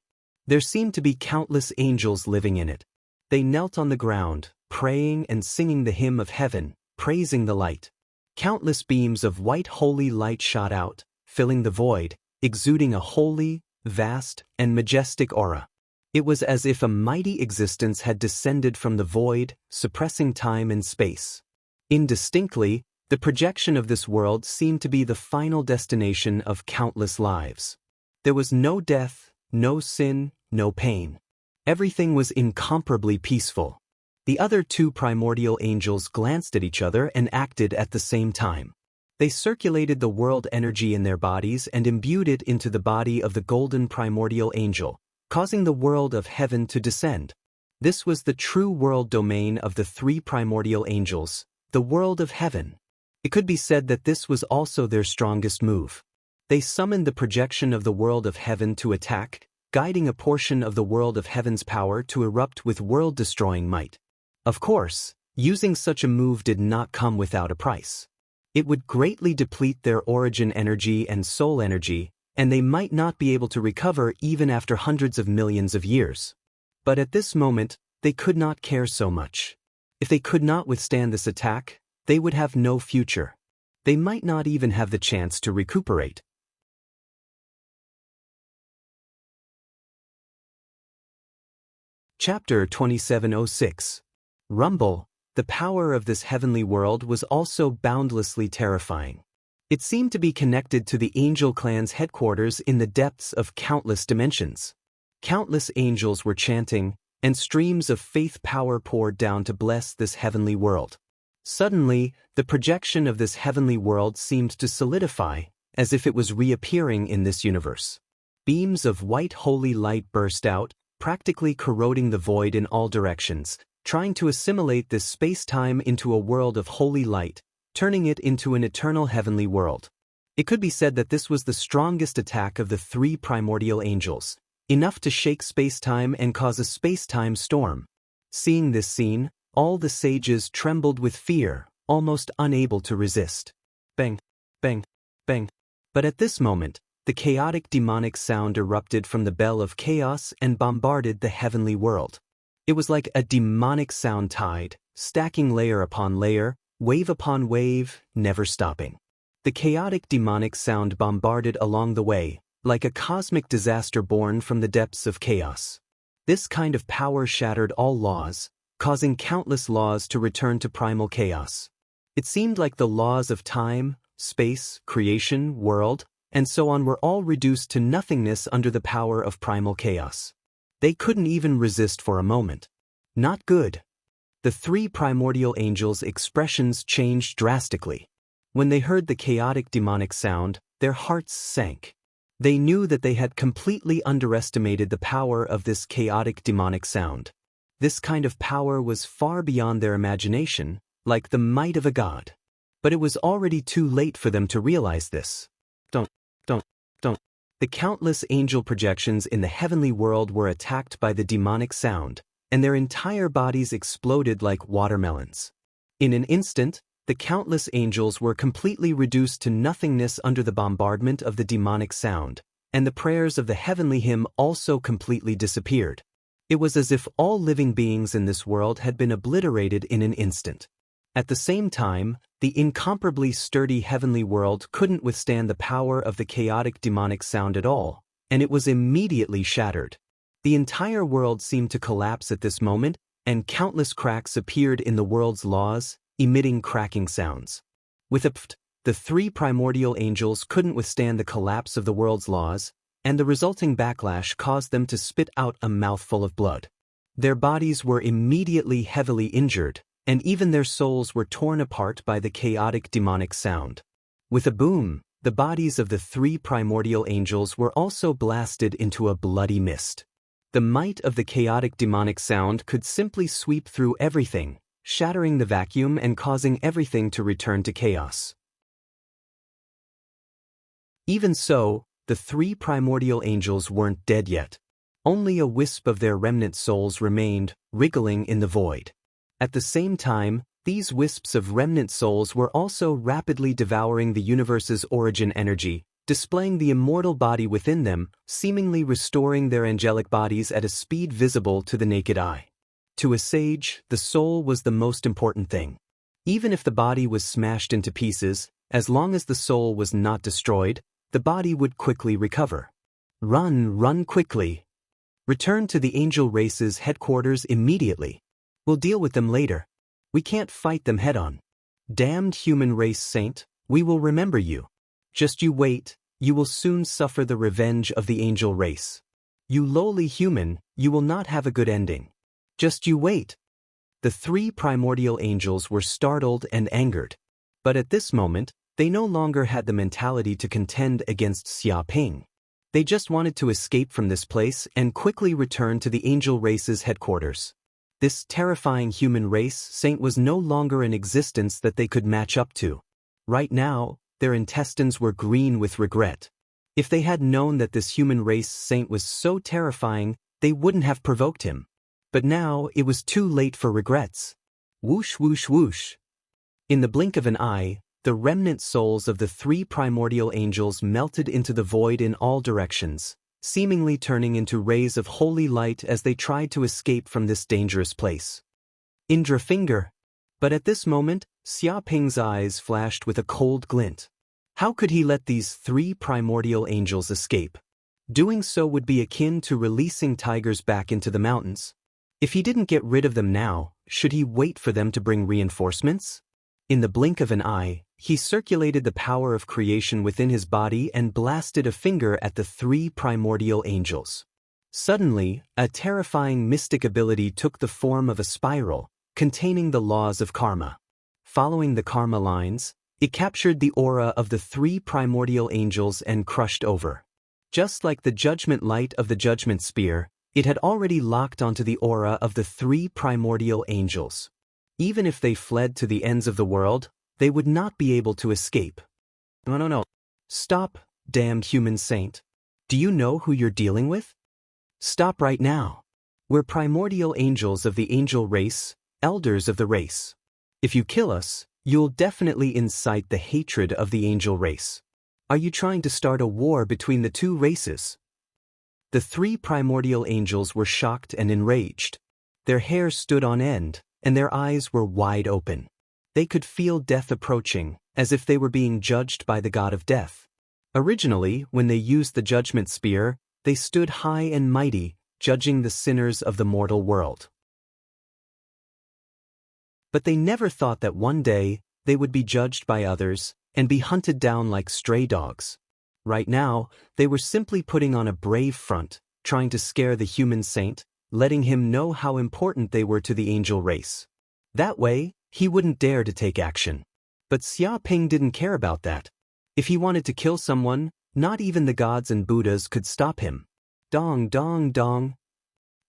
There seemed to be countless angels living in it. They knelt on the ground, praying and singing the hymn of heaven, praising the light. Countless beams of white holy light shot out, filling the void, exuding a holy, vast, and majestic aura. It was as if a mighty existence had descended from the void, suppressing time and space. Indistinctly, the projection of this world seemed to be the final destination of countless lives. There was no death, no sin, no pain. Everything was incomparably peaceful. The other 2 primordial angels glanced at each other and acted at the same time. They circulated the world energy in their bodies and imbued it into the body of the golden primordial angel, causing the world of heaven to descend. This was the true world domain of the 3 primordial angels, the world of heaven. It could be said that this was also their strongest move. They summoned the projection of the world of heaven to attack, guiding a portion of the world of heaven's power to erupt with world-destroying might. Of course, using such a move did not come without a price. It would greatly deplete their origin energy and soul energy, and they might not be able to recover even after hundreds of millions of years. But at this moment, they could not care so much. If they could not withstand this attack, they would have no future. They might not even have the chance to recuperate. Chapter 2706. Rumble. The power of this heavenly world was also boundlessly terrifying. It seemed to be connected to the angel clan's headquarters in the depths of countless dimensions. Countless angels were chanting, and streams of faith power poured down to bless this heavenly world. Suddenly, the projection of this heavenly world seemed to solidify, as if it was reappearing in this universe. Beams of white holy light burst out, practically corroding the void in all directions, trying to assimilate this space-time into a world of holy light, turning it into an eternal heavenly world. It could be said that this was the strongest attack of the three primordial angels, enough to shake space-time and cause a space-time storm. Seeing this scene, all the sages trembled with fear, almost unable to resist. Bang, bang, bang. But at this moment, the chaotic demonic sound erupted from the bell of chaos and bombarded the heavenly world. It was like a demonic sound tide, stacking layer upon layer, wave upon wave, never stopping. The chaotic demonic sound bombarded along the way, like a cosmic disaster born from the depths of chaos. This kind of power shattered all laws, causing countless laws to return to primal chaos. It seemed like the laws of time, space, creation, world, and so on were all reduced to nothingness under the power of primal chaos. They couldn't even resist for a moment. Not good. The three primordial angels' expressions changed drastically. When they heard the chaotic demonic sound, their hearts sank. They knew that they had completely underestimated the power of this chaotic demonic sound. This kind of power was far beyond their imagination, like the might of a god. But it was already too late for them to realize this. Don't. The countless angel projections in the heavenly world were attacked by the demonic sound, and their entire bodies exploded like watermelons. In an instant, the countless angels were completely reduced to nothingness under the bombardment of the demonic sound, and the prayers of the heavenly hymn also completely disappeared. It was as if all living beings in this world had been obliterated in an instant. At the same time, the incomparably sturdy heavenly world couldn't withstand the power of the chaotic demonic sound at all, and it was immediately shattered. The entire world seemed to collapse at this moment, and countless cracks appeared in the world's laws, emitting cracking sounds. With a pft, the three primordial angels couldn't withstand the collapse of the world's laws, and the resulting backlash caused them to spit out a mouthful of blood. Their bodies were immediately heavily injured, and even their souls were torn apart by the chaotic demonic sound. With a boom, the bodies of the three primordial angels were also blasted into a bloody mist. The might of the chaotic demonic sound could simply sweep through everything, shattering the vacuum and causing everything to return to chaos. Even so, the three primordial angels weren't dead yet. Only a wisp of their remnant souls remained, wriggling in the void. At the same time, these wisps of remnant souls were also rapidly devouring the universe's origin energy, displaying the immortal body within them, seemingly restoring their angelic bodies at a speed visible to the naked eye. To a sage, the soul was the most important thing. Even if the body was smashed into pieces, as long as the soul was not destroyed, the body would quickly recover. Run quickly. Return to the angel race's headquarters immediately. We'll deal with them later. We can't fight them head-on. Damned human race saint, we will remember you. Just you wait, you will soon suffer the revenge of the angel race. You lowly human, you will not have a good ending. Just you wait. The three primordial angels were startled and angered. But at this moment, they no longer had the mentality to contend against Xia Ping. They just wanted to escape from this place and quickly return to the angel race's headquarters. This terrifying human race saint was no longer in existence that they could match up to. Right now, their intestines were green with regret. If they had known that this human race saint was so terrifying, they wouldn't have provoked him. But now it was too late for regrets. Whoosh whoosh whoosh. In the blink of an eye, the remnant souls of the three primordial angels melted into the void in all directions, seemingly turning into rays of holy light as they tried to escape from this dangerous place. Indra finger. But at this moment, Xia Ping's eyes flashed with a cold glint. How could he let these three primordial angels escape? Doing so would be akin to releasing tigers back into the mountains. If he didn't get rid of them now, should he wait for them to bring reinforcements? In the blink of an eye, He circulated the power of creation within his body and blasted a finger at the 3 primordial angels. Suddenly, a terrifying mystic ability took the form of a spiral, containing the laws of karma. Following the karma lines, it captured the aura of the 3 primordial angels and crushed over. Just like the judgment light of the judgment spear, it had already locked onto the aura of the 3 primordial angels. Even if they fled to the ends of the world, they would not be able to escape. No. Stop, damned human saint. Do you know who you're dealing with? Stop right now. We're primordial angels of the angel race, elders of the race. If you kill us, you'll definitely incite the hatred of the angel race. Are you trying to start a war between the 2 races? The 3 primordial angels were shocked and enraged. Their hair stood on end, and their eyes were wide open. They could feel death approaching, as if they were being judged by the god of death. Originally, when they used the judgment spear, they stood high and mighty, judging the sinners of the mortal world. But they never thought that one day, they would be judged by others, and be hunted down like stray dogs. Right now, they were simply putting on a brave front, trying to scare the human saint, letting him know how important they were to the angel race. That way, he wouldn't dare to take action. But Xiaoping didn't care about that. If he wanted to kill someone, not even the gods and Buddhas could stop him. Dong dong dong.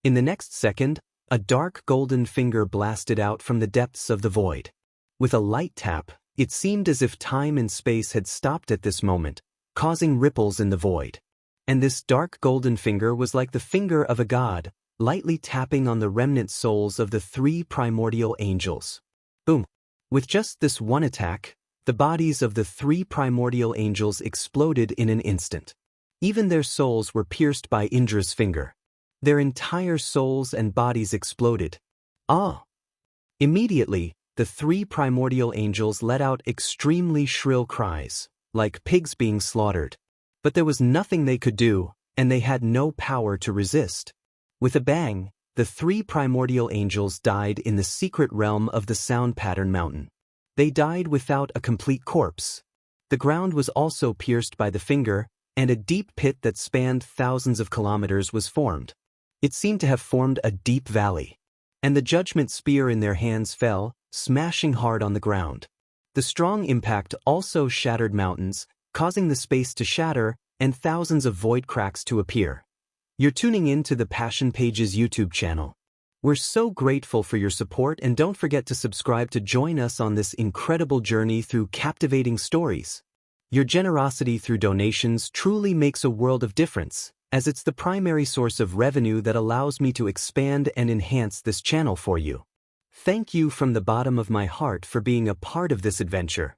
In the next second, a dark golden finger blasted out from the depths of the void. With a light tap, it seemed as if time and space had stopped at this moment, causing ripples in the void. And this dark golden finger was like the finger of a god, lightly tapping on the remnant souls of the 3 primordial angels. Boom! With just this one attack, the bodies of the 3 primordial angels exploded in an instant. Even their souls were pierced by Indra's finger. Their entire souls and bodies exploded. Ah! Immediately, the 3 primordial angels let out extremely shrill cries, like pigs being slaughtered. But there was nothing they could do, and they had no power to resist. With a bang, the 3 primordial angels died in the secret realm of the Sound Pattern Mountain. They died without a complete corpse. The ground was also pierced by the finger, and a deep pit that spanned thousands of kilometers was formed. It seemed to have formed a deep valley. And the judgment spear in their hands fell, smashing hard on the ground. The strong impact also shattered mountains, causing the space to shatter and thousands of void cracks to appear. You're tuning in to the Passion Pages YouTube channel. We're so grateful for your support, and don't forget to subscribe to join us on this incredible journey through captivating stories. Your generosity through donations truly makes a world of difference, as it's the primary source of revenue that allows me to expand and enhance this channel for you. Thank you from the bottom of my heart for being a part of this adventure.